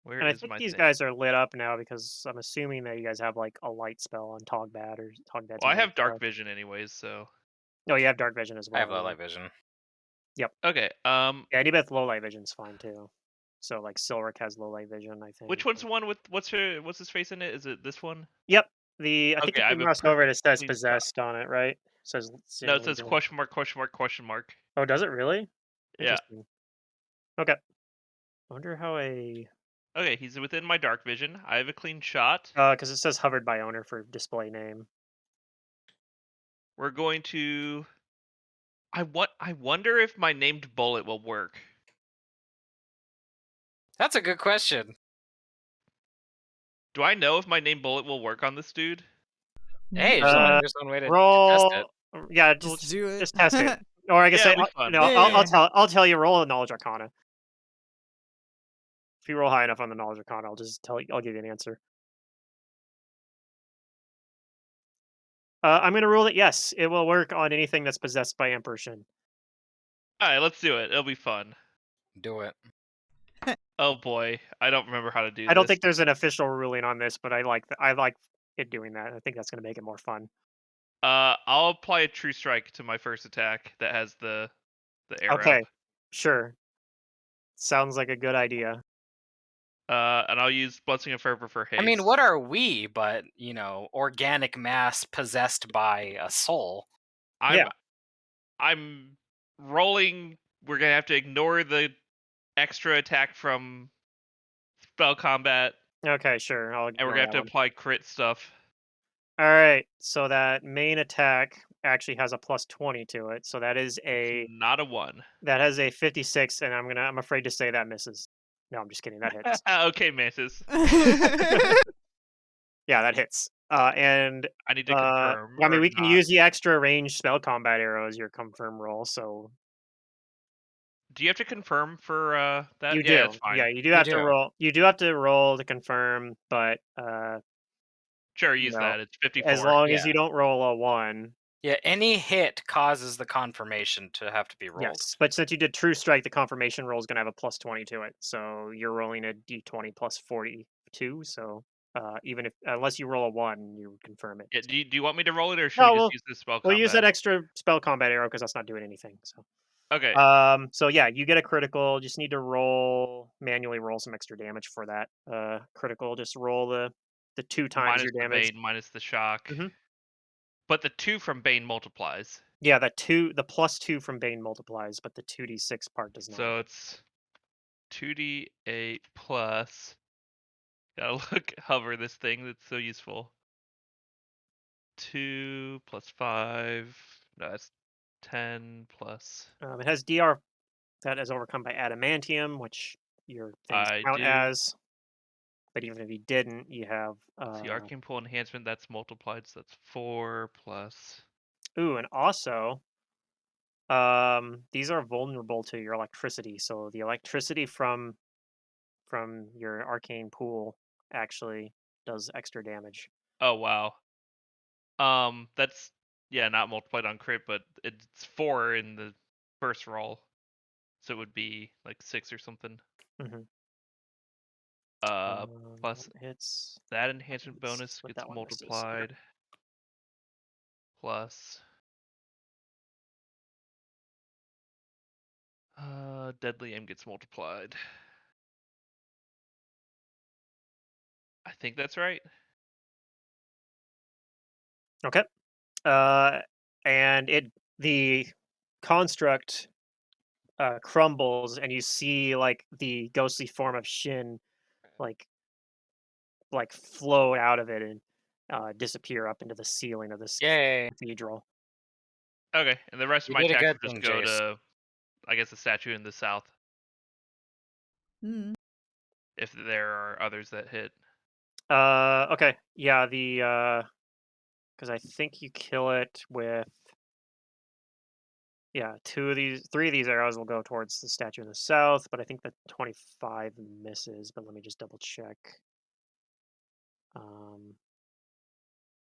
Speaker 4: Where
Speaker 2: And I
Speaker 4: is
Speaker 2: think
Speaker 4: my
Speaker 2: these
Speaker 4: thing?
Speaker 2: guys are lit up now because I'm assuming that you guys have like a light spell on Togbad or Togbad's.
Speaker 4: Well, I have dark vision anyways, so.
Speaker 2: Oh, you have dark vision as
Speaker 3: I
Speaker 2: well.
Speaker 3: have low
Speaker 2: yeah.
Speaker 3: light vision.
Speaker 4: Okay.
Speaker 2: Yeah, anybody with low light vision's fine too. So like Silric has low light vision, I think.
Speaker 4: Which one's the one with what's his face in it? Is it this one?
Speaker 2: Yep. I think
Speaker 4: Okay, I
Speaker 2: if
Speaker 4: have
Speaker 2: you
Speaker 4: a
Speaker 2: mouse over it, it says
Speaker 4: clean shot.
Speaker 2: possessed on it, right? It says
Speaker 4: No, it says question mark, question mark, question mark.
Speaker 2: Oh, does it really?
Speaker 4: Yeah.
Speaker 2: Interesting. Okay. I wonder how a
Speaker 4: Okay, he's within my dark vision. I have a clean shot.
Speaker 2: because it says hovered by owner for display name.
Speaker 4: We're going to. I wonder if my named bullet will work.
Speaker 3: That's a good question.
Speaker 4: Do I know if my named bullet will work on this dude?
Speaker 3: Hey,
Speaker 2: Uh,
Speaker 3: there's one way to test
Speaker 2: roll.
Speaker 3: it.
Speaker 2: Yeah,
Speaker 1: Just do it.
Speaker 2: just test it. Or I guess
Speaker 4: Yeah, it'll be fun.
Speaker 2: no,
Speaker 1: Yeah.
Speaker 2: I'll tell you. Roll a knowledge arcana. If you roll high enough on the knowledge arcana, I'll just tell you. I'll give you an answer. I'm gonna rule that yes, it will work on anything that's possessed by Emperor Shin.
Speaker 4: All right, let's do it. It'll be fun.
Speaker 3: Do it.
Speaker 4: Oh boy, I don't remember how to do
Speaker 2: I don't
Speaker 4: this.
Speaker 2: think there's an official ruling on this, but I like it doing that. I think that's gonna make it more fun.
Speaker 4: I'll apply a true strike to my first attack that has the arrow.
Speaker 2: Okay, sure. Sounds like a good idea.
Speaker 4: And I'll use Blessing of Fervor for haste.
Speaker 3: I mean, what are we but, organic mass possessed by a soul?
Speaker 2: Yeah.
Speaker 4: I'm rolling. We're gonna have to ignore the extra attack from spell combat,
Speaker 2: Okay, sure. I'll
Speaker 4: and we're
Speaker 2: ignore
Speaker 4: gonna have
Speaker 2: that
Speaker 4: to
Speaker 2: one.
Speaker 4: apply crit stuff.
Speaker 2: All right. So that main attack actually has a plus 20 to it. So that is
Speaker 4: It's not a 1.
Speaker 2: that has a 56, and I'm afraid to say that misses. No, I'm just kidding. That hits.
Speaker 4: Okay, Mantis.
Speaker 2: Yeah, that hits. And
Speaker 4: I need to confirm.
Speaker 2: I mean,
Speaker 4: or
Speaker 2: we can
Speaker 4: not.
Speaker 2: use the extra range spell combat arrow as your confirm roll. So
Speaker 4: Do you have to confirm for that?
Speaker 2: you
Speaker 4: Yeah,
Speaker 2: do.
Speaker 4: that's fine.
Speaker 2: Yeah, you do
Speaker 3: You
Speaker 2: have to
Speaker 3: do.
Speaker 2: roll. You do have to roll to confirm, but
Speaker 4: Sure,
Speaker 2: you
Speaker 4: use
Speaker 2: know,
Speaker 4: that. It's 54.
Speaker 2: as long as
Speaker 3: Yeah.
Speaker 2: you don't roll a 1.
Speaker 3: Yeah, any hit causes the confirmation to have to be rolled.
Speaker 2: Yes, but since you did true strike, the confirmation roll is going to have a plus 20 to it. So you're rolling a d20 plus 42. So even if unless you roll a 1, you would confirm it.
Speaker 4: Yeah, do you want me to roll it, or should
Speaker 2: No,
Speaker 4: we just use this spell
Speaker 2: we'll
Speaker 4: combat?
Speaker 2: use that extra spell combat arrow because that's not doing anything. So
Speaker 4: Okay.
Speaker 2: so yeah, you get a critical. Just need to manually roll some extra damage for that critical. Just roll the 2 times
Speaker 4: Minus
Speaker 2: your
Speaker 4: the
Speaker 2: damage.
Speaker 4: Bane, minus the shock.
Speaker 2: Mhm.
Speaker 4: But the 2 from Bane multiplies.
Speaker 2: Yeah, the plus 2 from Bane multiplies, but the 2d6 part does not.
Speaker 4: So it's 2d8 plus. Gotta hover this thing that's so useful. 2 plus 5. No, that's 10 plus.
Speaker 2: It has DR that is overcome by adamantium, which your things
Speaker 4: I
Speaker 2: count
Speaker 4: do.
Speaker 2: as. But even if you didn't, you have
Speaker 4: See, Arcane Pool Enhancement, that's multiplied, so that's 4 plus.
Speaker 2: ooh, and also these are vulnerable to your electricity. So the electricity from your arcane pool actually does extra damage.
Speaker 4: Oh, wow. That's, yeah, not multiplied on crit, but it's 4 in the first roll. So it would be like 6 or something.
Speaker 2: Mm-hmm.
Speaker 4: Plus
Speaker 2: hits
Speaker 4: that enhancement
Speaker 2: let's
Speaker 4: bonus
Speaker 2: split
Speaker 4: gets
Speaker 2: that one misses.
Speaker 4: multiplied. Plus deadly aim gets multiplied. I think that's right.
Speaker 2: Okay. And the construct crumbles, and you see like the ghostly form of Shin, like float out of it and disappear up into the ceiling of this
Speaker 3: Yay.
Speaker 2: cathedral.
Speaker 4: Okay, and the rest of
Speaker 3: You
Speaker 4: my
Speaker 3: did a
Speaker 4: attacks
Speaker 3: good
Speaker 4: will just
Speaker 3: thing,
Speaker 4: go
Speaker 3: Jace.
Speaker 4: to, I guess, the statue in the south.
Speaker 1: Mm.
Speaker 4: If there are others that hit.
Speaker 2: Okay. Yeah, because I think you kill it with, yeah, 3 of these arrows will go towards the statue in the south, but I think the 25 misses, but let me just double check.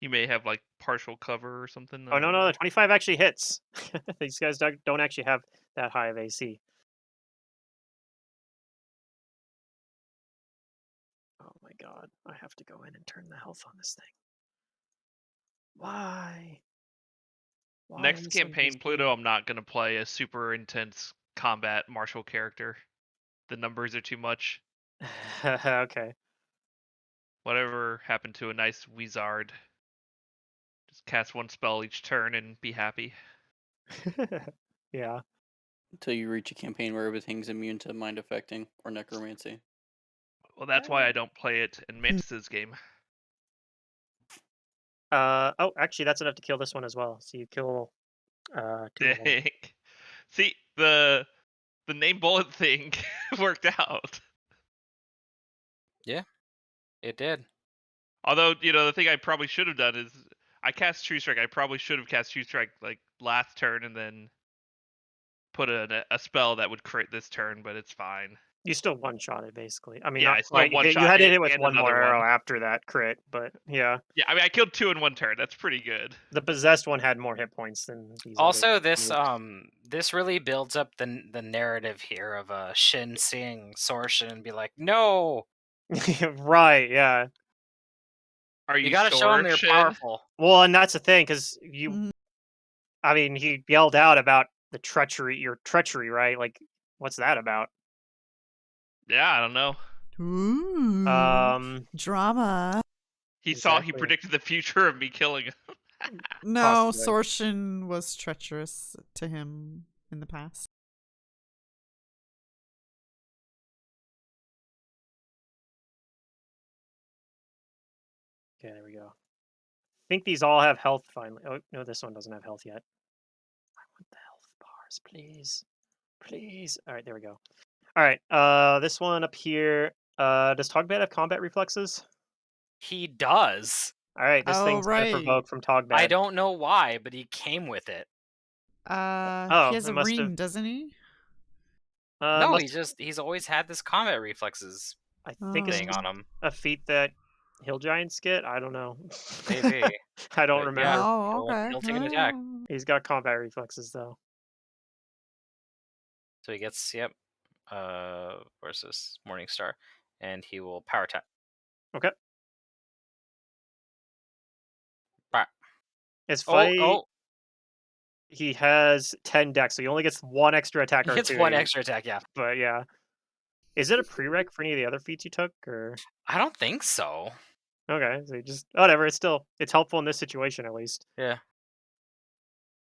Speaker 4: You may have like partial cover or something.
Speaker 2: Oh, no, the 25 actually hits. These guys don't actually have that high of AC. Oh my god, I have to go in and turn the health on this thing. Why? Why
Speaker 4: Next
Speaker 2: am I so
Speaker 4: campaign,
Speaker 2: busy?
Speaker 4: Pluto, I'm not gonna play a super intense combat martial character. The numbers are too much.
Speaker 2: Okay.
Speaker 4: Whatever happened to a nice wizard? Just cast 1 spell each turn and be happy.
Speaker 2: Yeah.
Speaker 6: Until you reach a campaign where everything's immune to mind affecting or necromancy.
Speaker 4: Well, that's why I don't play it in Mantis's game.
Speaker 2: Oh, actually, that's enough to kill this one as well. So you kill 2 of them.
Speaker 4: Dang. See, the name bullet thing worked out.
Speaker 3: Yeah, it did.
Speaker 4: Although, the thing I probably should have done is I cast True Strike. I probably should have cast True Strike like last turn and then put a spell that would crit this turn, but it's fine.
Speaker 2: You still one-shot it, basically. I mean,
Speaker 4: Yeah,
Speaker 2: not
Speaker 4: I still
Speaker 2: quite. You
Speaker 4: one-shot
Speaker 2: had to
Speaker 4: it
Speaker 2: hit it with
Speaker 4: and
Speaker 2: one more
Speaker 4: another
Speaker 2: arrow
Speaker 4: one.
Speaker 2: after that crit, but yeah.
Speaker 4: Yeah, I mean, I killed 2 in 1 turn. That's pretty good.
Speaker 2: The possessed one had more hit points than these
Speaker 3: Also,
Speaker 2: other
Speaker 3: this
Speaker 2: nukes.
Speaker 3: this really builds up the narrative here of Shin seeing Sorshin and be like, no,
Speaker 2: Right, yeah.
Speaker 4: Are
Speaker 3: you
Speaker 4: you
Speaker 3: gotta show
Speaker 4: sure,
Speaker 3: him you're
Speaker 4: Shin?
Speaker 3: powerful.
Speaker 2: Well, and that's the thing, because
Speaker 1: Mhm.
Speaker 2: I mean, he yelled out about your treachery, right? Like, what's that about?
Speaker 4: Yeah, I don't know.
Speaker 1: Ooh, drama.
Speaker 4: He
Speaker 2: Exactly.
Speaker 4: predicted the future of me killing him.
Speaker 1: No,
Speaker 2: Possibly.
Speaker 1: Sorshin was treacherous to him in the past.
Speaker 2: Okay, there we go. I think these all have health finally. Oh, no, this one doesn't have health yet. I want the health bars, please. Please. All right, there we go. All right, this one up here. Does Togbad have combat reflexes?
Speaker 3: He does.
Speaker 2: All right, this
Speaker 1: Oh,
Speaker 2: thing's gonna
Speaker 1: right.
Speaker 2: provoke from Togbad.
Speaker 3: I don't know why, but he came with it.
Speaker 2: Oh,
Speaker 1: He has
Speaker 2: it
Speaker 1: a
Speaker 2: must
Speaker 1: ring,
Speaker 2: have.
Speaker 1: doesn't he?
Speaker 3: No,
Speaker 2: Must.
Speaker 3: he's always had this combat reflexes
Speaker 2: I think it's
Speaker 1: Oh.
Speaker 3: thing
Speaker 2: just
Speaker 3: on him.
Speaker 2: a feat that hill giants get. I don't know.
Speaker 3: Maybe.
Speaker 2: I don't
Speaker 3: But
Speaker 2: remember.
Speaker 3: yeah,
Speaker 1: Oh, okay.
Speaker 3: he'll take an attack.
Speaker 2: He's got combat reflexes though.
Speaker 3: So he gets where's this Morningstar? And he will power attack.
Speaker 2: Okay.
Speaker 3: Bah.
Speaker 2: His
Speaker 3: Oh,
Speaker 2: fight.
Speaker 3: oh,
Speaker 2: He has 10 dex, so he only gets one extra attack
Speaker 3: he gets one
Speaker 2: opportunity.
Speaker 3: extra attack, yeah.
Speaker 2: But yeah. Is it a prereq for any of the other feats you took, or
Speaker 3: I don't think so.
Speaker 2: okay? So you just whatever. It's helpful in this situation at least.
Speaker 3: Yeah.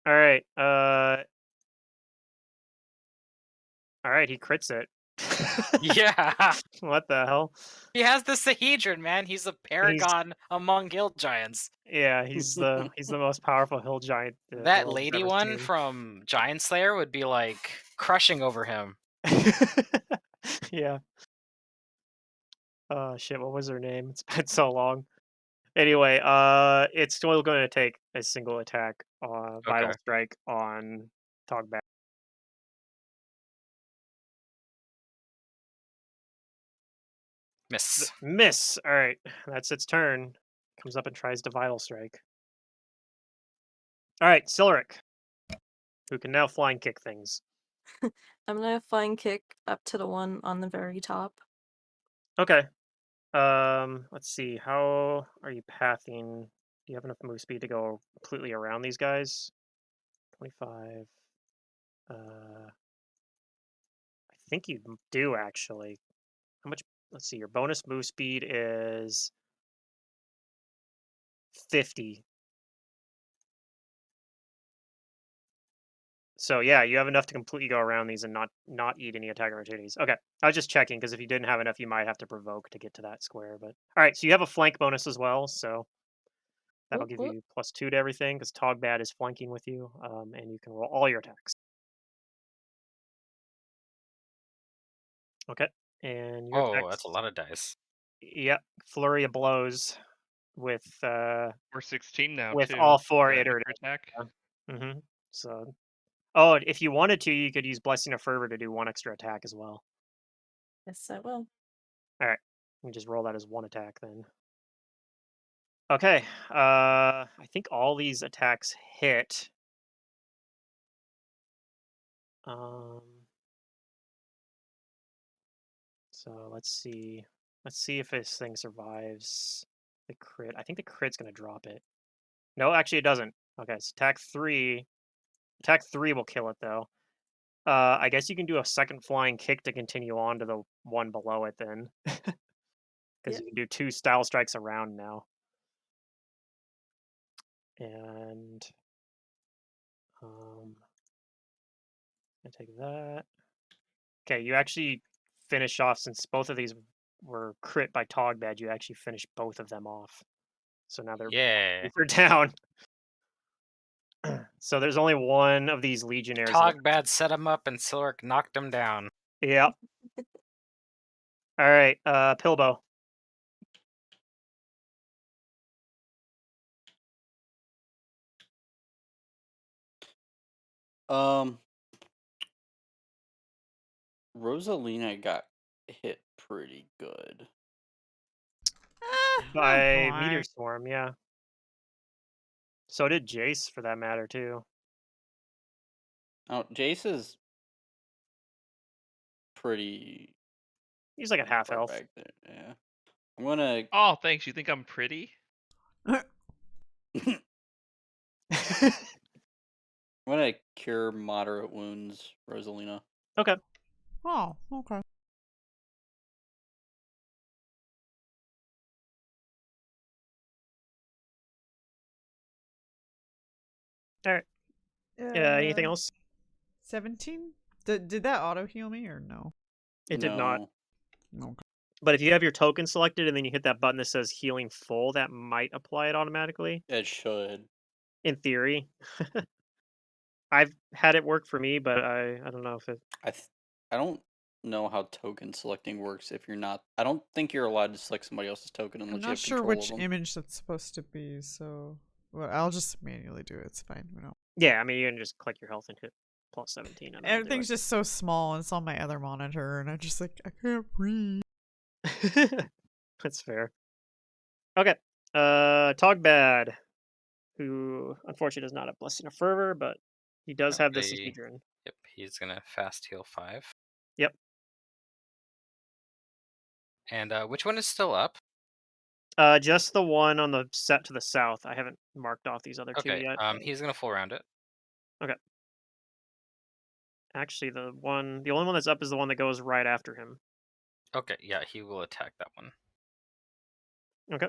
Speaker 2: All right. All right. He crits it.
Speaker 3: Yeah.
Speaker 2: What the hell?
Speaker 3: He has the Sahedron, man. He's a paragon among hill giants.
Speaker 2: Yeah. He's the most powerful hill giant the
Speaker 3: That
Speaker 2: world's
Speaker 3: lady
Speaker 2: ever
Speaker 3: one
Speaker 2: seen.
Speaker 3: from Giant Slayer would be like crushing over him.
Speaker 2: Yeah. Shit. What was her name? It's been so long. Anyway, it's still going to take a single attack, vital
Speaker 3: Okay.
Speaker 2: strike on Togbat.
Speaker 3: Miss.
Speaker 2: Miss. All right, that's its turn. Comes up and tries to vital strike. All right, Silric, who can now flying kick things.
Speaker 5: I'm gonna flying kick up to the one on the very top.
Speaker 2: Okay. Let's see. How are you pathing? Do you have enough move speed to go completely around these guys? 25. I think you do actually. How much? Let's see. Your bonus move speed is 50. So yeah, you have enough to completely go around these and not eat any attack opportunities. Okay, I was just checking because if you didn't have enough, you might have to provoke to get to that square. But all right, so you have a flank bonus as well, so that'll
Speaker 5: Whoop,
Speaker 2: give
Speaker 5: whoop.
Speaker 2: you +2 to everything because Togbad is flanking with you, and you can roll all your attacks. Okay, and your
Speaker 3: Oh,
Speaker 2: attacks.
Speaker 3: that's a lot of dice.
Speaker 2: Yep, flurry of blows with
Speaker 4: We're 16 now
Speaker 2: with
Speaker 4: too.
Speaker 2: all four
Speaker 4: That
Speaker 2: iterative.
Speaker 4: extra attack.
Speaker 2: Mm-hmm. So, oh, if you wanted to, you could use Blessing of Fervor to do one extra attack as well.
Speaker 5: Yes, I will.
Speaker 2: All right, you just roll that as one attack then. Okay, I think all these attacks hit. Um, so let's see. Let's see if this thing survives the crit. I think the crit's gonna drop it. No, actually it doesn't. Okay, so attack three. Attack three will kill it though. I guess you can do a second flying kick to continue on to the one below it then, because
Speaker 5: Yep.
Speaker 2: you can do 2 style strikes around now. And I take that. Okay, you actually finish off since both of these were crit by Togbad. You actually finished both of them off, so now
Speaker 3: Yeah.
Speaker 2: they're down. So there's only one of these legionnaires left.
Speaker 3: Togbad set him up and Silric knocked him down.
Speaker 2: Yeah. All right, Pilbo.
Speaker 6: Um, Rosalina got hit pretty good.
Speaker 2: By
Speaker 1: Oh,
Speaker 2: Meteor
Speaker 1: boy.
Speaker 2: Swarm, yeah. So did Jace, for that matter, too.
Speaker 6: Oh, Jace is pretty
Speaker 2: He's like at half
Speaker 6: far
Speaker 2: health.
Speaker 6: back there. Yeah, I'm gonna
Speaker 4: Oh, thanks. You think I'm pretty?
Speaker 6: I'm gonna cure moderate wounds, Rosalina.
Speaker 2: Okay.
Speaker 1: Oh, okay.
Speaker 2: All right. Anything else?
Speaker 1: 17? Did that auto heal me or no?
Speaker 2: It did not.
Speaker 1: Okay.
Speaker 2: But if you have your token selected and then you hit that button that says healing full, that might apply it automatically.
Speaker 6: It should.
Speaker 2: In theory. I've had it work for me, but I don't know if it.
Speaker 6: I don't know how token selecting works if you're not. I don't think you're allowed to select somebody else's token
Speaker 1: I'm
Speaker 6: unless you
Speaker 1: not
Speaker 6: have
Speaker 1: sure
Speaker 6: control
Speaker 1: which
Speaker 6: of them.
Speaker 1: image that's supposed to be, so well, I'll just manually do it. It's fine. We don't.
Speaker 2: Yeah, I mean you can just click your health and hit plus 17 and that'll do
Speaker 1: Everything's just so small, and it's on my other monitor, and I just like I can't read.
Speaker 2: it. That's fair. Okay. Togbad, who unfortunately does not have Blessing of Fervor, but he does have this
Speaker 3: Hopefully-
Speaker 2: Hedron.
Speaker 3: Yep, he's gonna fast heal 5.
Speaker 2: Yep.
Speaker 3: And which one is still up?
Speaker 2: Just the one on the set to the south. I haven't marked off these other two
Speaker 3: Okay,
Speaker 2: yet.
Speaker 3: he's gonna full round it.
Speaker 2: Actually, the only one that's up is the one that goes right after him.
Speaker 3: Okay, yeah, he will attack that one.
Speaker 2: Okay.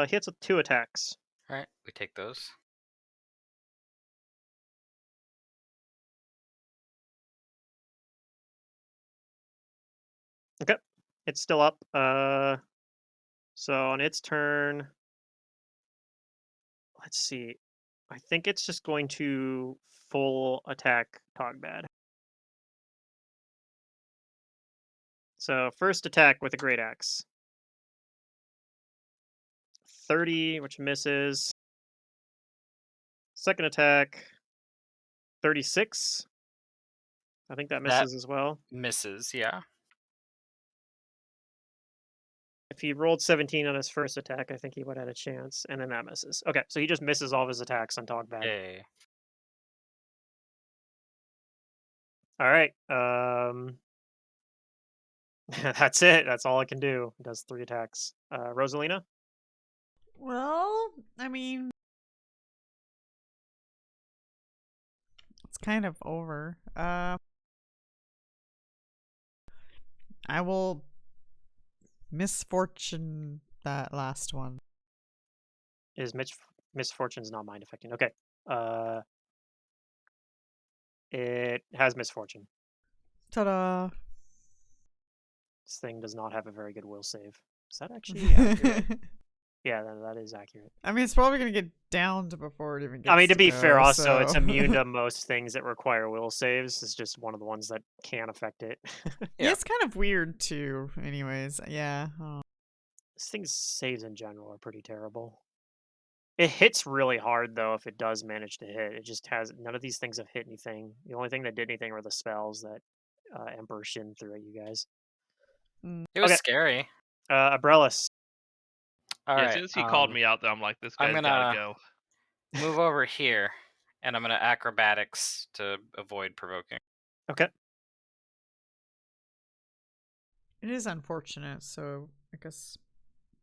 Speaker 2: Hits with 2 attacks.
Speaker 3: All right, we take those.
Speaker 2: Okay. It's still up. So on its turn, let's see. I think it's just going to full attack Togbad. So first attack with a great axe. 30, which misses. Second attack, 36. I think that
Speaker 3: That
Speaker 2: misses as well.
Speaker 3: misses, yeah.
Speaker 2: If he rolled 17 on his first attack, I think he would have had a chance, and then that misses. Okay, so he just misses all of his attacks on Togbad.
Speaker 3: Yay.
Speaker 2: All right. That's it. That's all I can do. It does 3 attacks. Rosalina?
Speaker 1: Well, I mean, it's kind of over. I will misfortune that last one.
Speaker 2: Is Misfortune's not mind affecting? Okay. It has misfortune.
Speaker 1: Ta-da!
Speaker 2: This thing does not have a very good will save. Is that actually accurate? Yeah, that is accurate.
Speaker 1: I mean, it's probably gonna get downed before it even gets.
Speaker 2: I mean, to be fair,
Speaker 1: go,
Speaker 2: also it's
Speaker 1: so-
Speaker 2: immune to most things that require will saves. It's just one of the ones that can affect it.
Speaker 1: Yeah, it's kind of weird too. Anyways, yeah.
Speaker 2: This thing's saves in general are pretty terrible. It hits really hard though if it does manage to hit. It just has none of these things have hit anything. The only thing that did anything were the spells that Emperor Shin threw at you guys.
Speaker 3: It was
Speaker 2: Okay.
Speaker 3: scary.
Speaker 2: Abrellis.
Speaker 3: All
Speaker 4: Yeah,
Speaker 3: right.
Speaker 4: as soon as he called me out, though, I'm like, this
Speaker 3: I'm
Speaker 4: guy's gotta
Speaker 3: gonna
Speaker 4: go.
Speaker 3: move over here, and I'm gonna acrobatics to avoid provoking.
Speaker 2: Okay.
Speaker 1: It is unfortunate, so I guess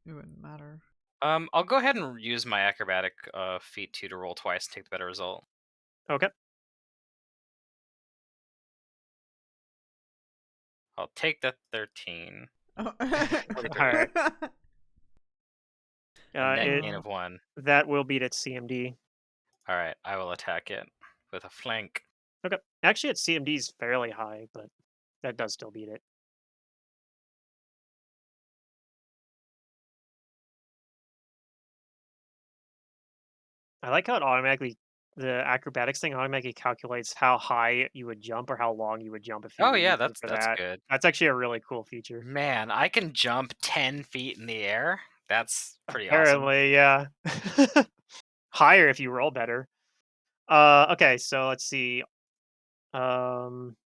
Speaker 1: it wouldn't matter.
Speaker 3: I'll go ahead and use my acrobatic feat to roll twice and take the better result.
Speaker 2: Okay.
Speaker 3: I'll take the 13.
Speaker 1: Oh.
Speaker 3: All
Speaker 2: right.
Speaker 3: A net
Speaker 2: It,
Speaker 3: gain of 1.
Speaker 2: that will beat its CMD.
Speaker 3: All right, I will attack it with a flank.
Speaker 2: Okay. Actually, its CMD is fairly high, but that does still beat it. I like how it automatically the acrobatics thing automatically calculates how high you would jump or how long you would jump if you
Speaker 3: Oh
Speaker 2: were
Speaker 3: yeah,
Speaker 2: using it for
Speaker 3: that's
Speaker 2: that.
Speaker 3: good.
Speaker 2: That's actually a really cool feature.
Speaker 3: Man, I can jump 10 feet in the air. That's pretty awesome.
Speaker 2: Apparently, yeah. Higher if you roll better. Okay, so let's see. Um,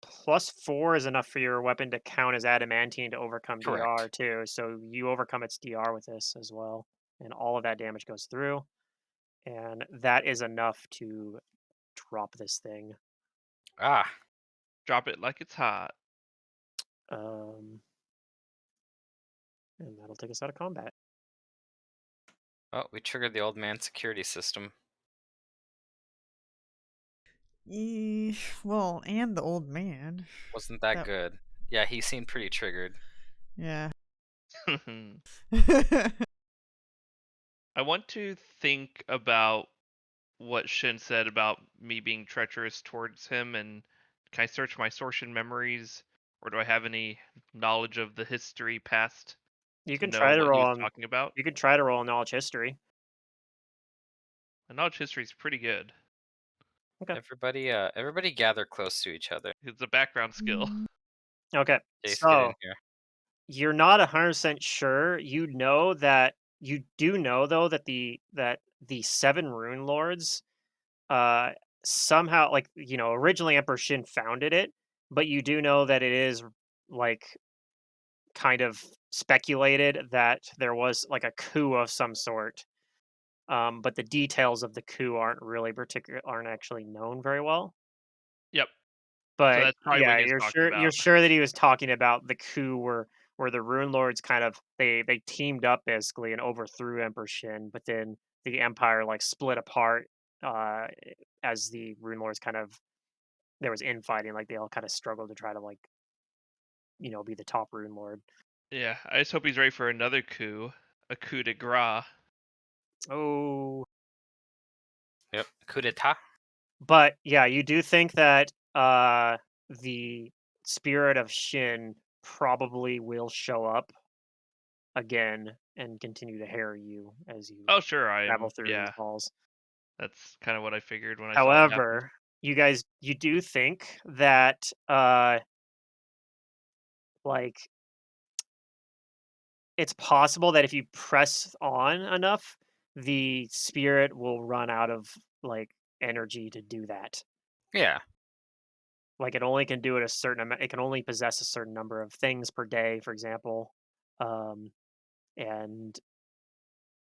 Speaker 2: +4 is enough for your weapon to count as adamantine to overcome DR
Speaker 3: Correct.
Speaker 2: too. So you overcome its DR with this as well, and all of that damage goes through, and that is enough to drop this thing.
Speaker 3: Ah,
Speaker 4: Drop it like it's hot.
Speaker 2: Um, and that'll take us out of combat.
Speaker 3: oh, we triggered the old man security system.
Speaker 1: Well, and the old man.
Speaker 3: Wasn't that
Speaker 1: That-
Speaker 3: good? Yeah, he seemed pretty triggered.
Speaker 1: Yeah.
Speaker 4: I want to think about what Shin said about me being treacherous towards him, and can I search my Sorshin memories, or do I have any knowledge of the history past
Speaker 2: You
Speaker 4: to
Speaker 2: can
Speaker 4: know
Speaker 2: try to
Speaker 4: what he
Speaker 2: roll
Speaker 4: was
Speaker 2: on.
Speaker 4: talking about?
Speaker 2: You can try to roll knowledge history.
Speaker 4: My knowledge history is pretty good.
Speaker 2: Okay.
Speaker 3: Everybody gather close to each other.
Speaker 4: It's a background skill.
Speaker 2: Okay.
Speaker 3: Jace, get in
Speaker 2: So
Speaker 3: here.
Speaker 2: you're not 100% sure. You know that you do know though that the 7 rune lords uh somehow, like, originally Emperor Shin founded it, but you do know that it is like kind of speculated that there was like a coup of some sort. But the details of the coup aren't actually known very well.
Speaker 4: Yep. So
Speaker 2: But
Speaker 4: that's probably what
Speaker 2: yeah,
Speaker 4: he was talking
Speaker 2: you're
Speaker 4: about.
Speaker 2: sure that he was talking about the coup where the Rune Lords kind of they teamed up basically and overthrew Emperor Shin, but then the Empire like split apart uh as the Rune Lords kind of there was infighting, like they all kind of struggled to try to like, be the top Rune Lord.
Speaker 4: Yeah, I just hope he's ready for another coup, a coup de grace.
Speaker 2: Oh,
Speaker 3: Yep. Coup d'etat.
Speaker 2: but yeah, you do think that the spirit of Shin probably will show up again and continue to harry you as you
Speaker 4: Oh, sure,
Speaker 2: travel through these
Speaker 4: yeah,
Speaker 2: halls.
Speaker 4: that's kind of what I figured when I saw it happen.
Speaker 2: However, you do think that like it's possible that if you press on enough, the spirit will run out of like energy to do that.
Speaker 3: Yeah.
Speaker 2: Like it only can do it a certain amount. It can only possess a certain number of things per day, for example. Um, and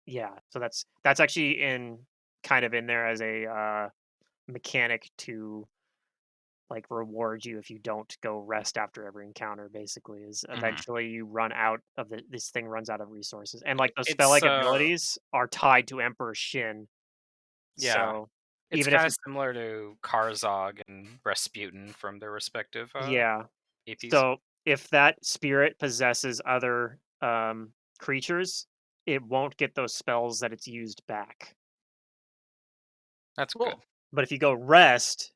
Speaker 2: yeah, so that's actually in kind of in there as a mechanic to like reward you if you don't go rest after every encounter. Basically, is
Speaker 3: Mhm.
Speaker 2: eventually you run out of this thing runs out of resources, and like those spell
Speaker 3: It's
Speaker 2: like abilities are tied to Emperor Shin.
Speaker 3: yeah.
Speaker 2: So
Speaker 3: It's
Speaker 2: even if
Speaker 3: kind of similar to Karzog and Rasputin from their respective
Speaker 2: yeah,
Speaker 3: APs.
Speaker 2: so if that spirit possesses other creatures, it won't get those spells that it's used back.
Speaker 3: That's good.
Speaker 4: Cool.
Speaker 2: But if you go rest,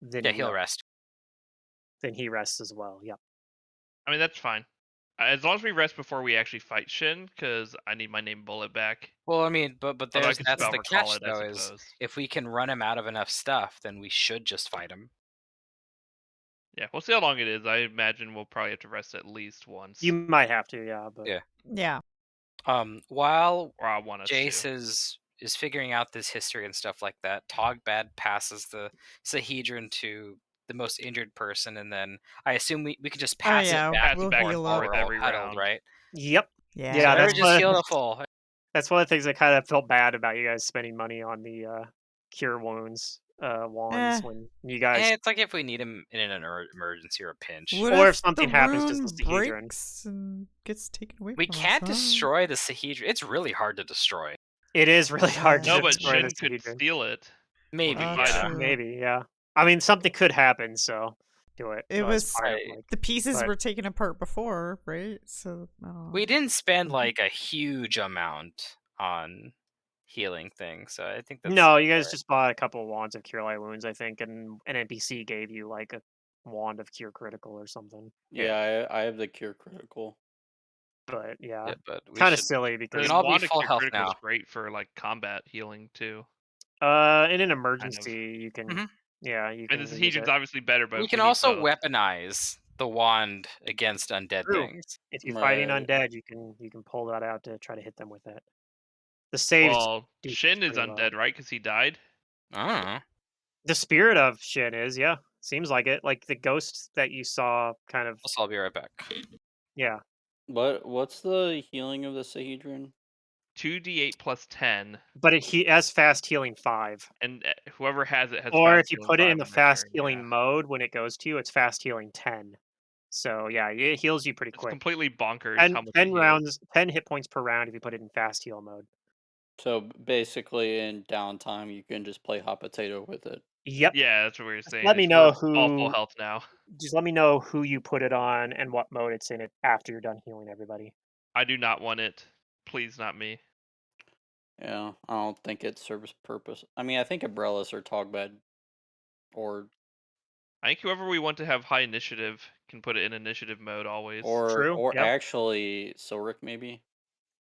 Speaker 2: then
Speaker 3: Yeah,
Speaker 2: he
Speaker 3: he'll
Speaker 2: will.
Speaker 3: rest.
Speaker 2: Then he rests as well. Yep.
Speaker 4: I mean, that's fine. As long as we rest before we actually fight Shin, because I need my name bullet back.
Speaker 3: Well, I mean, but
Speaker 4: Although I
Speaker 3: there's
Speaker 4: could
Speaker 3: that's
Speaker 4: spell
Speaker 3: the
Speaker 4: recall
Speaker 3: catch
Speaker 4: it, I
Speaker 3: though, is
Speaker 4: suppose.
Speaker 3: if we can run him out of enough stuff, then we should just fight him.
Speaker 4: Yeah, we'll see how long it is. I imagine we'll probably have to rest at least once,
Speaker 2: You might have to, yeah, but
Speaker 3: Yeah.
Speaker 1: Yeah.
Speaker 3: While
Speaker 4: or I want us
Speaker 3: Jace
Speaker 4: to.
Speaker 3: is figuring out this history and stuff like that, Togbad passes the Sahedron to the most injured person, and then I assume we can just
Speaker 1: Oh
Speaker 3: pass it
Speaker 1: yeah,
Speaker 3: back
Speaker 4: Pass it
Speaker 1: we'll
Speaker 3: and
Speaker 4: back
Speaker 3: forth
Speaker 4: and
Speaker 1: heal
Speaker 3: while
Speaker 1: up.
Speaker 4: forth
Speaker 3: we're all
Speaker 4: every
Speaker 3: huddled,
Speaker 4: round.
Speaker 3: right?
Speaker 2: yep.
Speaker 1: Yeah.
Speaker 2: Yeah,
Speaker 3: They're just healable.
Speaker 2: that's one of the things I kind of felt bad about you guys spending money on the cure wounds wands
Speaker 1: Eh.
Speaker 2: when you guys,
Speaker 3: It's like if we need him in an emergency or a pinch.
Speaker 1: What
Speaker 2: or
Speaker 1: if
Speaker 2: if something
Speaker 1: the
Speaker 2: happens to
Speaker 1: rune
Speaker 2: the Sahedron.
Speaker 1: breaks and gets taken away
Speaker 3: We
Speaker 1: from us?
Speaker 3: can't
Speaker 1: huh?
Speaker 3: destroy the Sahedron. It's really hard to destroy.
Speaker 2: It is really hard
Speaker 4: No,
Speaker 2: to
Speaker 4: but
Speaker 2: destroy the
Speaker 4: Shin could
Speaker 2: Sahedron.
Speaker 4: steal it when
Speaker 3: Maybe,
Speaker 4: we
Speaker 1: Oh,
Speaker 4: fight
Speaker 3: yeah.
Speaker 4: him.
Speaker 1: true.
Speaker 2: Maybe, yeah. I mean, something could happen, so do it.
Speaker 1: It
Speaker 2: As
Speaker 1: was
Speaker 2: part of
Speaker 3: I-
Speaker 2: like,
Speaker 1: the pieces
Speaker 2: but
Speaker 1: were taken apart before, right? So
Speaker 3: We didn't spend
Speaker 2: Mhm.
Speaker 3: like a huge amount on healing things, so I think
Speaker 2: no, you guys
Speaker 3: alright.
Speaker 2: just bought a couple of wands of cure light wounds, I think, and an NPC gave you like a wand of cure critical or something.
Speaker 6: Yeah, I have the cure critical.
Speaker 2: but yeah,
Speaker 3: Yeah, but we
Speaker 2: kind of
Speaker 3: should.
Speaker 2: silly
Speaker 3: We
Speaker 2: because
Speaker 3: can all be
Speaker 4: Wand
Speaker 3: full
Speaker 4: Extra
Speaker 3: health
Speaker 4: Critical is
Speaker 3: now.
Speaker 4: great for like combat healing too.
Speaker 2: in an
Speaker 4: Kind of.
Speaker 2: emergency you can
Speaker 3: Mhm.
Speaker 2: yeah you
Speaker 4: And
Speaker 2: can
Speaker 4: the
Speaker 2: use
Speaker 4: Sahedron's
Speaker 2: it.
Speaker 4: obviously better, but
Speaker 3: We
Speaker 4: if we
Speaker 3: can
Speaker 4: need
Speaker 3: also
Speaker 4: both.
Speaker 3: weaponize the wand against undead
Speaker 2: True.
Speaker 3: things.
Speaker 2: If you're fighting
Speaker 6: Right.
Speaker 2: undead, you can pull that out to try to hit them with it. The saves
Speaker 4: Well,
Speaker 2: do
Speaker 4: Shin is
Speaker 2: pretty low.
Speaker 4: undead, right? Because he died.
Speaker 3: Oh,
Speaker 2: The spirit of Shin is, yeah. Seems like it. Like the ghost that you saw kind of
Speaker 3: I'll be right back.
Speaker 2: yeah.
Speaker 6: What's the healing of the Sahedron?
Speaker 4: 2d8 plus 10,
Speaker 2: But he has fast healing 5.
Speaker 4: and whoever has it has
Speaker 2: Or
Speaker 4: fast
Speaker 2: if you
Speaker 4: healing
Speaker 2: put it
Speaker 4: 5
Speaker 2: in the
Speaker 4: on their
Speaker 2: fast
Speaker 4: turn.
Speaker 2: healing
Speaker 4: Yeah.
Speaker 2: mode when it goes to you, it's fast healing 10. So yeah, it heals you pretty
Speaker 4: It's
Speaker 2: quick.
Speaker 4: completely bonkers
Speaker 2: 10,
Speaker 4: how much
Speaker 2: 10
Speaker 4: it heals.
Speaker 2: rounds, 10 hit points per round if you put it in fast heal mode.
Speaker 6: So basically, in downtime, you can just play hot potato with it.
Speaker 2: Yep.
Speaker 4: Yeah, that's what we were
Speaker 2: Just
Speaker 4: saying.
Speaker 2: let me
Speaker 4: Is
Speaker 2: know
Speaker 4: we're all full
Speaker 2: who
Speaker 4: health now.
Speaker 2: just let me know who you put it on and what mode it's in it after you're done healing everybody.
Speaker 4: I do not want it. Please, not me.
Speaker 6: Yeah, I don't think it serves purpose. I mean, I think umbrellas or Togbed, or
Speaker 4: I think whoever we want to have high initiative can put it in initiative mode always.
Speaker 2: True. Yep.
Speaker 6: actually Silric maybe,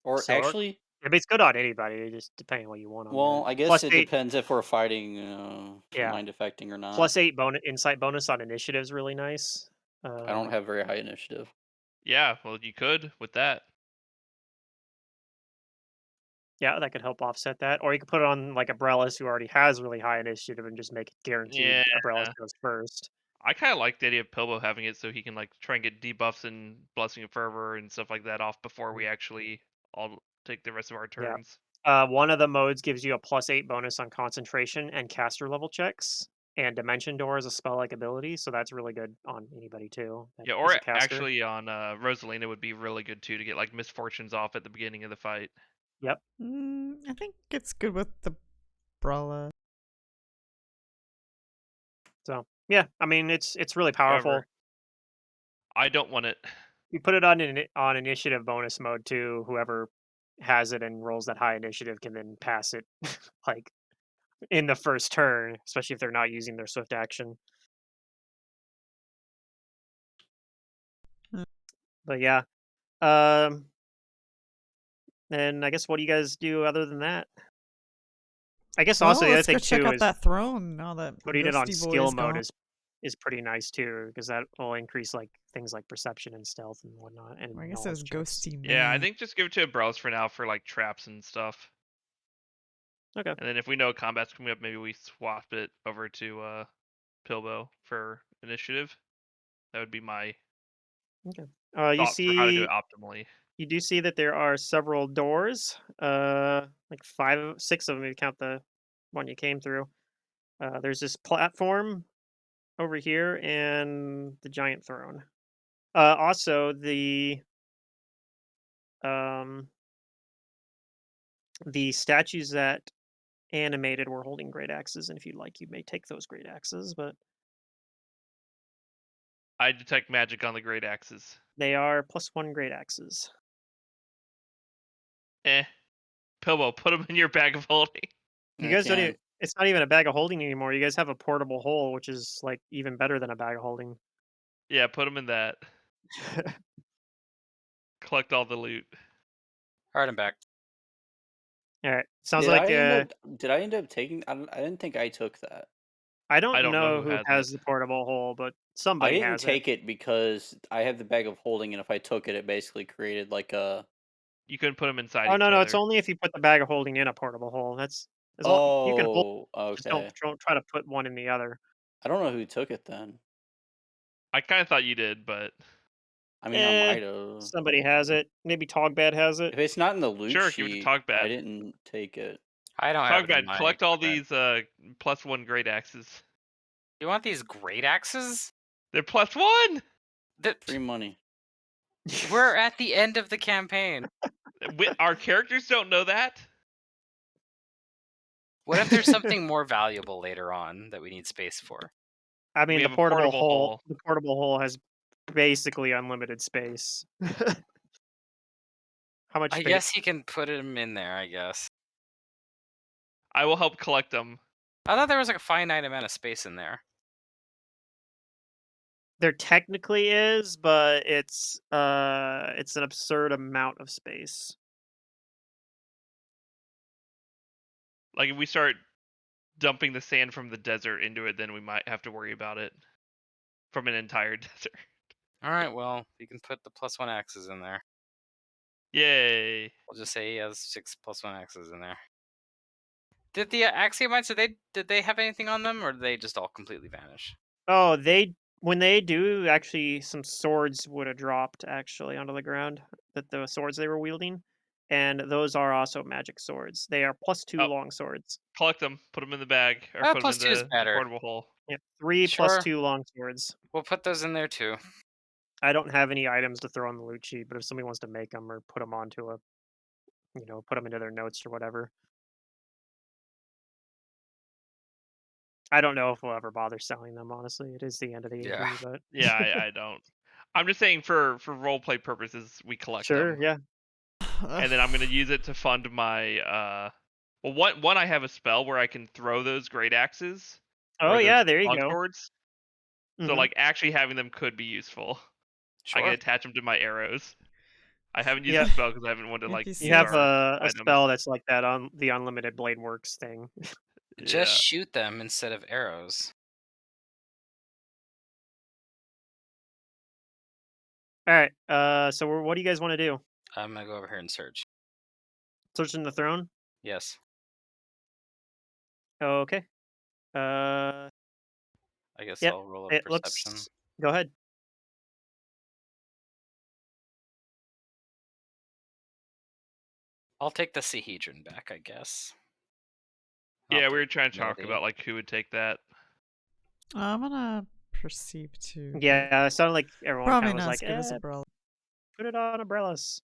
Speaker 6: or
Speaker 2: So
Speaker 6: actually,
Speaker 2: I mean, it's good on anybody, just depending what you want on
Speaker 6: well,
Speaker 2: that.
Speaker 6: I guess
Speaker 2: Plus
Speaker 6: it
Speaker 2: 8,
Speaker 6: depends if we're fighting
Speaker 2: yeah.
Speaker 6: mind affecting or not.
Speaker 2: Plus 8 bonus insight bonus on initiative is really nice.
Speaker 6: I don't have very high initiative.
Speaker 4: Yeah, well, you could with that.
Speaker 2: Yeah, that could help offset that. Or you could put it on like Abrellis, who already has really high initiative, and just make it guaranteed
Speaker 4: Yeah,
Speaker 2: Abrellis goes first.
Speaker 4: I kind of like the idea of Pilbo having it so he can like try and get debuffs and Blessing of Fervor and stuff like that off before we actually all take the rest of our
Speaker 2: Yeah.
Speaker 4: turns.
Speaker 2: One of the modes gives you a plus 8 bonus on concentration and caster level checks. And Dimension Door is a spell like ability, so that's really good on anybody too that
Speaker 4: Yeah,
Speaker 2: is
Speaker 4: or
Speaker 2: a caster.
Speaker 4: actually on Rosalina would be really good too to get like misfortunes off at the beginning of the fight.
Speaker 2: Yep.
Speaker 1: I think it's good with the umbrella.
Speaker 2: So yeah, I mean it's really powerful.
Speaker 4: However, I don't want it.
Speaker 2: You put it on initiative bonus mode too. Whoever has it and rolls that high initiative can then pass it like in the first turn, especially if they're not using their swift action.
Speaker 1: Mm.
Speaker 2: But yeah. Um and I guess what do you guys do other than that? I guess also
Speaker 1: Well,
Speaker 2: the other
Speaker 1: let's go
Speaker 2: thing
Speaker 1: check
Speaker 2: too
Speaker 1: out
Speaker 2: is
Speaker 1: that throne now that
Speaker 2: putting it on
Speaker 1: Ghosty Boy
Speaker 2: skill
Speaker 1: is
Speaker 2: mode
Speaker 1: gone.
Speaker 2: is pretty nice too, because that will increase like things like perception and stealth and whatnot and
Speaker 1: I guess it was
Speaker 2: knowledge checks.
Speaker 1: Ghosty
Speaker 4: Yeah, I
Speaker 1: Man.
Speaker 4: think just give it to Abrellis for now for like traps and stuff.
Speaker 2: Okay.
Speaker 4: And then if we know combat's coming up, maybe we swap it over to Pilbo for initiative. That would be my
Speaker 2: Okay. You
Speaker 4: thought for how to do it
Speaker 2: see
Speaker 4: optimally.
Speaker 2: you do see that there are several doors, like 6 of them if you count the one you came through. There's this platform over here and the giant throne. Also um, the statues that animated were holding great axes, and if you'd like, you may take those great axes, but
Speaker 4: I detect magic on the great axes.
Speaker 2: they are +1 great axes.
Speaker 4: Pilbo, put them in your bag of holding.
Speaker 2: You
Speaker 6: I
Speaker 2: guys don't even.
Speaker 6: can.
Speaker 2: It's not even a bag of holding anymore. You guys have a portable hole, which is like even better than a bag of holding.
Speaker 4: Yeah, put them in that. Collect all the loot.
Speaker 3: Alright, I'm back.
Speaker 2: All right. Sounds
Speaker 6: Did
Speaker 2: like
Speaker 6: I end up? Did I end up taking? I didn't think I took that.
Speaker 2: I
Speaker 4: I
Speaker 2: don't
Speaker 4: don't know
Speaker 2: know
Speaker 4: who
Speaker 2: who
Speaker 4: has
Speaker 2: has
Speaker 4: it.
Speaker 2: the portable hole, but
Speaker 6: I
Speaker 2: somebody
Speaker 6: didn't
Speaker 2: has
Speaker 6: take it because I have the bag of holding, and if I took it, it basically created like a.
Speaker 4: You couldn't put them inside
Speaker 2: Oh
Speaker 4: each
Speaker 2: no, it's
Speaker 4: other.
Speaker 2: only if you put the bag of holding in a portable hole. That's as long you can hold.
Speaker 6: Oh,
Speaker 2: Just don't
Speaker 6: okay.
Speaker 2: try to put one in the other.
Speaker 6: I don't know who took it then.
Speaker 4: I kind of thought you did, but
Speaker 6: I mean, I
Speaker 2: Eh,
Speaker 6: might have.
Speaker 2: somebody has it. Maybe Togbad has it.
Speaker 6: If it's not in the loot
Speaker 4: sure, give it to
Speaker 6: sheet, I
Speaker 4: Togbad.
Speaker 6: didn't take it.
Speaker 3: I don't have it in
Speaker 4: Togbad,
Speaker 3: my
Speaker 4: collect all
Speaker 3: equipment.
Speaker 4: these +1 great axes.
Speaker 3: You want these great axes?
Speaker 4: They're +1.
Speaker 6: Free money.
Speaker 3: We're at the end of the campaign.
Speaker 4: Our characters don't know that.
Speaker 3: What if there's something more valuable later on that we need space for?
Speaker 2: I
Speaker 4: We
Speaker 2: mean,
Speaker 4: have a portable hole.
Speaker 2: The portable hole has basically unlimited space. How much
Speaker 3: I
Speaker 2: space?
Speaker 3: guess he can put him in there, I guess.
Speaker 4: I will help collect them.
Speaker 3: I thought there was like a finite amount of space in there.
Speaker 2: There technically is, but it's an absurd amount of space.
Speaker 4: Like if we start dumping the sand from the desert into it, then we might have to worry about it from an entire desert.
Speaker 3: All right, well, you can put the +1 axes in there.
Speaker 4: Yay!
Speaker 3: We'll just say he has 6 +1 axes in there. Did the axiomites did they have anything on them, or did they just all completely vanish?
Speaker 2: Oh, they when they do, actually, some swords would have dropped actually onto the ground. That the swords they were wielding, and those are also magic swords. They are +2
Speaker 4: Oh,
Speaker 2: long swords.
Speaker 4: collect them, put them in the bag, or put them in
Speaker 3: +2 is
Speaker 4: the
Speaker 3: better.
Speaker 4: portable hole.
Speaker 2: Yep, 3
Speaker 3: Sure,
Speaker 2: 2 long swords.
Speaker 3: we'll put those in there too.
Speaker 2: I don't have any items to throw on the loot sheet, but if somebody wants to make them or put them onto a, put them into their notes or whatever. I don't know if we'll ever bother selling them. Honestly, it is the end of the
Speaker 3: Yeah.
Speaker 2: AD, but
Speaker 4: Yeah, I don't. I'm just saying for role play purposes, we collect
Speaker 2: sure,
Speaker 4: them,
Speaker 2: yeah.
Speaker 4: and then I'm gonna use it to fund my Well, one I have a spell where I can throw those great axes
Speaker 2: Oh
Speaker 4: or those
Speaker 2: yeah, there you
Speaker 4: long
Speaker 2: go.
Speaker 4: swords. So
Speaker 2: Hmm.
Speaker 4: like actually having them could be useful. I can
Speaker 3: Sure.
Speaker 4: attach them to my arrows. I haven't used the
Speaker 2: Yeah,
Speaker 4: spell because I haven't wanted to
Speaker 1: If
Speaker 4: like
Speaker 1: you
Speaker 2: you
Speaker 1: see
Speaker 2: have
Speaker 4: discard
Speaker 2: a
Speaker 4: items.
Speaker 2: spell that's like that on the unlimited blade works thing.
Speaker 3: Just
Speaker 4: Yeah.
Speaker 3: shoot them instead of arrows.
Speaker 2: All right. So what do you guys want to do?
Speaker 3: I'm gonna go over here and search.
Speaker 2: Searching the throne.
Speaker 3: Yes,
Speaker 2: Okay. Uh,
Speaker 3: I guess
Speaker 2: yep.
Speaker 3: I'll roll a
Speaker 2: It
Speaker 3: perception.
Speaker 2: looks. Go ahead.
Speaker 3: I'll take the Sahedron back, I guess. Not
Speaker 4: Yeah, we
Speaker 3: the
Speaker 4: were trying to talk
Speaker 3: ability.
Speaker 4: about like who would take that.
Speaker 1: I'm gonna perceive too. But
Speaker 2: Yeah, it sounded like everyone kind
Speaker 1: probably
Speaker 2: of was
Speaker 1: not as
Speaker 2: like,
Speaker 1: good as umbrella.
Speaker 2: put it on umbrellas.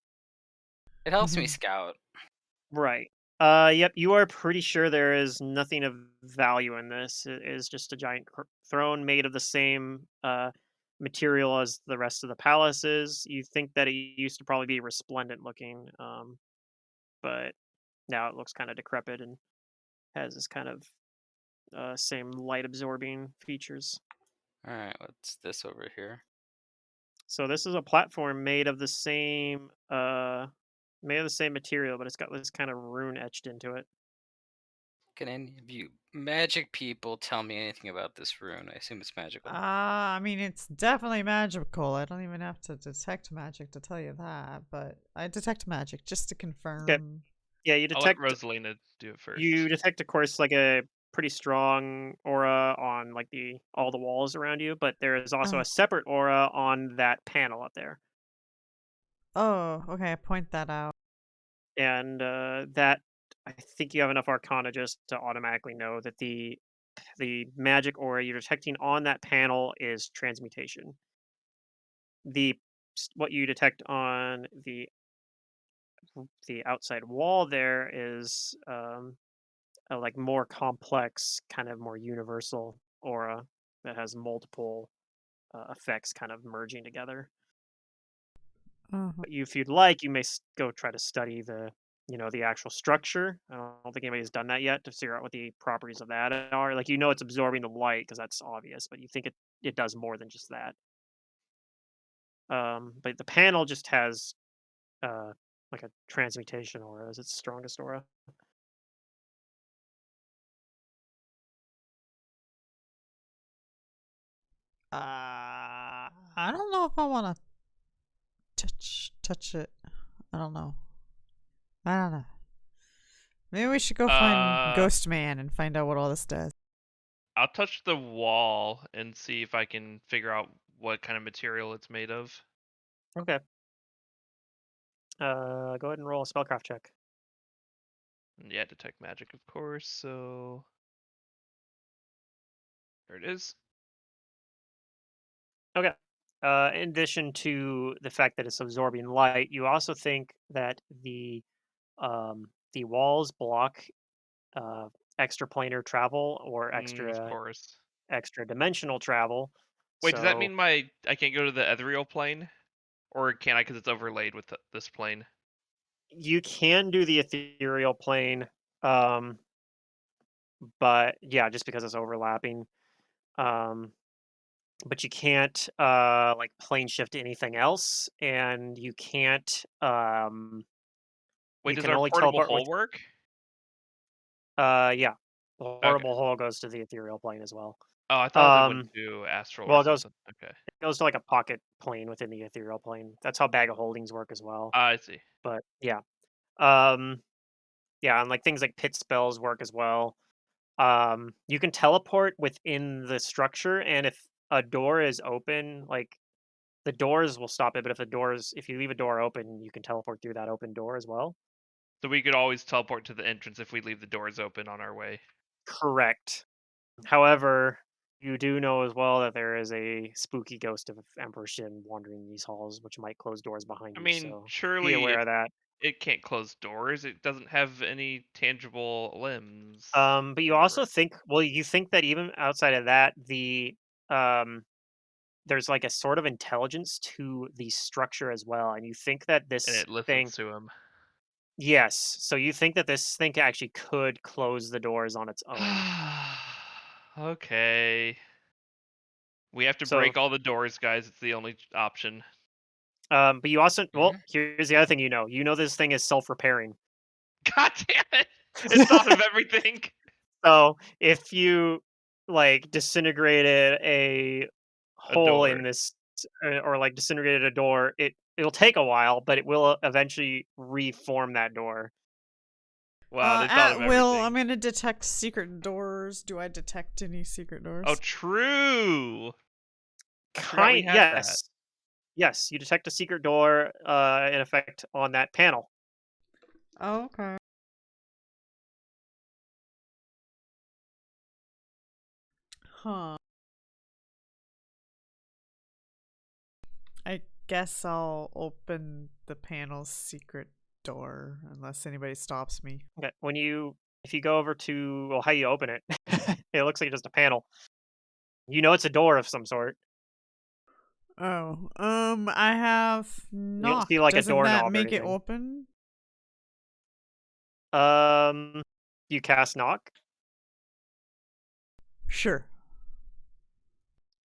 Speaker 3: It helps me
Speaker 1: Mhm.
Speaker 3: scout.
Speaker 2: Right. Yep. You are pretty sure there is nothing of value in this. It is just a giant throne made of the same material as the rest of the palaces. You think that it used to probably be resplendent looking, but now it looks kind of decrepit and has this kind of same light absorbing features.
Speaker 3: All right, what's this over here?
Speaker 2: So this is a platform made of the same material, but it's got this kind of rune etched into it.
Speaker 3: Can any of you magic people tell me anything about this rune? I assume it's magical.
Speaker 1: I mean, it's definitely magical. I don't even have to detect magic to tell you that, but I detect magic just to
Speaker 2: Okay.
Speaker 1: confirm.
Speaker 2: Yeah,
Speaker 4: I'll let Rosalina do it first.
Speaker 2: you detect, of course, like a pretty strong aura on like the all the walls around you, but there is also
Speaker 1: Uh,
Speaker 2: a separate aura on that panel up there,
Speaker 1: oh, okay. Point that out.
Speaker 2: and that I think you have enough Arcana just to automatically know that the magic aura you're detecting on that panel is transmutation. The what you detect on the outside wall there is a like more complex, kind of more universal aura that has multiple effects kind of merging together.
Speaker 1: Uh-huh.
Speaker 2: But if you'd like, you may go try to study the actual structure. I don't think anybody's done that yet to figure out what the properties of that are. Like it's absorbing the light because that's obvious, but you think it does more than just that. But the panel just has uh, like a transmutation aura as its strongest aura.
Speaker 1: I don't know if I want to touch it. I don't know. I don't know. Maybe we should go find
Speaker 4: Uh,
Speaker 1: Ghost Man and find out what all this does.
Speaker 4: I'll touch the wall and see if I can figure out what kind of material it's made of.
Speaker 2: Okay. Go ahead and roll a spellcraft check.
Speaker 4: And yeah, detect magic, of course. So there it is.
Speaker 2: Okay. In addition to the fact that it's absorbing light, you also think that the walls block uh, extraplanar travel or
Speaker 4: Of
Speaker 2: extra
Speaker 4: course.
Speaker 2: extra dimensional travel.
Speaker 4: Wait, does that
Speaker 2: So
Speaker 4: mean I can't go to the ethereal plane, or can I because it's overlaid with this plane?
Speaker 2: you can do the ethereal plane, um, but yeah, just because it's overlapping. Um, but you can't like plane shift to anything else, and you can't
Speaker 4: Wait,
Speaker 2: you
Speaker 4: does
Speaker 2: can
Speaker 4: our
Speaker 2: only
Speaker 4: portable
Speaker 2: teleport with
Speaker 4: hole work?
Speaker 2: yeah. The
Speaker 4: Okay.
Speaker 2: horrible hole goes to the ethereal plane as well.
Speaker 4: Oh, I thought it went to astral
Speaker 2: Well,
Speaker 4: or
Speaker 2: it goes
Speaker 4: something. Okay.
Speaker 2: to like a pocket plane within the ethereal plane. That's how bag of holdings work as well.
Speaker 4: I see.
Speaker 2: But yeah. Um yeah, and like things like pit spells work as well. You can teleport within the structure, and if a door is open, like the doors will stop it, but if you leave a door open, you can teleport through that open door as well.
Speaker 4: So we could always teleport to the entrance if we leave the doors open on our way.
Speaker 2: Correct. However, you do know as well that there is a spooky ghost of Emperor Shin wandering these halls, which might close doors behind
Speaker 4: I
Speaker 2: you,
Speaker 4: mean,
Speaker 2: so be
Speaker 4: surely
Speaker 2: aware of that.
Speaker 4: it can't close doors. It doesn't have any tangible limbs.
Speaker 2: But you also think, well, you think that even outside of that, um, there's like a sort of intelligence to the structure as well, and you think that
Speaker 4: And
Speaker 2: this
Speaker 4: it listens
Speaker 2: thing,
Speaker 4: to him.
Speaker 2: yes, so you think that this thing actually could close the doors on its own.
Speaker 4: Okay. We have to
Speaker 2: So,
Speaker 4: break all the doors, guys. It's the only option.
Speaker 2: but you also, well,
Speaker 3: Mhm.
Speaker 2: here's the other thing you know this thing is self-repairing.
Speaker 4: God damn it! It thought of everything.
Speaker 2: So if you like disintegrated a
Speaker 4: A
Speaker 2: hole in
Speaker 4: door.
Speaker 2: this, or like disintegrated a door, it'll take a while, but it will eventually reform that door.
Speaker 4: Wow, they thought
Speaker 1: At
Speaker 4: of
Speaker 1: will,
Speaker 4: everything.
Speaker 1: I'm gonna detect secret doors. Do I detect any secret doors?
Speaker 4: Oh, true. I forgot we had that.
Speaker 2: Yes, you detect a secret door in effect on that panel.
Speaker 1: Oh, okay. Huh. I guess I'll open the panel's secret door unless anybody stops me.
Speaker 2: Okay. If you go over to, well, how you open it, it looks like just a panel. You know it's a door of some sort.
Speaker 1: Oh, I have
Speaker 2: You don't see
Speaker 1: knock.
Speaker 2: like a
Speaker 1: Doesn't that
Speaker 2: doorknob or
Speaker 1: make it
Speaker 2: anything.
Speaker 1: open?
Speaker 2: You cast knock.
Speaker 1: Sure.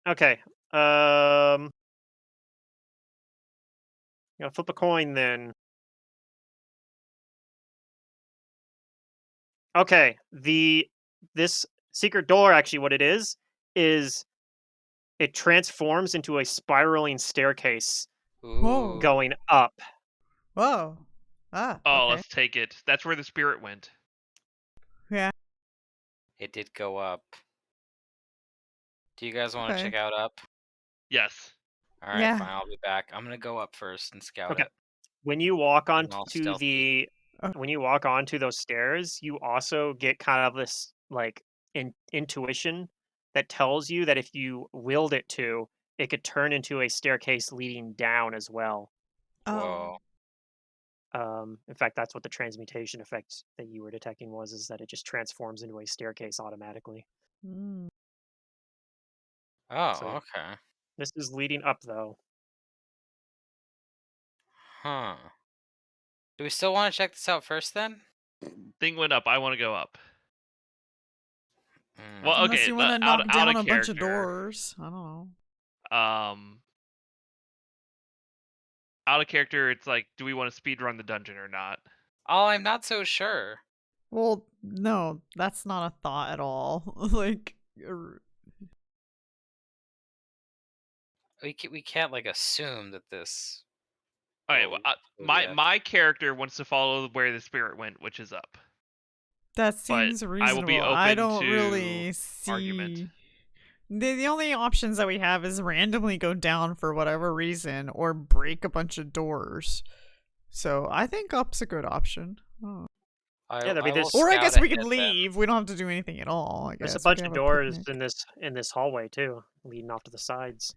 Speaker 2: Okay. Gotta flip a coin then. Okay. This secret door, actually, what it is it transforms into a spiraling staircase
Speaker 1: Whoa.
Speaker 3: Ooh.
Speaker 2: going up.
Speaker 1: Whoa. Ah,
Speaker 4: Oh,
Speaker 1: okay.
Speaker 4: let's take it. That's where the spirit went.
Speaker 1: Yeah.
Speaker 3: It did go up. Do you guys want to
Speaker 1: Okay.
Speaker 3: check out up?
Speaker 4: Yes.
Speaker 3: All right,
Speaker 1: Yeah.
Speaker 3: fine. I'll be back. I'm gonna go up first and scout
Speaker 2: Okay.
Speaker 3: it.
Speaker 2: When you walk
Speaker 3: Being all
Speaker 2: onto
Speaker 3: stealthy.
Speaker 1: Oh.
Speaker 2: when you walk onto those stairs, you also get kind of this like intuition that tells you that if you willed it to, it could turn into a staircase leading down as well.
Speaker 1: Oh.
Speaker 3: Whoa.
Speaker 2: In fact, that's what the transmutation effect that you were detecting was, is that it just transforms into a staircase automatically.
Speaker 1: Mm.
Speaker 3: Oh,
Speaker 2: So
Speaker 3: okay.
Speaker 2: this is leading up though.
Speaker 3: Huh. Do we still want to check this out first then?
Speaker 4: Thing went up. I want to go up.
Speaker 3: Hmm.
Speaker 4: Well,
Speaker 1: Unless
Speaker 4: okay.
Speaker 1: you want to
Speaker 4: Out
Speaker 1: knock
Speaker 4: out
Speaker 1: down
Speaker 4: of
Speaker 1: a bunch of
Speaker 4: character.
Speaker 1: doors. I don't know.
Speaker 4: Um, Out of character. It's like, do we want to speed run the dungeon or not?
Speaker 3: Oh, I'm not so sure.
Speaker 1: Well, no, that's not a thought at all. Like,
Speaker 3: We can't like assume that this
Speaker 4: Okay. Well,
Speaker 3: will
Speaker 4: my
Speaker 3: yet.
Speaker 4: my character wants to follow where the spirit went, which is up.
Speaker 1: that
Speaker 4: But
Speaker 1: seems
Speaker 4: I will be
Speaker 1: reasonable. I
Speaker 4: open
Speaker 1: don't
Speaker 4: to
Speaker 1: really
Speaker 4: argument.
Speaker 1: see. The only options that we have is randomly go down for whatever reason or break a bunch of doors. So I think up's a good option. Oh.
Speaker 2: Yeah, I
Speaker 3: I
Speaker 2: mean
Speaker 3: will
Speaker 1: Or I
Speaker 3: scout
Speaker 1: guess we
Speaker 3: ahead
Speaker 1: could
Speaker 3: then.
Speaker 1: leave. We don't have to do anything at all. I
Speaker 2: there's a
Speaker 1: guess we
Speaker 2: bunch
Speaker 1: could
Speaker 2: of
Speaker 1: have a
Speaker 2: doors
Speaker 1: picnic.
Speaker 2: in this hallway too, leading off to the sides.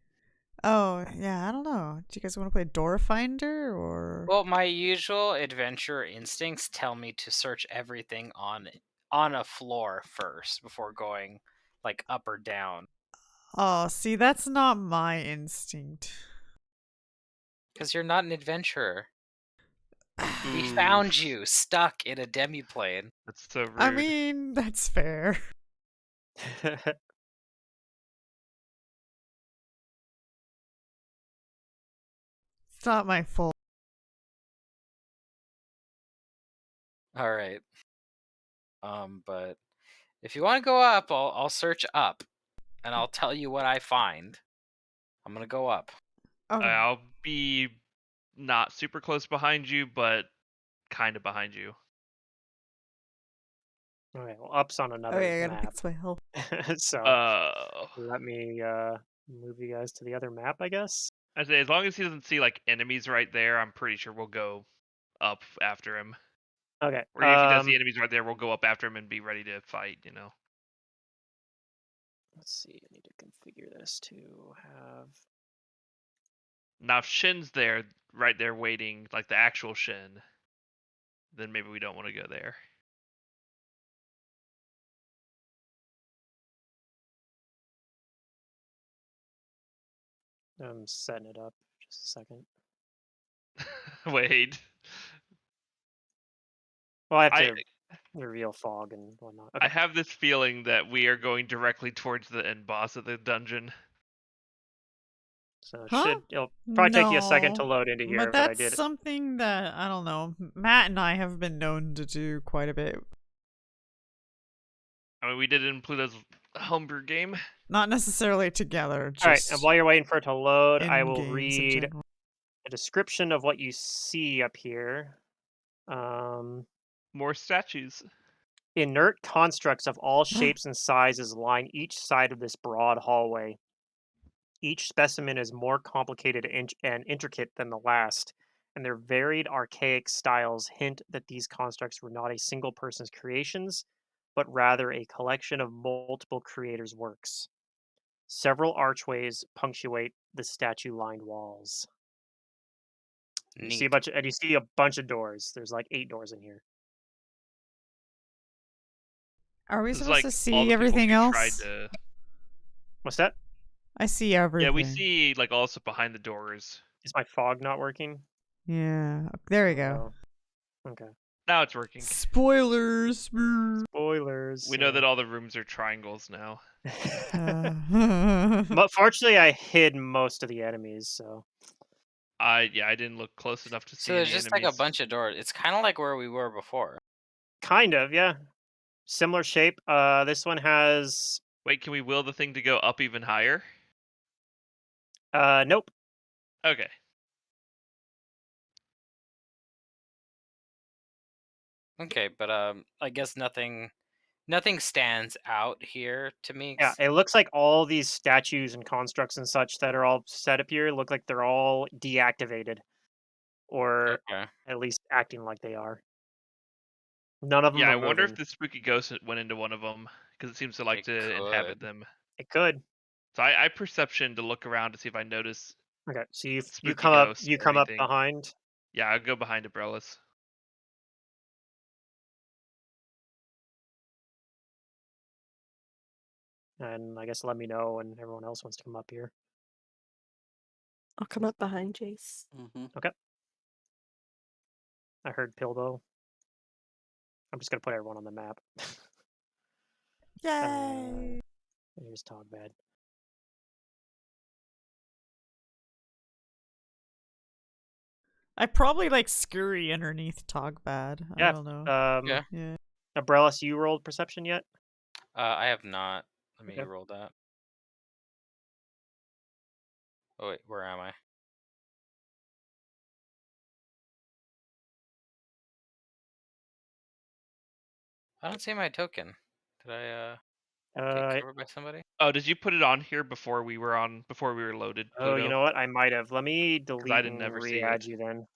Speaker 1: Oh yeah, I don't know. Do you guys want to play Door Finder or?
Speaker 3: Well, my usual adventure instincts tell me to search everything on a floor first before going like up or down.
Speaker 1: Oh, see, that's not my instinct.
Speaker 3: Because you're not an adventurer. We
Speaker 4: Ooh,
Speaker 3: found you stuck in a demiplane.
Speaker 4: that's so rude.
Speaker 1: I mean, that's fair. It's not my fault.
Speaker 3: All right. But if you want to go up, I'll search up, and I'll tell you what I find. I'm gonna go up.
Speaker 1: Oh,
Speaker 4: I'll be not super close behind you, but kind of behind you.
Speaker 2: Okay, well, up's on another
Speaker 1: okay, I gotta
Speaker 2: map.
Speaker 1: fix my health.
Speaker 2: So
Speaker 4: Oh.
Speaker 2: let me move you guys to the other map, I guess.
Speaker 4: I say as long as he doesn't see like enemies right there, I'm pretty sure we'll go up after him.
Speaker 2: Okay.
Speaker 4: Or if he does see enemies right there, we'll go up after him and be ready to fight.
Speaker 2: Let's see. I need to configure this to have.
Speaker 4: Now if Shin's there, right there waiting, like the actual Shin, then maybe we don't want to go there.
Speaker 2: I'm setting it up. Just a second.
Speaker 4: Wait.
Speaker 2: Well, I have
Speaker 4: I
Speaker 2: to reveal fog and whatnot.
Speaker 4: I
Speaker 2: Okay.
Speaker 4: have this feeling that we are going directly towards the end boss of the dungeon.
Speaker 2: So
Speaker 1: Huh?
Speaker 2: it'll probably take you a second
Speaker 1: No.
Speaker 2: to load into here,
Speaker 1: But
Speaker 2: but I
Speaker 1: that's
Speaker 2: did.
Speaker 1: something that, I don't know, Matt and I have been known to do quite a bit.
Speaker 4: I mean, we did include as a homebrew game.
Speaker 1: Not necessarily together,
Speaker 2: All right, and
Speaker 1: just
Speaker 2: while you're waiting for it to load, I
Speaker 1: in
Speaker 2: will
Speaker 1: games in
Speaker 2: read
Speaker 1: general.
Speaker 2: a description of what you see up here.
Speaker 4: More statues.
Speaker 2: Inert constructs of all shapes and sizes line each side of this broad hallway. Each specimen is more complicated and intricate than the last, and their varied archaic styles hint that these constructs were not a single person's creations, but rather a collection of multiple creators' works. Several archways punctuate the statue-lined walls. You see a
Speaker 3: Neat.
Speaker 2: bunch of, and you see a bunch of doors. There's like 8 doors in here.
Speaker 1: Are we
Speaker 4: This is
Speaker 1: supposed to
Speaker 4: like all
Speaker 1: see
Speaker 4: the people
Speaker 1: everything
Speaker 4: who tried
Speaker 1: else?
Speaker 4: to.
Speaker 2: What's that?
Speaker 1: I see
Speaker 4: Yeah,
Speaker 1: everything.
Speaker 4: we see like also behind the doors.
Speaker 2: Is my fog not working?
Speaker 1: Yeah, there we
Speaker 2: Oh,
Speaker 1: go.
Speaker 2: no. Okay.
Speaker 4: Now it's working.
Speaker 1: Spoilers.
Speaker 2: Spoilers.
Speaker 4: We know that all the rooms are triangles now.
Speaker 2: But fortunately, I hid most of the enemies, so.
Speaker 4: I didn't look close enough to see
Speaker 3: So there's
Speaker 4: any
Speaker 3: just
Speaker 4: enemies.
Speaker 3: like a bunch of doors. It's kind of like where we were before.
Speaker 2: Kind of, yeah. Similar shape. This one has.
Speaker 4: Wait, can we will the thing to go up even higher?
Speaker 2: Nope.
Speaker 4: Okay.
Speaker 3: Okay, but I guess nothing stands out here to me.
Speaker 2: Yeah, it looks like all these statues and constructs and such that are all set up here look like they're all deactivated, or
Speaker 3: Okay.
Speaker 2: at least acting like they are. None of them
Speaker 4: Yeah,
Speaker 2: are
Speaker 4: I wonder if
Speaker 2: moving.
Speaker 4: the spooky ghost went into one of them because it seems to like
Speaker 3: It
Speaker 4: to inhabit
Speaker 3: could.
Speaker 4: them.
Speaker 2: It could.
Speaker 4: So I perception to look around to see if I notice
Speaker 2: Okay, so you
Speaker 4: spooky ghosts
Speaker 2: you
Speaker 4: or
Speaker 2: come up
Speaker 4: anything.
Speaker 2: behind.
Speaker 4: Yeah, I'll go behind Abrellis.
Speaker 2: And I guess let me know when everyone else wants to come up here.
Speaker 5: I'll come up behind Jace.
Speaker 6: Mm-hmm.
Speaker 2: I heard Pilbo. I'm just gonna put everyone on the map.
Speaker 1: Yay!
Speaker 2: Here's Togbad.
Speaker 1: I probably like scurry underneath Togbad.
Speaker 2: Yeah.
Speaker 1: I don't know.
Speaker 3: Yeah.
Speaker 1: Yeah.
Speaker 2: Abrellis, you rolled perception yet?
Speaker 3: I have not. Let me
Speaker 2: Okay.
Speaker 3: roll that. Oh wait, where am I? I don't see my token. Did I get covered by somebody?
Speaker 4: Oh, did you put it on here before we were loaded,
Speaker 2: Oh, you
Speaker 4: Pluto?
Speaker 2: know what? I might have. Let me
Speaker 4: I
Speaker 2: delete
Speaker 4: didn't
Speaker 2: and
Speaker 4: ever see
Speaker 2: re-add
Speaker 4: it.
Speaker 2: you then.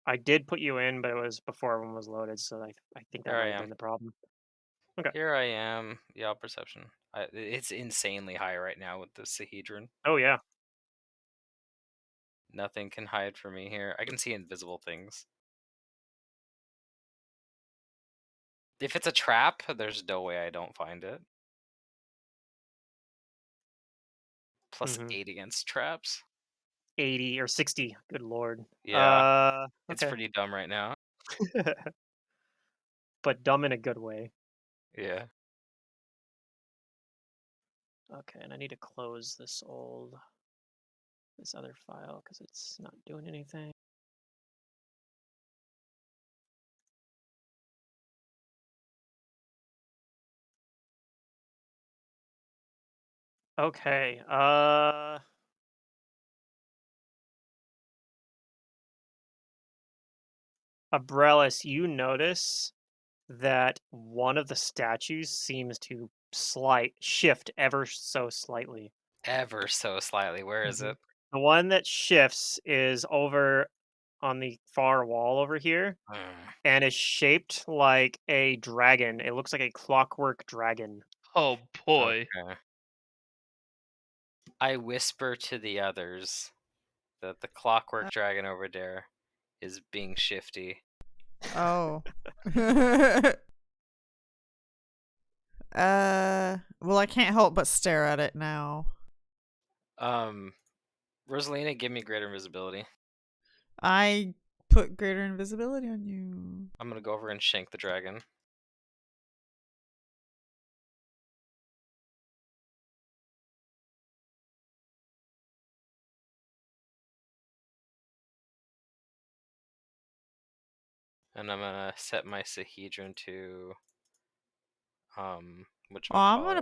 Speaker 2: I did put you in, but it was before everyone was loaded, so I think that
Speaker 3: There I
Speaker 2: might have
Speaker 3: am.
Speaker 2: been the problem. Okay.
Speaker 3: Here I am. Yeah, perception. It's insanely high right now with the Sahedron.
Speaker 2: Oh yeah.
Speaker 3: Nothing can hide from me here. I can see invisible things. If it's a trap, there's no way I don't find it. Plus
Speaker 2: Mhm.
Speaker 3: 8 against traps.
Speaker 2: 80 or 60. Good lord.
Speaker 3: Yeah. It's
Speaker 2: Okay.
Speaker 3: pretty dumb right now.
Speaker 2: But dumb in a good way.
Speaker 3: Yeah.
Speaker 2: Okay, and I need to close this old this other file because it's not doing anything. Okay. Abrellis, you notice that one of the statues seems to shift ever so slightly.
Speaker 3: Ever so slightly. Where is
Speaker 2: Mhm.
Speaker 3: it?
Speaker 2: The one that shifts is over on the far wall over here
Speaker 3: Mm.
Speaker 2: and is shaped like a dragon. It looks like a clockwork dragon.
Speaker 4: Oh boy.
Speaker 3: Okay. I whisper to the others that the clockwork dragon over there is being shifty.
Speaker 1: Oh. Well, I can't help but stare at it now.
Speaker 3: Rosalina, give me greater invisibility.
Speaker 1: I put greater invisibility on you.
Speaker 3: I'm gonna go over and shank the dragon. And I'm gonna set my Sahedron to
Speaker 1: Oh, I'm gonna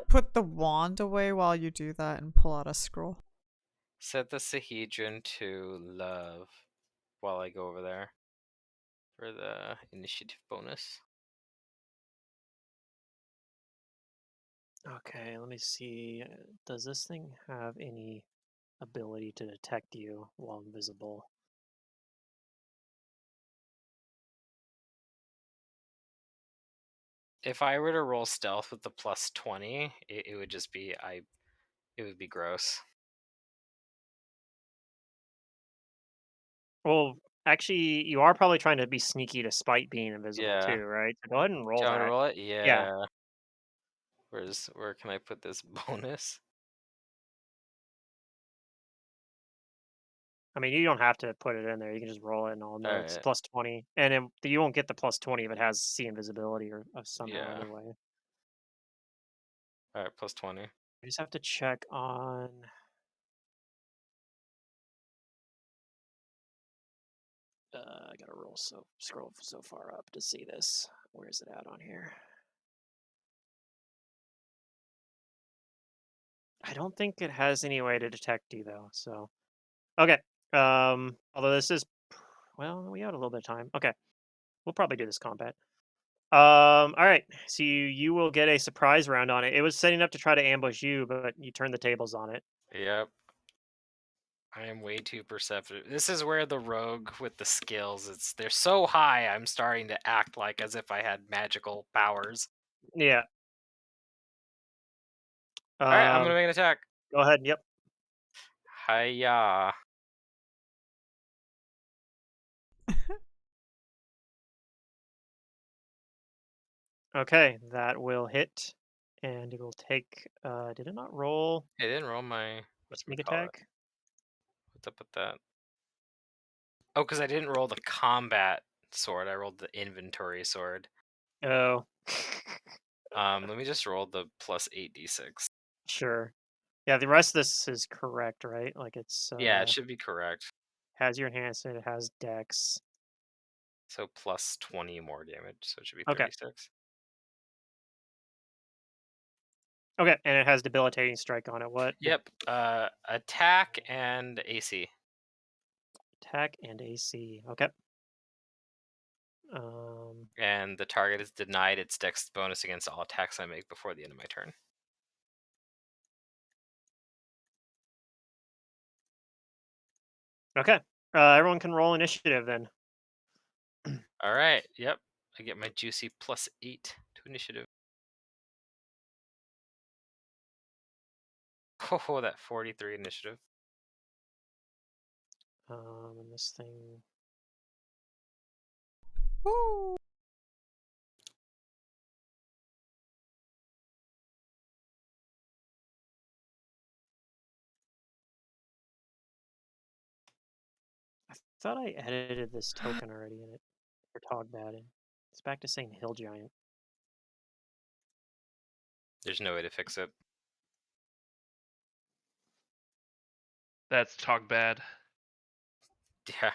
Speaker 3: whatchamacallit.
Speaker 1: put the wand away while you do that and pull out a scroll.
Speaker 3: Set the Sahedron to love while I go over there for the initiative bonus.
Speaker 2: Okay, let me see. Does this thing have any ability to detect you while invisible?
Speaker 3: If I were to roll stealth with the plus 20, it would just be it would be gross.
Speaker 2: Well, actually, you are probably trying to be sneaky despite being invisible
Speaker 3: Yeah.
Speaker 2: too, right? So go ahead and
Speaker 3: Do
Speaker 2: roll
Speaker 3: you want me to
Speaker 2: that.
Speaker 3: roll it?
Speaker 2: Yeah.
Speaker 3: Yeah. Where can I put this bonus?
Speaker 2: I mean, you don't have to put it in there. You can just roll it and I'll know it's
Speaker 3: Alright.
Speaker 2: plus 20. And you won't get the plus 20 if it has C invisibility or somehow
Speaker 3: Yeah.
Speaker 2: anyway.
Speaker 3: Alright, plus 20.
Speaker 2: I just have to check on. I gotta scroll so far up to see this. Where is it at on here? I don't think it has any way to detect you though. So okay. Although this is well, we have a little bit of time. Okay, we'll probably do this combat. All right. So you will get a surprise round on it. It was setting up to try to ambush you, but you turned the tables on it.
Speaker 3: Yep. I am way too perceptive. This is where the rogue with the skills, they're so high I'm starting to act like as if I had magical powers.
Speaker 2: Yeah.
Speaker 3: Alright, I'm gonna make an attack.
Speaker 2: Go ahead. Yep.
Speaker 3: Hiya.
Speaker 2: Okay, that will hit, and it will take. Did it not roll
Speaker 3: I didn't roll my
Speaker 2: sneak
Speaker 3: whatchamacallit.
Speaker 2: attack?
Speaker 3: What's up with that? Oh, because I didn't roll the combat sword. I rolled the inventory sword.
Speaker 2: Oh.
Speaker 3: Let me just roll the plus 8d6.
Speaker 2: Sure. Yeah, the rest of this is correct, right? Like it's
Speaker 3: Yeah, it should be correct.
Speaker 2: has your enhancement, it has dex.
Speaker 3: So plus 20 more damage, so it should be
Speaker 2: Okay.
Speaker 3: 36.
Speaker 2: Okay, and it has debilitating strike on it. What?
Speaker 3: Yep. Attack and AC.
Speaker 2: Attack and AC. Okay.
Speaker 3: And the target is denied its dex bonus against all attacks I make before the end of my turn.
Speaker 2: Okay. Everyone can roll initiative then.
Speaker 3: All right. Yep. I get my juicy plus 8 to initiative. Oh, that 43 initiative.
Speaker 2: And this thing.
Speaker 1: Woo!
Speaker 2: I thought I edited this token already in it. For Togbad. It's back to saying Hill Giant.
Speaker 3: There's no way to fix it.
Speaker 4: That's talk bad.
Speaker 3: Yeah.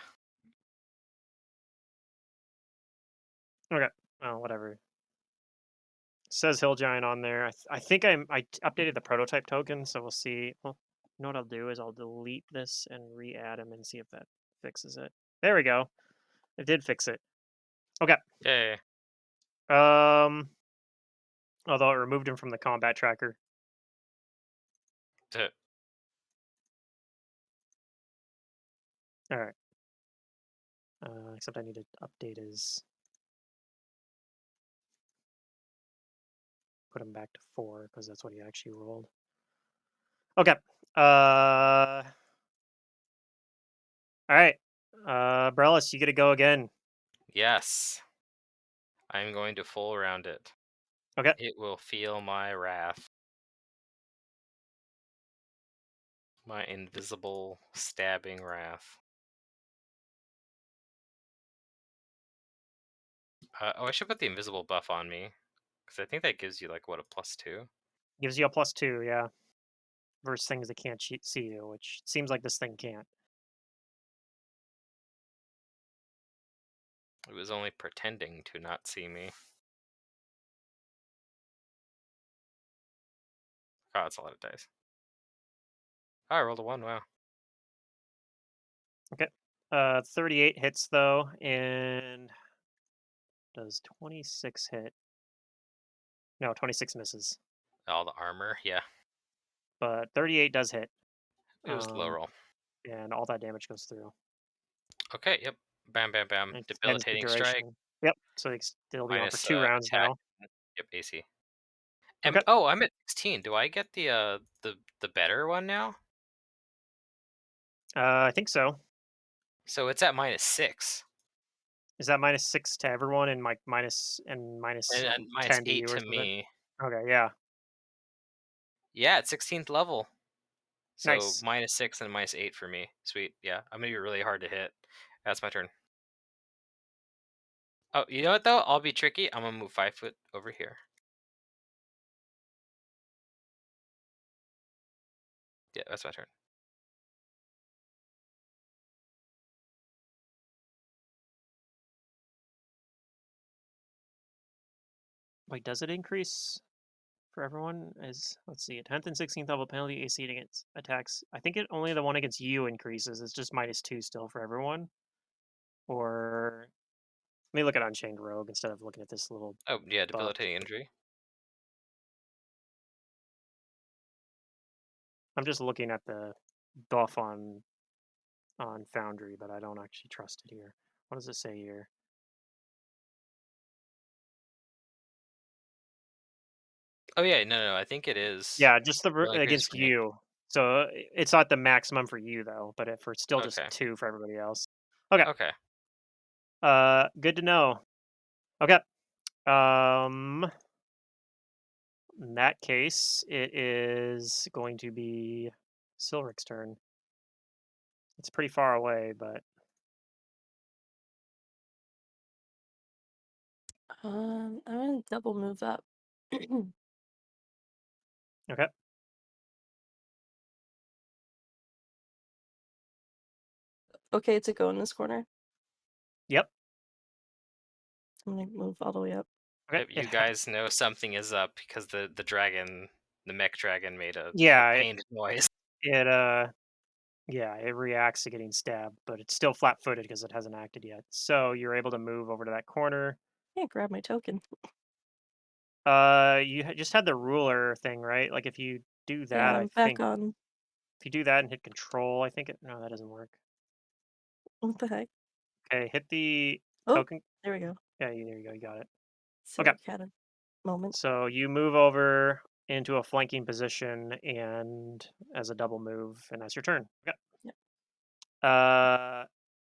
Speaker 2: Okay. Oh, whatever. Says Hill Giant on there. I think I updated the prototype token, so we'll see. Well, you know what I'll do is I'll delete this and re-add him and see if that fixes it. There we go. It did fix it. Okay.
Speaker 3: Yay.
Speaker 2: Although it removed him from the combat tracker.
Speaker 3: Duh.
Speaker 2: All right. Except I need to update his. Put him back to 4 because that's what he actually rolled. Okay. All right. Brelis, you get to go again.
Speaker 3: Yes. I'm going to full round it.
Speaker 2: Okay.
Speaker 3: It will feel my wrath. My invisible stabbing wrath. Oh, I should put the invisible buff on me. Because I think that gives you, like, what, a +2?
Speaker 2: Gives you a +2, yeah. Versus things that can't see you, which seems like this thing can't.
Speaker 3: It was only pretending to not see me. Oh, that's a lot of dice. Oh, I rolled a 1, wow.
Speaker 2: Okay. 38 hits though, and does 26 hit? No, 26 misses.
Speaker 3: All the armor, yeah.
Speaker 2: But 38 does hit.
Speaker 3: It was low roll.
Speaker 2: And all that damage goes through.
Speaker 3: Okay, yep. Bam, bam, bam.
Speaker 2: And it extends the
Speaker 3: Debilitating strike.
Speaker 2: duration. Yep. So it'll be on for
Speaker 3: Minus
Speaker 2: 2 rounds
Speaker 3: attack.
Speaker 2: now.
Speaker 3: Yep, AC.
Speaker 2: Okay.
Speaker 3: Oh, I'm at 16. Do I get the better one now?
Speaker 2: I think so.
Speaker 3: So it's at -6.
Speaker 2: Is that -6 to everyone and like minus
Speaker 3: And
Speaker 2: -10 to
Speaker 3: -8
Speaker 2: you or
Speaker 3: to
Speaker 2: something?
Speaker 3: me.
Speaker 2: Okay, yeah.
Speaker 3: Yeah, it's 16th level. So
Speaker 2: Nice.
Speaker 3: -6 and -8 for me. Sweet. Yeah, I'm gonna be really hard to hit. That's my turn. Oh, you know what though? I'll be tricky. I'm gonna move 5 foot over here. Yeah, that's my turn.
Speaker 2: Wait, does it increase for everyone? Let's see, 10th and 16th level penalty AC against attacks. I think only the one against you increases. It's just -2 still for everyone. Or let me look at Unchained Rogue instead of looking at this little
Speaker 3: Oh, yeah,
Speaker 2: buff.
Speaker 3: debilitating injury.
Speaker 2: I'm just looking at the buff on Foundry, but I don't actually trust it here. What does it say here?
Speaker 3: Oh yeah, no, I think it is.
Speaker 2: Yeah, just
Speaker 3: It only increases
Speaker 2: against
Speaker 3: for me.
Speaker 2: you. So it's not the maximum for you though, but for still just
Speaker 3: Okay.
Speaker 2: 2 for everybody else. Okay.
Speaker 3: Okay.
Speaker 2: Good to know. Okay. Um, in that case, it is going to be Silric's turn. It's pretty far away, but
Speaker 5: I'm gonna double move up.
Speaker 2: okay.
Speaker 5: Okay to go in this corner.
Speaker 2: Yep.
Speaker 5: I'm gonna move all the way up.
Speaker 2: Okay.
Speaker 3: Yep, you guys know something is up because the dragon, the mech dragon, made a
Speaker 2: Yeah,
Speaker 3: pained noise.
Speaker 2: it yeah, it reacts to getting stabbed, but it's still flat-footed because it hasn't acted yet. So you're able to move over to that corner.
Speaker 5: Yeah, grab my token.
Speaker 2: You just had the ruler thing, right? Like if you do that,
Speaker 5: Yeah,
Speaker 2: I
Speaker 5: I'm back
Speaker 2: think
Speaker 5: on.
Speaker 2: if you do that and hit control, I think no, that doesn't work.
Speaker 5: What the heck?
Speaker 2: Okay, hit the
Speaker 5: Oh,
Speaker 2: token.
Speaker 5: there we go.
Speaker 2: Yeah, there you go. You got it. Okay.
Speaker 5: Silver had a moment.
Speaker 2: So you move over into a flanking position and as a double move, and that's your turn. Okay.
Speaker 5: Yep.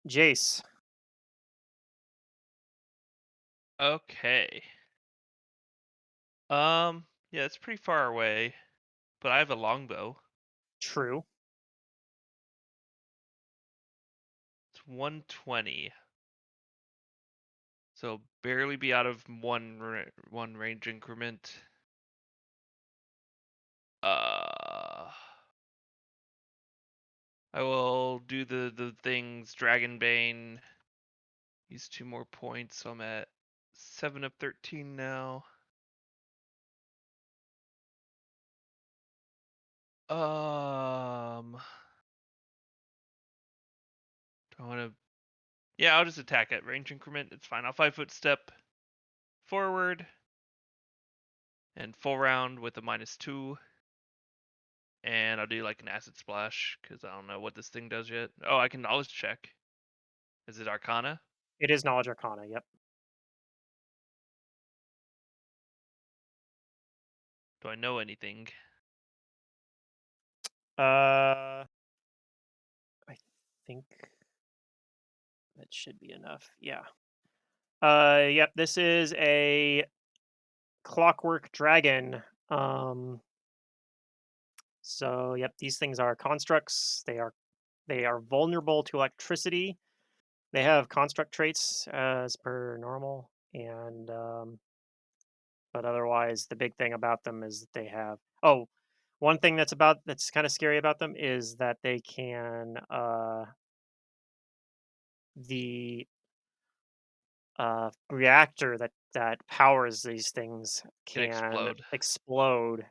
Speaker 2: Jace.
Speaker 4: Okay. Yeah, it's pretty far away, but I have a longbow.
Speaker 2: True.
Speaker 4: It's 120. So barely be out of one range increment. I will do the things. Dragonbane. Use 2 more points, so I'm at 7 of 13 now. Do I want to? Yeah, I'll just attack at range increment. It's fine. I'll 5-foot step forward and full round with a -2. And I'll do like an acid splash because I don't know what this thing does yet. Oh, I can knowledge check. Is it Arcana?
Speaker 2: It is Knowledge Arcana. Yep.
Speaker 4: Do I know anything?
Speaker 2: I think that should be enough. Yeah. Yep. This is a clockwork dragon. So yep, these things are constructs. They are vulnerable to electricity. They have construct traits as per normal, and but otherwise, the big thing about them is that they have. Oh, one thing that's kind of scary about them is that they can the reactor that powers these things
Speaker 4: Can
Speaker 2: can
Speaker 4: explode.
Speaker 2: explode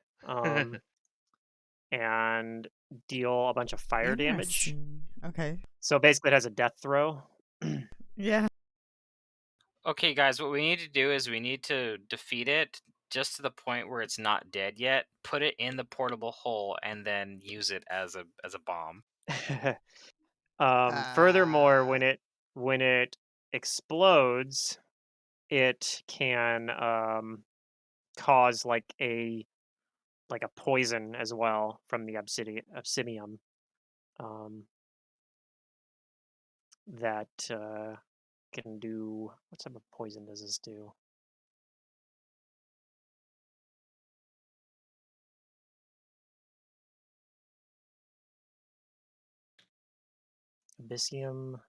Speaker 2: and deal a bunch of fire damage.
Speaker 1: Interesting. Okay.
Speaker 2: So basically, it has a death throw.
Speaker 1: Yeah.
Speaker 3: Okay, guys, what we need to do is we need to defeat it just to the point where it's not dead yet. Put it in the portable hole and then use it as a bomb.
Speaker 2: Furthermore,
Speaker 1: Uh,
Speaker 2: when it explodes, it can cause like a poison as well from the obsidium um, that can do. What type of poison does this do? Abyssium.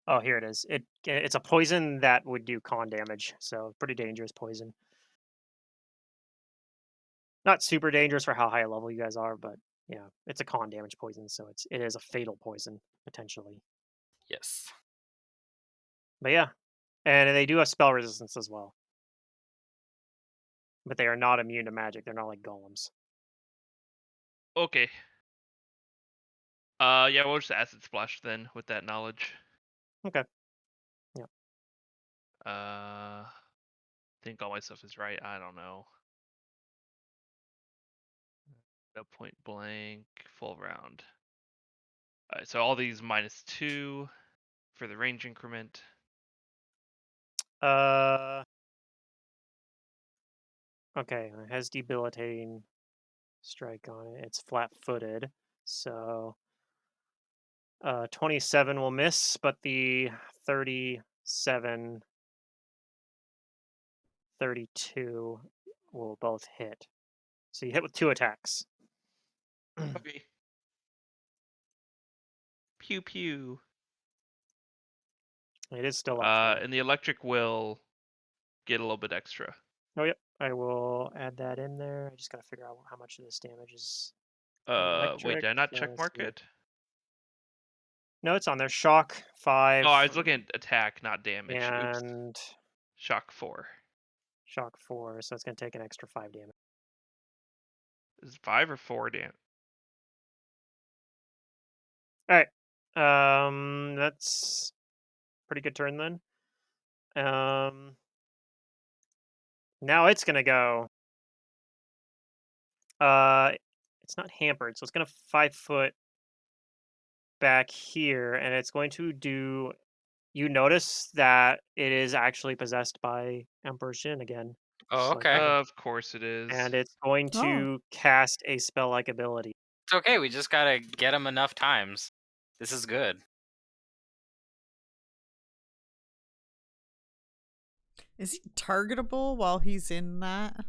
Speaker 2: Oh, here it is. It's a poison that would do con damage, so pretty dangerous poison. Not super dangerous for how high a level you guys are, but yeah, it's a con damage poison, so it is a fatal poison potentially.
Speaker 3: Yes.
Speaker 2: But yeah, and they do have spell resistance as well, but they are not immune to magic. They're not like golems.
Speaker 4: Okay. Yeah, we'll just acid splash then with that knowledge.
Speaker 2: Okay. Yeah.
Speaker 4: I think all my stuff is right. I don't know. No point blank, full round. Alright, so all these -2 for the range increment.
Speaker 2: Okay. It has debilitating strike on it. It's flat-footed, so 27 will miss, but the 37, 32 will both hit. So you hit with 2 attacks.
Speaker 4: Okay. Pew pew.
Speaker 2: It is still up. Though.
Speaker 4: And the electric will get a little bit extra.
Speaker 2: Oh, yep. I will add that in there. I just gotta figure out how much of this damage is
Speaker 4: Wait,
Speaker 2: electric.
Speaker 4: did I not
Speaker 2: so
Speaker 4: check
Speaker 2: let's
Speaker 4: mark
Speaker 2: see.
Speaker 4: it?
Speaker 2: No, it's on there. Shock 5.
Speaker 4: Oh, I was looking at attack, not damage. Oops.
Speaker 2: And
Speaker 4: Shock 4.
Speaker 2: shock 4, so it's gonna take an extra 5 damage.
Speaker 4: Is it 5 or 4 damage?
Speaker 2: All right. That's pretty good turn then. Now it's gonna go. It's not hampered, so it's gonna 5-foot back here, and it's going to do. You notice that it is actually possessed by Emperor Shin again.
Speaker 3: Oh,
Speaker 2: just like
Speaker 3: okay.
Speaker 2: before.
Speaker 4: Of course it is.
Speaker 2: And it's going
Speaker 1: Oh.
Speaker 2: to cast a spell-like ability.
Speaker 3: It's okay. We just gotta get him enough times. This is good.
Speaker 1: is he targetable while he's in that?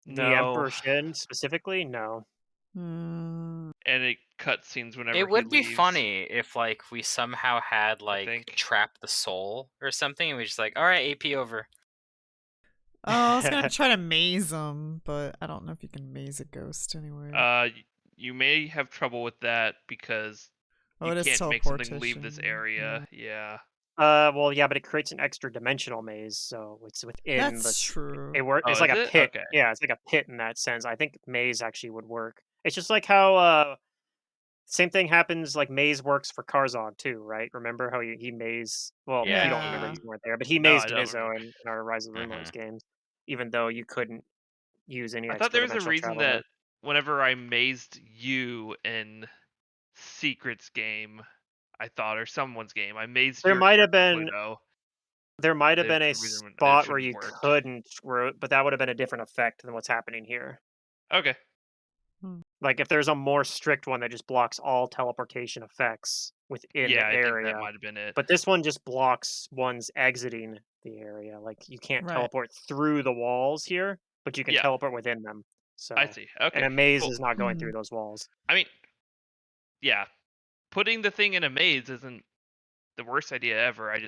Speaker 2: The
Speaker 4: No.
Speaker 2: Emperor Shin specifically, no.
Speaker 1: Hmm.
Speaker 4: And it cutscenes whenever
Speaker 3: It would
Speaker 4: he
Speaker 3: be
Speaker 4: leaves.
Speaker 3: funny if like we somehow had like
Speaker 4: think.
Speaker 3: trap the soul or something, and we just like, all right, AP over.
Speaker 1: Oh, I was gonna try to maze him, but I don't know if you can maze a ghost anyway.
Speaker 4: you may have trouble with that because
Speaker 1: Oh,
Speaker 4: you
Speaker 1: it is
Speaker 4: can't make something leave this
Speaker 1: teleportation.
Speaker 4: area. Yeah.
Speaker 2: Well, yeah, but it creates an extra dimensional maze, so it's within
Speaker 1: That's true.
Speaker 2: It work.
Speaker 4: Oh,
Speaker 2: It's like
Speaker 4: is
Speaker 2: a
Speaker 4: it?
Speaker 2: pit.
Speaker 4: Okay.
Speaker 2: Yeah, it's like a pit in that sense. I think maze actually would work. It's just like how same thing happens. Like maze works for Karzog too, right? Remember how he maze? Well, you don't remember
Speaker 1: Yeah.
Speaker 2: because you weren't there, but he
Speaker 4: No, I
Speaker 2: mazed
Speaker 4: don't
Speaker 2: Nizzo
Speaker 4: remember.
Speaker 2: in our Rise of the
Speaker 3: Mhm.
Speaker 2: Runelords games, even though you couldn't use any
Speaker 4: I thought
Speaker 2: extra
Speaker 4: there was a
Speaker 2: dimensional
Speaker 4: reason
Speaker 2: travel there.
Speaker 4: that whenever I mazed you in Secrets game, I thought, or someone's game, I mazed
Speaker 2: There
Speaker 4: your
Speaker 2: might have
Speaker 4: character
Speaker 2: been
Speaker 4: Pluto.
Speaker 2: there might have
Speaker 4: There's
Speaker 2: been a
Speaker 4: a reason it
Speaker 2: spot
Speaker 4: should
Speaker 2: where
Speaker 4: have
Speaker 2: you
Speaker 4: worked.
Speaker 2: couldn't, but that would have been a different effect than what's happening here.
Speaker 4: Okay.
Speaker 2: Like if there's a more strict one that just blocks all teleportation effects within
Speaker 4: Yeah,
Speaker 2: the
Speaker 4: I think that
Speaker 2: area.
Speaker 4: might have been it.
Speaker 2: But this one just blocks ones exiting the area. Like you can't
Speaker 1: Right.
Speaker 2: teleport through the walls here, but you can
Speaker 4: Yeah.
Speaker 2: teleport within them. So
Speaker 4: I see. Okay.
Speaker 2: and a maze
Speaker 4: Cool.
Speaker 2: is not going
Speaker 1: Hmm.
Speaker 2: through those walls.
Speaker 4: I mean, yeah, putting the thing in a maze isn't the worst idea ever. I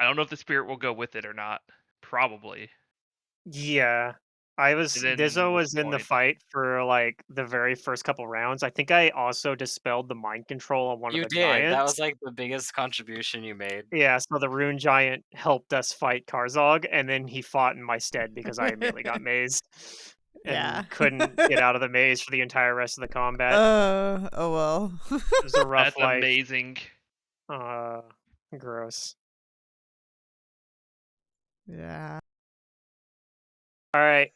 Speaker 4: don't know if the spirit will go with it or not. Probably.
Speaker 2: Yeah.
Speaker 4: And then
Speaker 2: Dizzo
Speaker 4: what's
Speaker 2: was
Speaker 4: the
Speaker 2: in the
Speaker 4: point?
Speaker 2: fight for like the very first couple rounds. I think I also dispelled the mind control on one of
Speaker 3: You
Speaker 2: the
Speaker 3: did. That
Speaker 2: giants.
Speaker 3: was like the biggest contribution you made.
Speaker 2: Yeah, so the rune giant helped us fight Karzog, and then he fought in my stead because I immediately got mazed
Speaker 1: Yeah.
Speaker 2: and couldn't get out of the maze for the entire rest of the combat.
Speaker 1: Oh well.
Speaker 2: It was a rough
Speaker 4: That's
Speaker 2: life.
Speaker 4: amazing.
Speaker 2: Gross.
Speaker 1: Yeah.
Speaker 2: All right.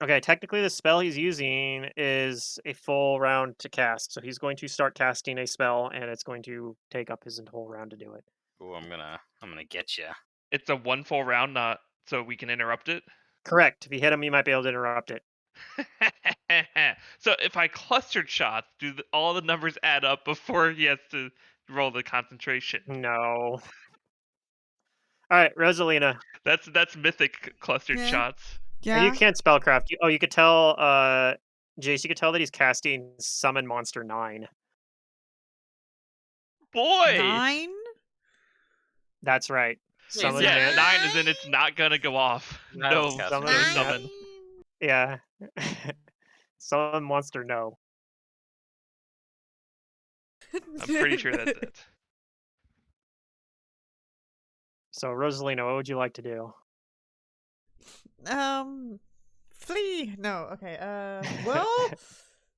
Speaker 2: Okay, technically the spell he's using is a full round to cast. So he's going to start casting a spell and it's going to take up his whole round to do it.
Speaker 3: Ooh, I'm gonna get you.
Speaker 4: It's a one full round, not so we can interrupt it.
Speaker 2: Correct. If you hit him, you might be able to interrupt it.
Speaker 4: So if I clustered shots, do all the numbers add up before he has to roll the concentration?
Speaker 2: No. All right, Rosalina.
Speaker 4: That's mythic clustered
Speaker 1: Yeah.
Speaker 4: shots.
Speaker 2: And you
Speaker 1: Yeah.
Speaker 2: can't spellcraft. You could tell Jace, you could tell that he's casting Summon Monster 9.
Speaker 4: Boy.
Speaker 1: 9?
Speaker 2: That's right.
Speaker 3: Wait,
Speaker 2: Summon
Speaker 4: Yeah,
Speaker 2: Man.
Speaker 4: 9 is in it's not gonna go off.
Speaker 3: That
Speaker 4: No,
Speaker 3: was cast
Speaker 2: Summon
Speaker 4: no
Speaker 2: Man.
Speaker 4: summon.
Speaker 2: Yeah. Summon Monster No.
Speaker 4: I'm pretty sure that's it.
Speaker 2: So Rosalina, what would you like to do?
Speaker 1: Flee. No. Okay. Well,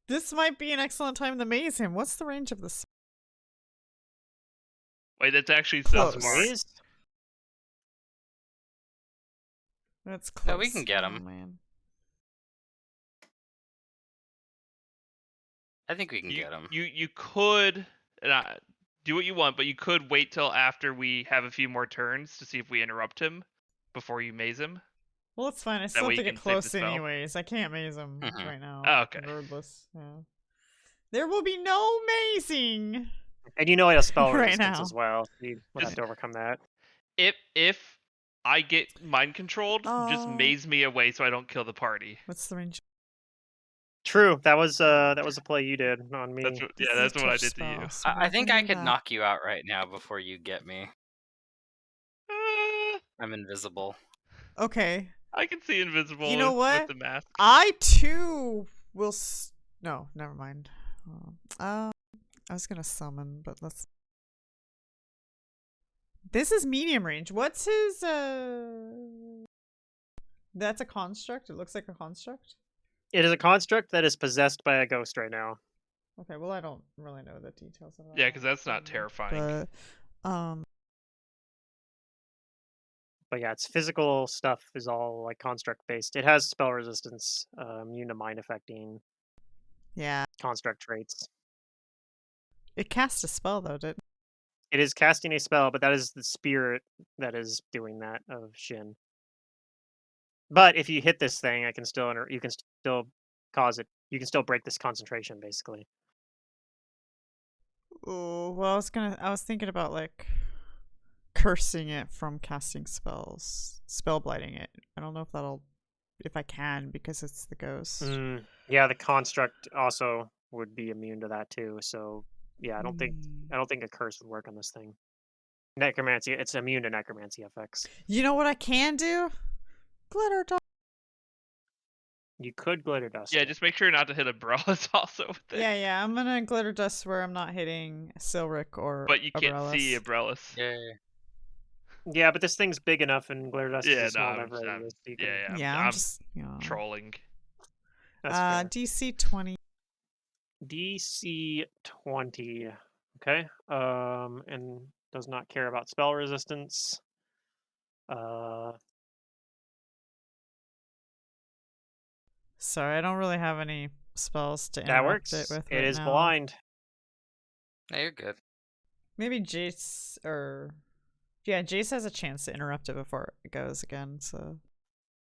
Speaker 1: this might be an excellent time to maze him. What's the range of this?
Speaker 4: Wait, that's actually so
Speaker 1: Close.
Speaker 4: smart.
Speaker 2: Maze?
Speaker 1: That's close.
Speaker 3: No, we can get
Speaker 1: Oh,
Speaker 3: him.
Speaker 1: man.
Speaker 3: I think we can get him.
Speaker 4: You could do what you want, but you could wait till after we have a few more turns to see if we interrupt him before you maze him.
Speaker 1: Well, it's fine. I still
Speaker 4: way
Speaker 1: have to
Speaker 4: you
Speaker 1: get
Speaker 4: can save the
Speaker 1: close
Speaker 4: spell.
Speaker 1: anyways. I can't maze him
Speaker 3: Mhm.
Speaker 1: right now.
Speaker 4: Oh, okay.
Speaker 1: Regardless. Yeah. There will be no mazing.
Speaker 2: And you know he has spell
Speaker 1: Right
Speaker 2: resistance
Speaker 1: now.
Speaker 2: as well. So you would have
Speaker 4: Just-
Speaker 2: to overcome that.
Speaker 4: If I get mind controlled, just
Speaker 1: Oh.
Speaker 4: maze me away so I don't kill the party.
Speaker 1: What's the range?
Speaker 2: True. That was a play you did on me.
Speaker 4: That's what,
Speaker 1: This
Speaker 4: yeah,
Speaker 1: is a
Speaker 4: that's what I
Speaker 1: touch
Speaker 4: did to you.
Speaker 1: spell, so
Speaker 3: I
Speaker 1: we're
Speaker 3: think
Speaker 1: gonna
Speaker 3: I
Speaker 1: do
Speaker 3: could
Speaker 1: that.
Speaker 3: knock you out right now before you get me. I'm invisible.
Speaker 1: Okay.
Speaker 4: I can see invisible
Speaker 1: You know
Speaker 4: with
Speaker 1: what?
Speaker 4: the mask.
Speaker 1: I too will. No, never mind. I was gonna summon, but let's. This is medium range. What's his? That's a construct. It looks like a construct.
Speaker 2: It is a construct that is possessed by a ghost right now.
Speaker 1: Okay. Well, I don't really know the details of that.
Speaker 4: Yeah, because that's not terrifying.
Speaker 2: But yeah, its physical stuff is all like construct based. It has spell resistance, immune to mind affecting
Speaker 1: Yeah.
Speaker 2: construct traits.
Speaker 1: It cast a spell though, did?
Speaker 2: It is casting a spell, but that is the spirit that is doing that of Shin. But if you hit this thing, you can still cause it. You can still break this concentration, basically.
Speaker 1: Oh well, I was thinking about like cursing it from casting spells, spell blighting it. I don't know if I can because it's the ghost.
Speaker 2: Yeah, the construct also would be immune to that too. So yeah, I don't think a curse would work on this thing. Necromancy. It's immune to necromancy effects.
Speaker 1: You know what I can do? Glitter dust.
Speaker 2: You could glitter dust.
Speaker 4: Yeah,
Speaker 2: it.
Speaker 4: just make sure not to hit a Brellis also with it.
Speaker 1: Yeah, I'm gonna glitter dust where I'm not hitting Silric or
Speaker 4: But you can't see
Speaker 1: Abrellis.
Speaker 4: Abrellis.
Speaker 3: Yay.
Speaker 2: Yeah, but this thing's big enough, and glitter dust is
Speaker 4: Yeah,
Speaker 2: a small
Speaker 4: no,
Speaker 2: number radius. So you can,
Speaker 4: yeah,
Speaker 1: Yeah,
Speaker 4: I'm
Speaker 1: just
Speaker 4: trolling.
Speaker 2: That's fair.
Speaker 1: DC 20.
Speaker 2: DC 20. Okay. And does not care about spell resistance.
Speaker 1: Sorry, I don't really have any spells to
Speaker 2: That
Speaker 1: interrupt
Speaker 2: works.
Speaker 1: it with
Speaker 2: It
Speaker 1: right
Speaker 2: is
Speaker 1: now.
Speaker 2: blind.
Speaker 3: No, you're good.
Speaker 1: Maybe Jace or Jace has a chance to interrupt it before it goes again. So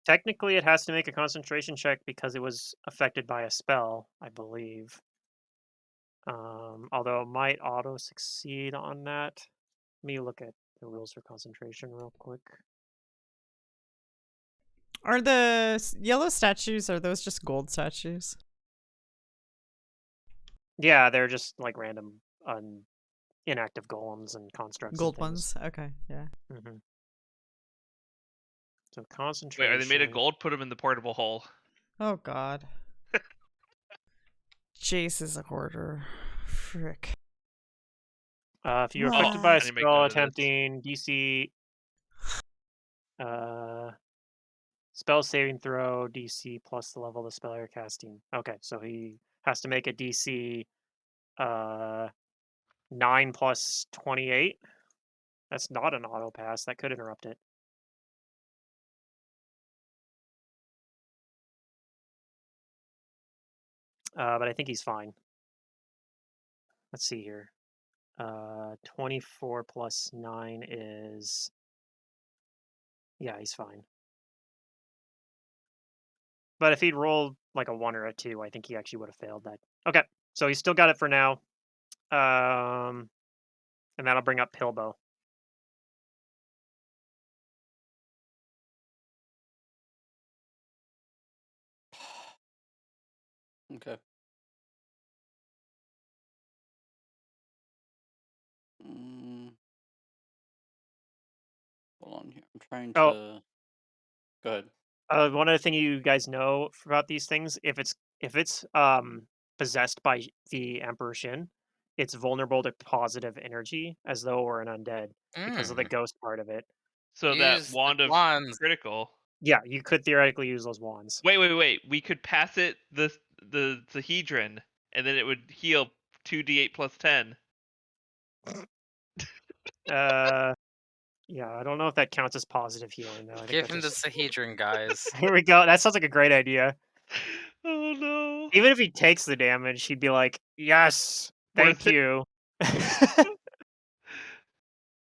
Speaker 2: Technically, it has to make a concentration check because it was affected by a spell, I believe. Although it might auto succeed on that. Let me look at the rules for concentration real quick.
Speaker 1: are the yellow statues? Are those just gold statues?
Speaker 2: Yeah, they're just like random inactive golems and constructs.
Speaker 1: Gold
Speaker 2: and things.
Speaker 1: ones. Okay, yeah.
Speaker 2: Mm-hmm. So
Speaker 4: Wait,
Speaker 2: concentration.
Speaker 4: are they made of gold? Put them in the portable hole.
Speaker 1: Oh God. Jace is a hoarder. Frick.
Speaker 2: If you're affected by
Speaker 4: I
Speaker 2: a
Speaker 4: need to make
Speaker 2: spell
Speaker 4: note of this.
Speaker 2: attempting DC, spell saving throw DC plus the level of the spell you're casting. Okay, so he has to make a DC 9 plus 28. That's not an auto pass. That could interrupt it. But I think he's fine. Let's see here. 24 plus 9 is... Yeah, he's fine. But if he'd rolled like a 1 or a 2, I think he actually would have failed that. Okay, so he's still got it for now. And that'll bring up Pilbo.
Speaker 6: Okay. Hold on here. I'm trying
Speaker 2: Oh.
Speaker 6: to. Go ahead.
Speaker 2: One other thing you guys know about these things, if it's possessed by the Emperor Shin, it's vulnerable to positive energy as though it were an undead because of the ghost part of it.
Speaker 4: So that
Speaker 3: Use the
Speaker 4: wand of
Speaker 3: wands.
Speaker 4: critical.
Speaker 2: Yeah, you could theoretically use those wands.
Speaker 4: Wait. We could pass it the Sahedron, and then it would heal 2d8 plus 10.
Speaker 2: Yeah, I don't know if that counts as positive healing though. I think
Speaker 3: Give
Speaker 2: that
Speaker 3: him the
Speaker 2: just
Speaker 3: Sahedron, guys.
Speaker 2: here we go. That sounds like a great idea.
Speaker 4: Oh no.
Speaker 2: Even if he takes the damage, he'd be like, "Yes, thank
Speaker 4: Worth it.
Speaker 2: you.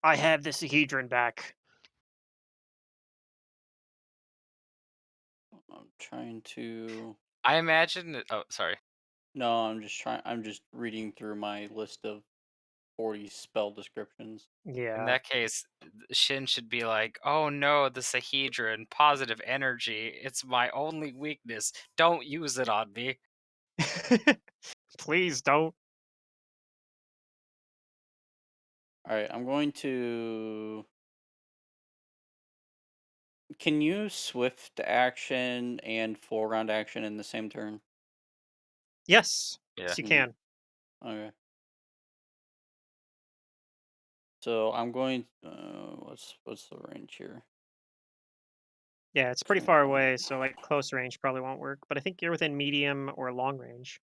Speaker 2: I have the Sahedron back."
Speaker 6: I'm trying to.
Speaker 3: I imagine. Oh, sorry.
Speaker 6: No, I'm just trying. I'm just reading through my list of 40 spell descriptions.
Speaker 2: Yeah.
Speaker 3: In that case, Shin should be like, "Oh no, the Sahedron, positive energy. It's my only weakness. Don't use it on me."
Speaker 2: Please don't.
Speaker 6: All right, I'm going to. Can you swift action and full round action in the same turn?
Speaker 2: Yes.
Speaker 3: Yeah.
Speaker 2: Yes, you can.
Speaker 6: Okay. So I'm going. What's the range here?
Speaker 2: Yeah, it's pretty far away, so like close range probably won't work. But I think you're within medium or long range.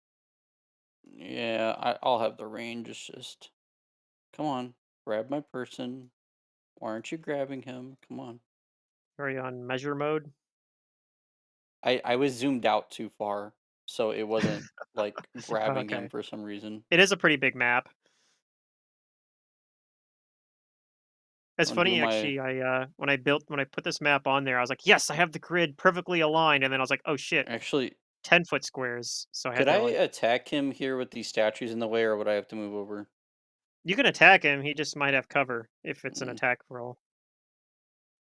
Speaker 6: Yeah, I'll have the range. It's just. Come on, grab my person. Why aren't you grabbing him? Come on.
Speaker 2: Are you on measure mode?
Speaker 6: I was zoomed out too far, so it wasn't like grabbing him
Speaker 2: Okay.
Speaker 6: for some reason.
Speaker 2: It is a pretty big map. It's
Speaker 6: I'll do
Speaker 2: funny
Speaker 6: my.
Speaker 2: actually. When I put this map on there, I was like, yes, I have the grid perfectly aligned, and then I was like, oh shit,
Speaker 6: Actually,
Speaker 2: 10-foot squares. So I had
Speaker 6: could
Speaker 2: to
Speaker 6: I
Speaker 2: like.
Speaker 6: attack him here with these statues in the way, or would I have to move over?
Speaker 2: You can attack him. He just might have cover if it's an
Speaker 6: Mm,
Speaker 2: attack roll.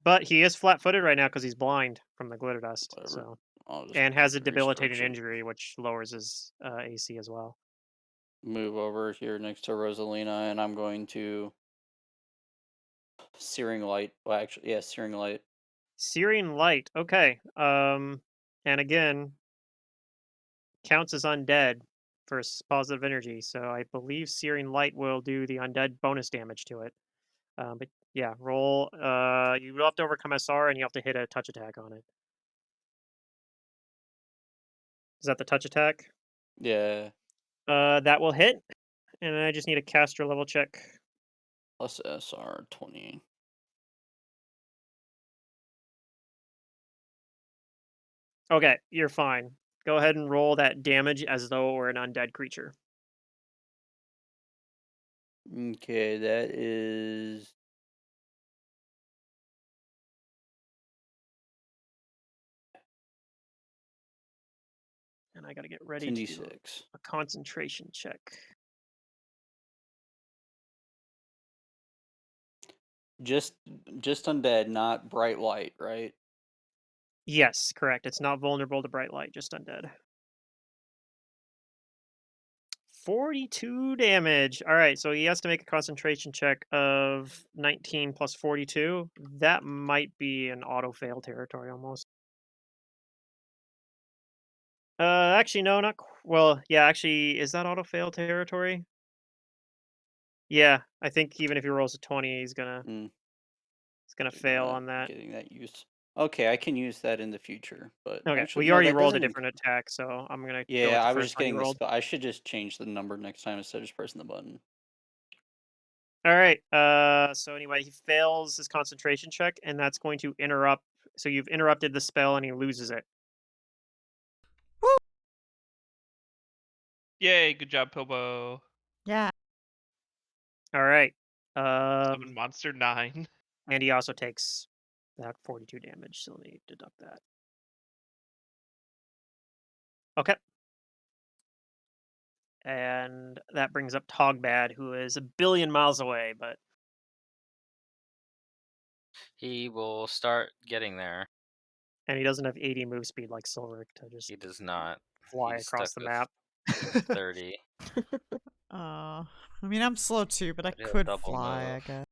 Speaker 2: But he is flat-footed right now because he's blind from the glitter dust.
Speaker 6: whatever.
Speaker 2: So
Speaker 6: I'll just
Speaker 2: and has a debilitating
Speaker 6: restructure.
Speaker 2: injury, which lowers his AC as well.
Speaker 6: Move over here next to Rosalina, and I'm going to Searing light. Well, actually, yeah, searing light.
Speaker 2: Searing light. Okay. And again, counts as undead for positive energy. So I believe searing light will do the undead bonus damage to it. But yeah, roll. You have to overcome SR, and you have to hit a touch attack on it. Is that the touch attack?
Speaker 6: Yeah.
Speaker 2: That will hit, and I just need a caster level check.
Speaker 6: Plus SR 20.
Speaker 2: Okay, you're fine. Go ahead and roll that damage as though it were an undead creature.
Speaker 6: Okay, that is
Speaker 2: And I got to get ready to do
Speaker 6: 10d6.
Speaker 2: a concentration check.
Speaker 6: Just undead, not bright light, right?
Speaker 2: Yes, correct. It's not vulnerable to bright light, just undead. 42 damage. All right, so he has to make a concentration check of 19 plus 42. That might be an auto fail territory almost. Actually, no, not well. Yeah, actually, is that auto fail territory? Yeah, I think even if he rolls a 20, he's gonna
Speaker 6: Mm,
Speaker 2: fail
Speaker 6: not
Speaker 2: on that.
Speaker 6: getting that use. Okay, I can use that in the future, but
Speaker 2: Okay, well,
Speaker 6: actually,
Speaker 2: you
Speaker 6: no,
Speaker 2: already
Speaker 6: that
Speaker 2: rolled a
Speaker 6: doesn't.
Speaker 2: different attack, so I'm gonna go
Speaker 6: Yeah,
Speaker 2: with the
Speaker 6: I was
Speaker 2: first
Speaker 6: just
Speaker 2: one you
Speaker 6: getting the
Speaker 2: rolled.
Speaker 6: spell. I should just change the number next time instead of just pressing the button.
Speaker 2: All right. So anyway, he fails his concentration check, and that's going to interrupt. So you've interrupted the spell, and he loses it.
Speaker 4: Yay, good job, Pilbo.
Speaker 1: Yeah.
Speaker 2: All right.
Speaker 4: Summon monster 9.
Speaker 2: And he also takes that 42 damage, so let me deduct that. Okay. And that brings up Togbad, who is a billion miles away, but
Speaker 3: He will start getting there.
Speaker 2: and he doesn't have 80 move speed like Silric to just
Speaker 3: He does not.
Speaker 2: fly
Speaker 3: He's
Speaker 2: across
Speaker 3: stuck
Speaker 2: the
Speaker 3: with
Speaker 2: map.
Speaker 3: 30.
Speaker 1: I mean, I'm slow too, but I
Speaker 3: But he'll
Speaker 1: could
Speaker 3: double
Speaker 1: fly, I
Speaker 3: move.
Speaker 1: guess.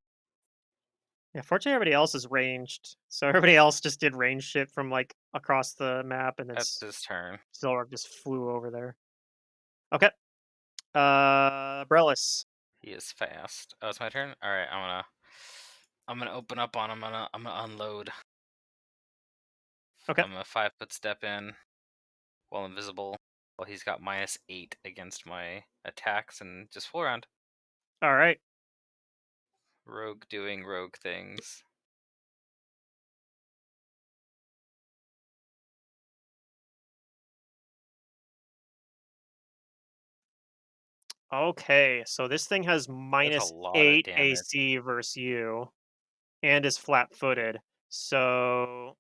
Speaker 2: Yeah, fortunately everybody else is ranged. So everybody else just did range shit from like across the map, and then
Speaker 3: That's his turn.
Speaker 2: Silric just flew over there. Okay. Brelis.
Speaker 3: He is fast. Oh, it's my turn. All right, I'm gonna open up on him. I'm gonna unload.
Speaker 2: Okay.
Speaker 3: I'm gonna 5-foot step in while invisible. Well, he's got -8 against my attacks and just full around.
Speaker 2: All right.
Speaker 3: Rogue doing rogue things.
Speaker 2: Okay, so this thing has
Speaker 3: That's a
Speaker 2: minus
Speaker 3: lot of
Speaker 2: 8
Speaker 3: damage.
Speaker 2: AC versus you, and is flat-footed. So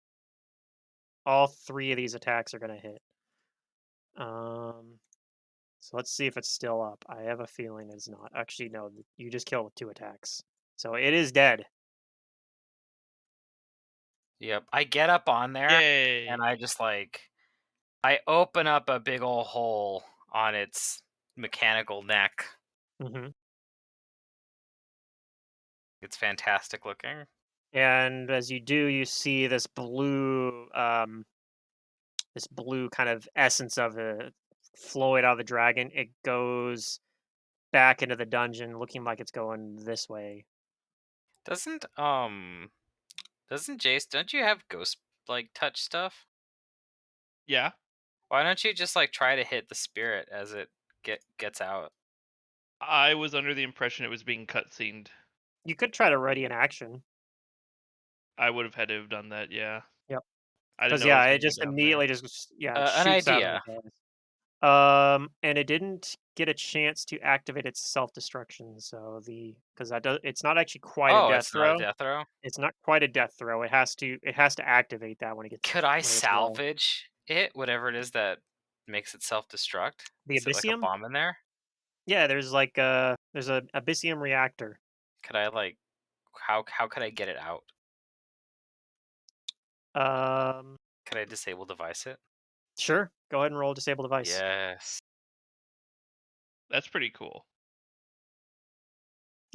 Speaker 2: all three of these attacks are gonna hit. So let's see if it's still up. I have a feeling it's not. Actually, no, you just killed with 2 attacks. So it is dead.
Speaker 3: Yep. I get up on there
Speaker 4: Yay.
Speaker 3: and I just I open up a big old hole on its mechanical neck.
Speaker 2: Hmm.
Speaker 3: It's fantastic looking.
Speaker 2: And as you do, you see this blue kind of essence of it flowing out of the dragon. It goes back into the dungeon, looking like it's going this way.
Speaker 3: Doesn't Jace, don't you have ghost touch stuff?
Speaker 4: Yeah.
Speaker 3: Why don't you just try to hit the spirit as it gets out?
Speaker 4: I was under the impression it was being cutscened.
Speaker 2: You could try to ready an action.
Speaker 4: I would have had to have done that, yeah.
Speaker 2: Yep.
Speaker 4: I didn't
Speaker 2: Because
Speaker 4: know it was
Speaker 2: yeah,
Speaker 4: going
Speaker 2: it
Speaker 4: to go
Speaker 2: just
Speaker 4: down there.
Speaker 2: immediately just it
Speaker 3: An
Speaker 2: shoots out of
Speaker 3: idea.
Speaker 2: its eyes. And it didn't get a chance to activate its self destruction. So because it's not actually quite a
Speaker 3: Oh,
Speaker 2: death
Speaker 3: it's not a
Speaker 2: throw.
Speaker 3: death throw?
Speaker 2: It's not quite a death throw. It has to activate that when it gets
Speaker 3: Could I
Speaker 2: when it gets low.
Speaker 3: salvage it, whatever it is that makes it self-destruct?
Speaker 2: The
Speaker 3: Is it like a
Speaker 2: Abyssium?
Speaker 3: bomb in there?
Speaker 2: Yeah, there's there's a Abyssium reactor.
Speaker 3: Could I how could I get it out?
Speaker 2: Um,
Speaker 3: Could I disable device it?
Speaker 2: sure. Go ahead and roll disable device.
Speaker 3: Yes.
Speaker 4: That's pretty cool.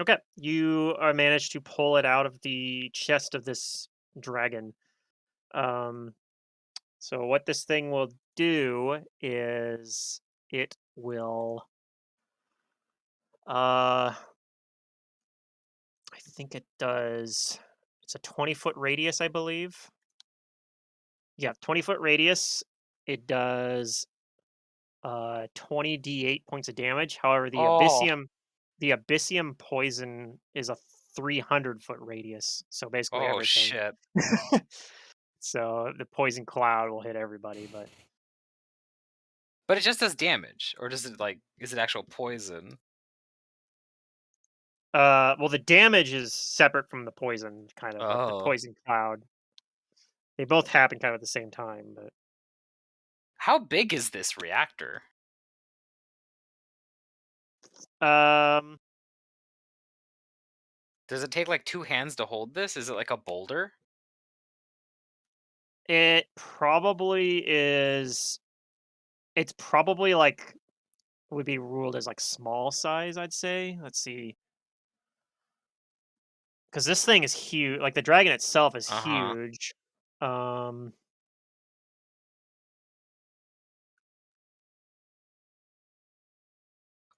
Speaker 2: Okay, you are managed to pull it out of the chest of this dragon. Um, so what this thing will do is it will I think it does it's a 20-foot radius, I believe. Yeah, 20-foot radius. It does 20 d8 points of damage. However,
Speaker 3: Oh,
Speaker 2: the abyssium poison is a 300-foot radius, so basically
Speaker 3: oh
Speaker 2: everything.
Speaker 3: shit.
Speaker 2: So the poison cloud will hit everybody, but
Speaker 3: But it just does damage, or does it is it actual poison?
Speaker 2: well, the damage is separate from the poison, kind of like the
Speaker 3: Oh,
Speaker 2: poison cloud. They both happen kind of at the same time, but
Speaker 3: how big is this reactor?
Speaker 2: um,
Speaker 3: Does it take like 2 hands to hold this? Is it like a boulder?
Speaker 2: it probably is. It's probably like would be ruled as like small size, I'd say. Let's see, because this thing is huge. Like the dragon itself is
Speaker 3: Uh huh.
Speaker 2: huge. Um,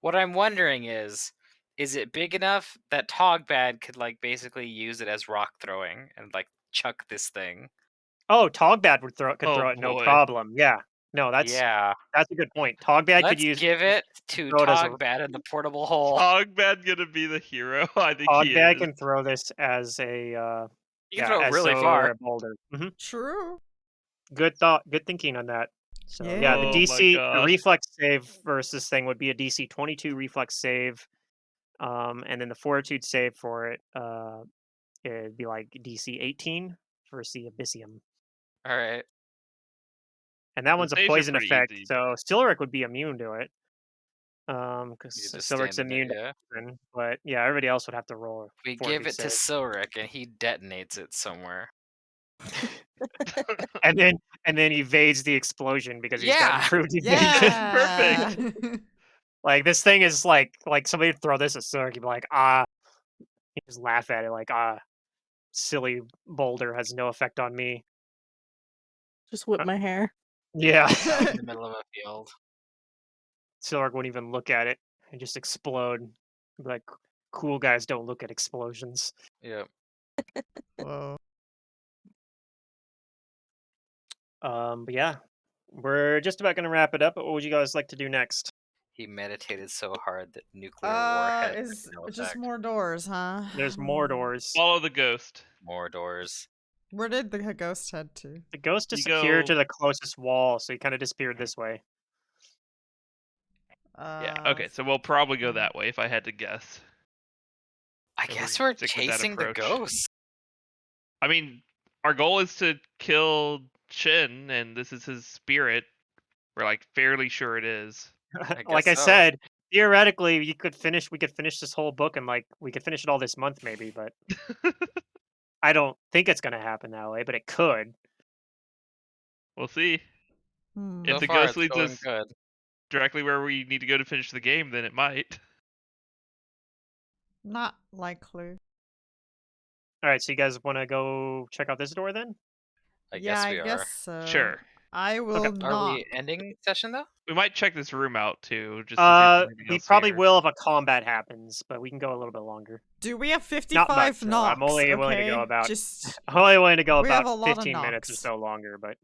Speaker 3: What I'm wondering is it big enough that Togbad could like basically use it as rock throwing and like chuck this thing?
Speaker 2: oh, Togbad could
Speaker 4: Oh
Speaker 2: throw it no
Speaker 4: boy.
Speaker 2: problem. Yeah, no,
Speaker 3: Yeah.
Speaker 2: that's a good point. Togbad could
Speaker 3: Let's
Speaker 2: use
Speaker 3: give it to
Speaker 2: throw it as a
Speaker 3: Togbad in the portable hole.
Speaker 4: Togbad gonna be the hero? I think he
Speaker 2: Togbad
Speaker 4: is.
Speaker 2: can throw this as a
Speaker 3: You can
Speaker 2: yeah,
Speaker 3: throw it
Speaker 2: as
Speaker 3: really
Speaker 2: so
Speaker 3: far.
Speaker 2: a boulder.
Speaker 1: True.
Speaker 2: Good thought. Good thinking on that. So yeah,
Speaker 1: Yeah.
Speaker 2: the
Speaker 4: Oh my
Speaker 2: the
Speaker 4: god.
Speaker 2: reflex save versus thing would be a DC 22 reflex save, and then the fortitude save for it, it'd be like DC 18 versus the abyssium,
Speaker 3: All right.
Speaker 2: and that
Speaker 4: The
Speaker 2: one's a
Speaker 4: saves are
Speaker 2: poison
Speaker 4: pretty
Speaker 2: effect.
Speaker 4: easy.
Speaker 2: So Silric would be immune to it,
Speaker 3: You
Speaker 2: because
Speaker 3: just
Speaker 2: Silric's
Speaker 3: stand in it,
Speaker 2: immune to
Speaker 3: yeah.
Speaker 2: poison. But yeah, everybody else would have to roll a
Speaker 3: We give
Speaker 2: fortitude
Speaker 3: it to
Speaker 2: save,
Speaker 3: Silric and he detonates it somewhere.
Speaker 2: and then evades the explosion because he's got
Speaker 3: Yeah.
Speaker 2: improved evasion.
Speaker 1: Yeah.
Speaker 4: Perfect.
Speaker 2: Like this thing is like somebody would throw this at Silric, you'd be like, ah, you just laugh at it like, ah, silly boulder has no effect on me.
Speaker 5: Just whip
Speaker 2: Uh,
Speaker 5: my hair.
Speaker 2: yeah.
Speaker 3: Out in the middle of a field.
Speaker 2: Silric wouldn't even look at it and just explode. Be like, cool guys don't look at explosions.
Speaker 3: Yep.
Speaker 1: Whoa.
Speaker 2: But yeah, we're just about gonna wrap it up. But what would you guys like to do next?
Speaker 3: He meditated so hard that nuclear warhead had
Speaker 1: Is
Speaker 3: no
Speaker 1: just
Speaker 3: effect.
Speaker 1: more doors, huh?
Speaker 2: There's more doors.
Speaker 4: Follow the ghost.
Speaker 3: More doors.
Speaker 1: Where did the ghost head to?
Speaker 2: The ghost
Speaker 4: You
Speaker 2: disappeared
Speaker 4: go.
Speaker 2: to the closest wall, so he kind of disappeared this way.
Speaker 4: Yeah. Okay. So we'll probably go that way if I had to guess.
Speaker 3: I
Speaker 4: If
Speaker 3: guess
Speaker 4: we
Speaker 3: we're
Speaker 4: stick with that
Speaker 3: chasing the
Speaker 4: approach.
Speaker 3: ghost.
Speaker 4: I mean, our goal is to kill Shin, and this is his spirit. We're like fairly sure it is.
Speaker 3: I guess
Speaker 2: Like I
Speaker 3: so.
Speaker 2: said, theoretically, we could finish this whole book and like we could finish it all this month maybe, but I don't think it's gonna happen that way, but it could.
Speaker 4: We'll see.
Speaker 1: Hmm.
Speaker 4: If
Speaker 3: So
Speaker 4: the
Speaker 3: far
Speaker 4: ghost
Speaker 3: it's
Speaker 4: leads
Speaker 3: going
Speaker 4: us
Speaker 3: good.
Speaker 4: directly where we need to go to finish the game, then it might.
Speaker 1: Not likely.
Speaker 2: All right, so you guys want to go check out this door then?
Speaker 3: I
Speaker 1: Yeah,
Speaker 3: guess
Speaker 1: I
Speaker 3: we are.
Speaker 1: guess so.
Speaker 4: Sure.
Speaker 1: I will
Speaker 2: Okay.
Speaker 3: Are
Speaker 1: knock.
Speaker 3: we ending session though?
Speaker 4: We might check this room out too, just to see if there's anything
Speaker 2: We
Speaker 4: else
Speaker 2: probably
Speaker 4: here.
Speaker 2: will if a combat happens, but we can go a little bit longer.
Speaker 1: Do we have
Speaker 2: Not
Speaker 1: 55
Speaker 2: much. Though. I'm
Speaker 1: knocks?
Speaker 2: only willing to go
Speaker 1: Okay,
Speaker 2: about.
Speaker 1: just
Speaker 2: I'm only willing to go
Speaker 1: we have
Speaker 2: about
Speaker 1: a lot of
Speaker 2: 15 minutes or
Speaker 1: knocks.
Speaker 2: so longer, but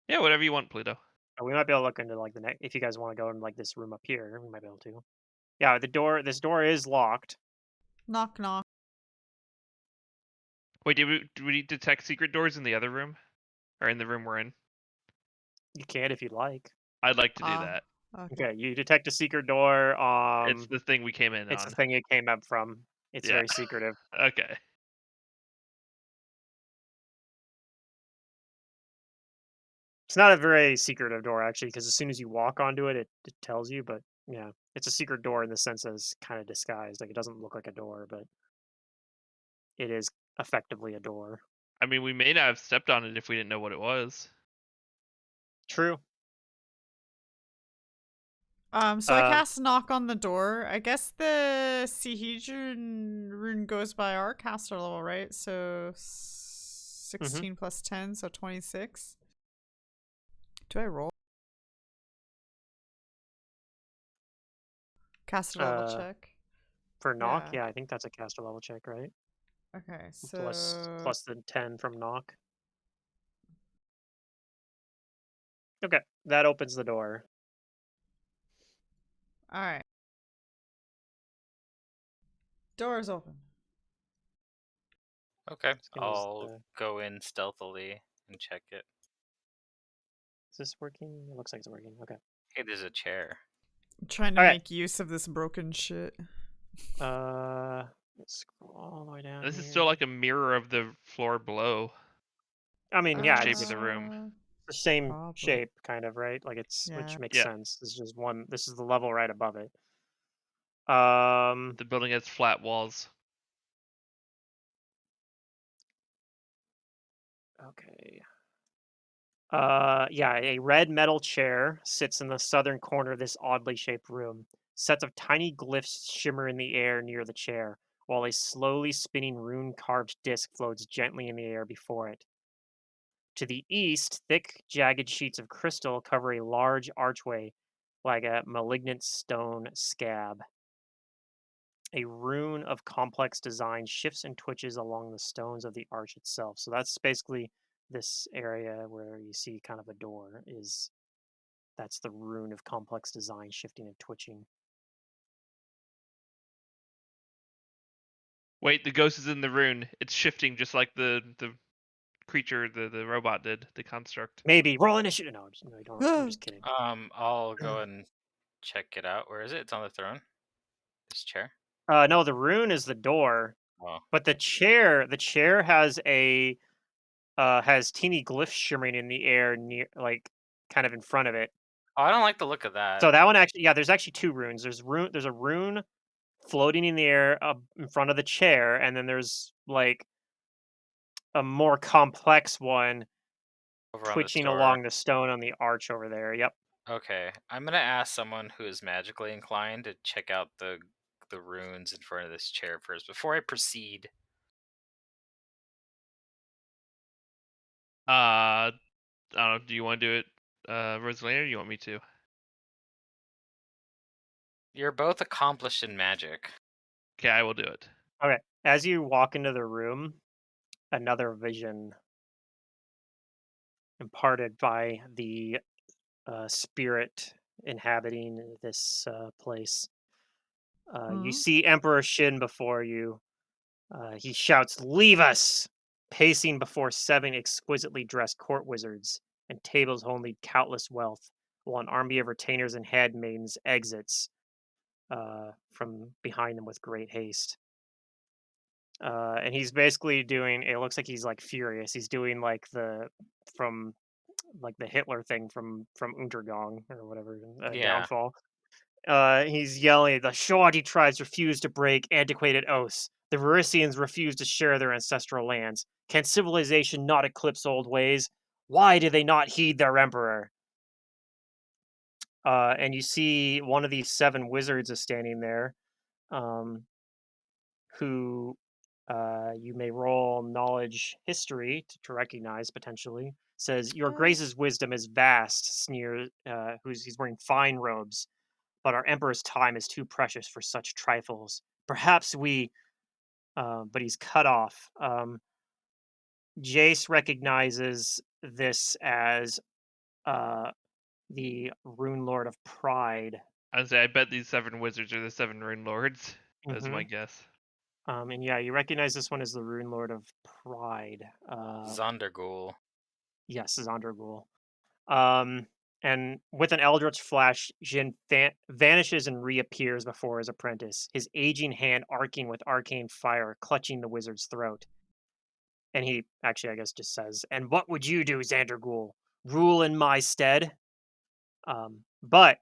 Speaker 4: Yeah, whatever you want, Pluto.
Speaker 2: we might be able to look into like the next. If you guys want to go in like this room up here, we might be able to. Yeah, the door. This door is locked.
Speaker 1: Knock knock.
Speaker 4: Wait, do we detect secret doors in the other room, or in the room we're in?
Speaker 2: You can if you'd like.
Speaker 4: I'd like to do
Speaker 1: Ah,
Speaker 4: that.
Speaker 1: okay.
Speaker 2: Okay, you detect a secret door.
Speaker 4: It's the thing we came in
Speaker 2: It's the
Speaker 4: on.
Speaker 2: thing it came up from. It's
Speaker 4: Yeah.
Speaker 2: very secretive.
Speaker 4: Okay.
Speaker 2: It's not a very secretive door actually, because as soon as you walk onto it, it tells you. But yeah, it's a secret door in the sense that it's kind of disguised. Like it doesn't look like a door, but it is effectively a door.
Speaker 4: I mean, we may not have stepped on it if we didn't know what it was.
Speaker 2: True.
Speaker 1: So I cast knock on the door. I guess the Sihedron rune goes by our caster level, right? So 16 plus 10, so 26. Do I roll? Caster level check.
Speaker 2: For knock,
Speaker 1: Yeah.
Speaker 2: yeah, I think that's a caster level check, right?
Speaker 1: Okay, so
Speaker 2: Plus the 10 from knock. Okay, that opens the door.
Speaker 1: all right. Door is open.
Speaker 3: Okay,
Speaker 2: Just gonna use
Speaker 3: I'll
Speaker 2: the-
Speaker 3: go in stealthily and check it.
Speaker 2: Is this working? It looks like it's working. Okay.
Speaker 3: Hey, there's a chair.
Speaker 1: I'm trying to
Speaker 2: Okay.
Speaker 1: make use of this broken shit.
Speaker 2: Let's scroll all the way down.
Speaker 4: This is
Speaker 2: here.
Speaker 4: still like a mirror of the floor below.
Speaker 2: I mean,
Speaker 4: like
Speaker 2: yeah,
Speaker 4: the shape
Speaker 2: it's
Speaker 4: of the room.
Speaker 2: the same
Speaker 1: Probably.
Speaker 2: shape, kind of, right? Like it's
Speaker 1: Yeah.
Speaker 2: which makes
Speaker 4: Yeah.
Speaker 2: sense. This is just one. This is the level right above it.
Speaker 4: The building has flat walls.
Speaker 2: Okay. Yeah, a red metal chair sits in the southern corner of this oddly shaped room. Sets of tiny glyphs shimmer in the air near the chair, while a slowly spinning rune-carved disc floats gently in the air before it. To the east, thick, jagged sheets of crystal cover a large archway, like a malignant stone scab. A rune of complex design shifts and twitches along the stones of the arch itself. So that's basically this area where you see kind of a door is that's the rune of complex design shifting and twitching.
Speaker 4: Wait, the ghost is in the rune. It's shifting just like the creature, the robot did, the construct.
Speaker 2: Maybe roll initiative. No, no, you don't. I'm just kidding.
Speaker 3: I'll go and check it out. Where is it? It's on the throne. This chair.
Speaker 2: No, the rune is the door,
Speaker 3: Oh,
Speaker 2: but the chair has teeny glyphs shimmering in the air near, like, kind of in front of it.
Speaker 3: oh, I don't like the look of that.
Speaker 2: So that one actually, yeah, there's actually two runes. There's a rune floating in the air in front of the chair, and then there's like a more complex one
Speaker 3: Over on the
Speaker 2: twitching
Speaker 3: store.
Speaker 2: along the stone on the arch over there. Yep.
Speaker 3: Okay, I'm gonna ask someone who is magically inclined to check out the runes in front of this chair first before I proceed.
Speaker 4: I don't know. Do you want to do it, Rosalina, or do you want me to?
Speaker 3: You're both accomplished in magic.
Speaker 4: Okay, I will do it.
Speaker 2: Okay. As you walk into the room, another vision imparted by the spirit inhabiting this place. You see Emperor Shin before you. He shouts, "Leave us!" Pacing before 7 exquisitely dressed court wizards and tables holding countless wealth, while an army of retainers and handmaidens exits from behind them with great haste. And he's basically doing. It looks like he's like furious. He's doing like from the Hitler thing from Untergang or whatever,
Speaker 3: Yeah.
Speaker 2: Downfall. He's yelling, "The Shawty tribes refuse to break antiquated oaths. The Verisians refuse to share their ancestral lands. Can civilization not eclipse old ways? Why do they not heed their emperor?" And you see one of these 7 wizards is standing there, who you may roll knowledge history to recognize potentially. Says, "Your Grace's wisdom is vast," sneer, he's wearing fine robes, "but our emperor's time is too precious for such trifles. Perhaps we," but he's cut off. Jace recognizes this as the Rune Lord of Pride.
Speaker 4: I say I bet these 7 wizards are the 7 rune lords. That's my guess.
Speaker 2: And yeah, you recognize this one as the Rune Lord of Pride.
Speaker 3: Zonderghoul.
Speaker 2: Yes, Zonderghoul. And with an eldritch flash, Jin vanishes and reappears before his apprentice, his aging hand arcing with arcane fire, clutching the wizard's throat. And he actually, I guess, just says, "And what would you do, Zanderghoul? Rule in my stead?" But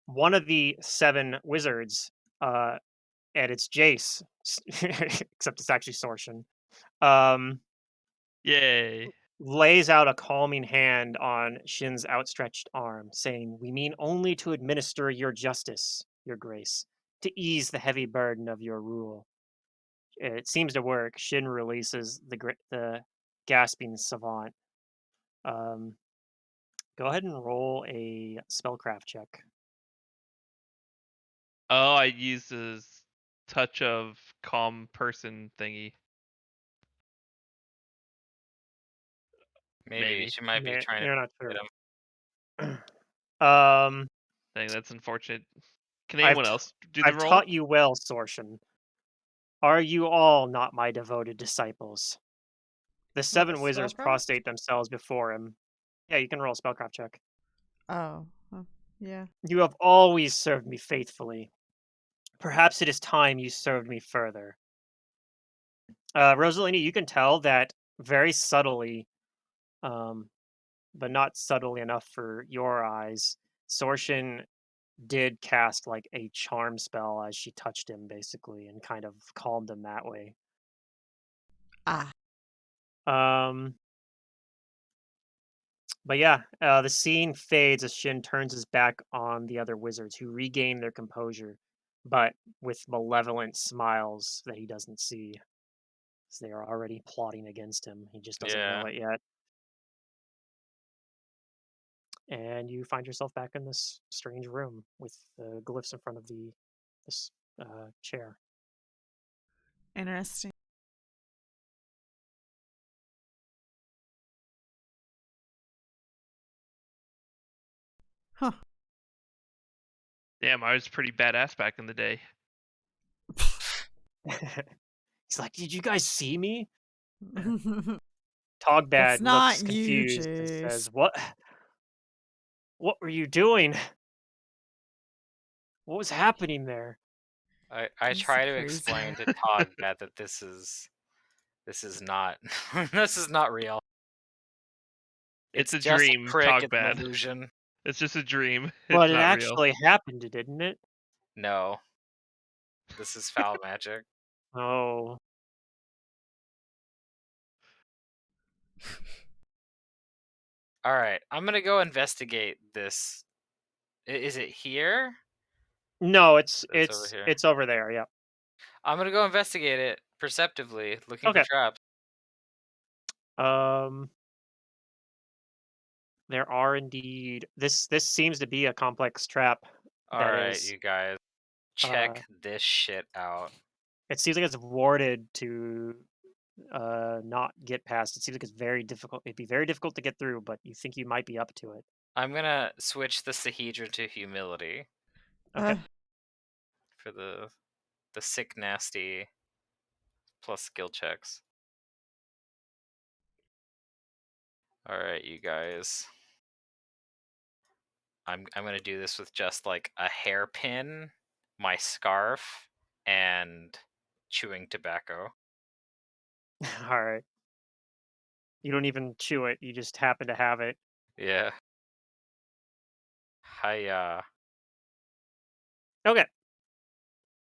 Speaker 2: one of the 7 wizards, and it's Jace, except it's actually Sorshin.
Speaker 4: Yay!
Speaker 2: lays out a calming hand on Shin's outstretched arm, saying, "We mean only to administer your justice, your grace, to ease the heavy burden of your rule." It seems to work. Shin releases the gasping savant. Um, Go ahead and roll a spellcraft check.
Speaker 4: Oh, I used his touch of calm person thingy.
Speaker 3: Maybe
Speaker 4: Maybe.
Speaker 3: she might be trying to
Speaker 2: You're not
Speaker 3: get
Speaker 2: sure.
Speaker 3: him.
Speaker 4: Dang, that's unfortunate. Can
Speaker 2: I've
Speaker 4: anyone
Speaker 2: t-
Speaker 4: else do the
Speaker 2: I've
Speaker 4: roll?
Speaker 2: taught you well, Sorshin. Are you all not my devoted disciples? The
Speaker 1: What, a
Speaker 2: 7 wizards
Speaker 1: spellcraft?
Speaker 2: prostrate themselves before him. Yeah, you can roll a spellcraft check.
Speaker 1: Oh, yeah.
Speaker 2: You have always served me faithfully. Perhaps it is time you served me further. Rosalini, you can tell that very subtly, um, but not subtly enough for your eyes. Sorshin did cast like a charm spell as she touched him, basically, and kind of calmed him that way.
Speaker 1: Ah.
Speaker 2: Um, but yeah, the scene fades as Shin turns his back on the other wizards, who regain their composure, but with malevolent smiles that he doesn't see, as they are already plotting against him. He just doesn't know
Speaker 3: Yeah.
Speaker 2: it yet. And you find yourself back in this strange room with the glyphs in front of this chair.
Speaker 1: Interesting. Huh.
Speaker 4: Damn, I was pretty badass back in the day.
Speaker 2: He's like, "Did you guys see me?"
Speaker 1: It's
Speaker 2: Togbad looks
Speaker 1: not you,
Speaker 2: confused and
Speaker 1: Jace.
Speaker 2: says, What were you doing? What was happening there?"
Speaker 3: I
Speaker 1: This is
Speaker 3: try to
Speaker 1: crazy.
Speaker 3: explain to Togbad that this is not this is not real.
Speaker 4: It's a
Speaker 3: just
Speaker 4: dream,
Speaker 3: a trick. It's an
Speaker 4: Togbad.
Speaker 3: illusion.
Speaker 4: It's just a dream.
Speaker 2: But
Speaker 4: It's
Speaker 2: it
Speaker 4: not real.
Speaker 2: actually happened, didn't it?
Speaker 3: No, this is foul magic.
Speaker 2: Oh,
Speaker 3: All right, I'm gonna go investigate this. Is it here?
Speaker 2: no, it's
Speaker 3: It's over
Speaker 2: it's
Speaker 3: here.
Speaker 2: it's over there. Yeah.
Speaker 3: I'm gonna go investigate it perceptively, looking for
Speaker 2: Okay.
Speaker 3: traps.
Speaker 2: Um, there are indeed this seems to be a complex trap
Speaker 3: All
Speaker 2: that
Speaker 3: right,
Speaker 2: is
Speaker 3: you guys,
Speaker 2: uh
Speaker 3: check this shit out.
Speaker 2: it seems like it's warded to not get past. It seems like it's very difficult. It'd be very difficult to get through, but you think you might be up to it.
Speaker 3: I'm gonna switch the Sahedra to humility
Speaker 2: Okay.
Speaker 3: for the sick nasty plus skill checks. All right, you guys. I'm gonna do this with just like a hairpin, my scarf, and chewing tobacco.
Speaker 2: All right. You don't even chew it. You just happen to have it.
Speaker 3: Yeah. Hiya.
Speaker 2: Okay.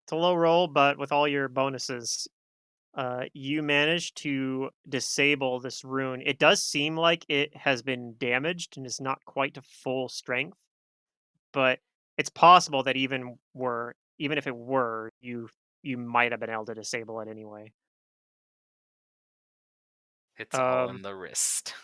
Speaker 2: It's a low roll, but with all your bonuses, you manage to disable this rune. It does seem like it has been damaged and is not quite to full strength, but it's possible that even if it were, you might have been able to disable it anyway.
Speaker 3: It's all
Speaker 2: Um,
Speaker 3: in the wrist.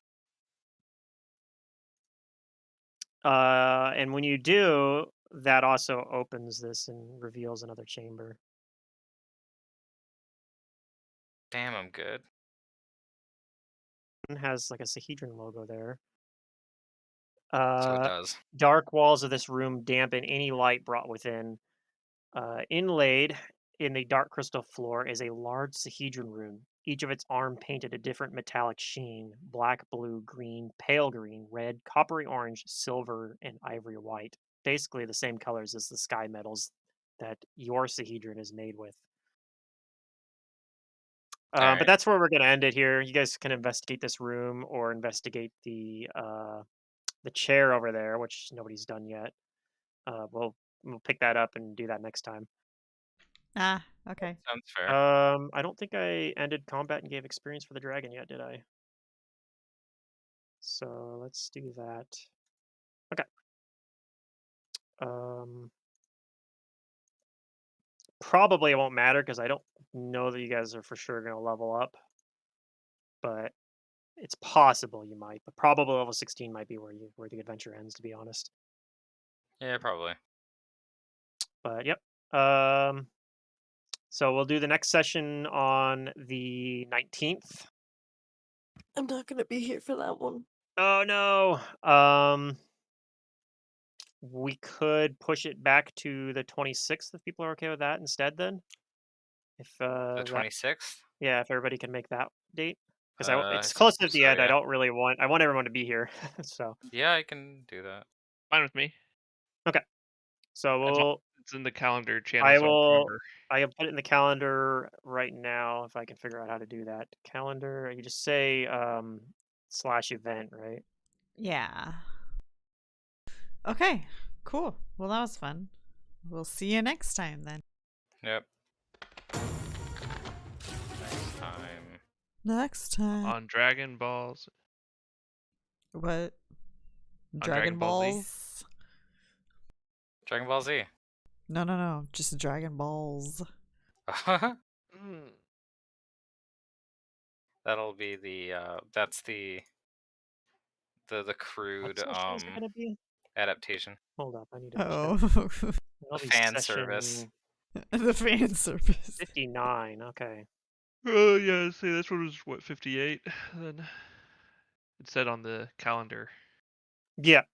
Speaker 2: and when you do, that also opens this and reveals another chamber.
Speaker 3: Damn, I'm good.
Speaker 2: It has like a Sahedron logo there.
Speaker 3: So it does.
Speaker 2: Dark walls of this room dampen any light brought within. Inlaid in the dark crystal floor is a large Sahedron rune, each of its arm painted a different metallic sheen: black, blue, green, pale green, red, coppery orange, silver, and ivory white. Basically the same colors as the sky metals that your Sahedron is made with.
Speaker 3: All
Speaker 2: But
Speaker 3: right.
Speaker 2: that's where we're going to end it here. You guys can investigate this room or investigate the chair over there, which nobody's done yet. We'll pick that up and do that next time.
Speaker 1: Okay.
Speaker 3: Sounds fair.
Speaker 2: I don't think I ended combat and gave experience for the dragon yet, did I? So let's do that. Okay. Probably it won't matter because I don't know that you guys are for sure going to level up, but it's possible you might. But probably level 16 might be where the adventure ends, to be honest.
Speaker 3: Yeah, probably.
Speaker 2: But yep. So we'll do the next session on the 19th.
Speaker 5: I'm not gonna be here for that one.
Speaker 2: Oh no. We could push it back to the 26th if people are okay with that instead. Then, if
Speaker 3: The
Speaker 2: that
Speaker 3: 26th?
Speaker 2: yeah, if everybody can make that date, because
Speaker 3: I
Speaker 2: it's close to
Speaker 3: suppose
Speaker 2: the
Speaker 3: so,
Speaker 2: end. I
Speaker 3: yeah.
Speaker 2: don't really want. I want everyone to be here. So
Speaker 3: Yeah, I can do that.
Speaker 4: Fine with me.
Speaker 2: so
Speaker 4: It's in the calendar channel,
Speaker 2: I
Speaker 4: so I
Speaker 2: will.
Speaker 4: remember.
Speaker 2: I have put it in the calendar right now. If I can figure out how to do that calendar, you just say /event, right?
Speaker 1: Yeah. Okay, cool. Well, that was fun. We'll see you next time then.
Speaker 3: Yep. Next time.
Speaker 1: Next time.
Speaker 4: On Dragon Balls.
Speaker 1: What?
Speaker 4: On
Speaker 1: Dragon
Speaker 4: Dragon Ball Z.
Speaker 1: Balls?
Speaker 3: Dragon Ball Z.
Speaker 1: No. Just Dragon Balls.
Speaker 3: That'll be the that's the
Speaker 2: What
Speaker 3: crude
Speaker 2: session is it gonna be?
Speaker 3: adaptation.
Speaker 2: Hold up, I need to check.
Speaker 1: Oh,
Speaker 3: The
Speaker 2: It'll be
Speaker 3: fan
Speaker 2: session
Speaker 3: service.
Speaker 1: the fan service.
Speaker 2: 59. Okay.
Speaker 4: Oh yeah, see this one was what 58. Then it said on the calendar.
Speaker 2: Yeah.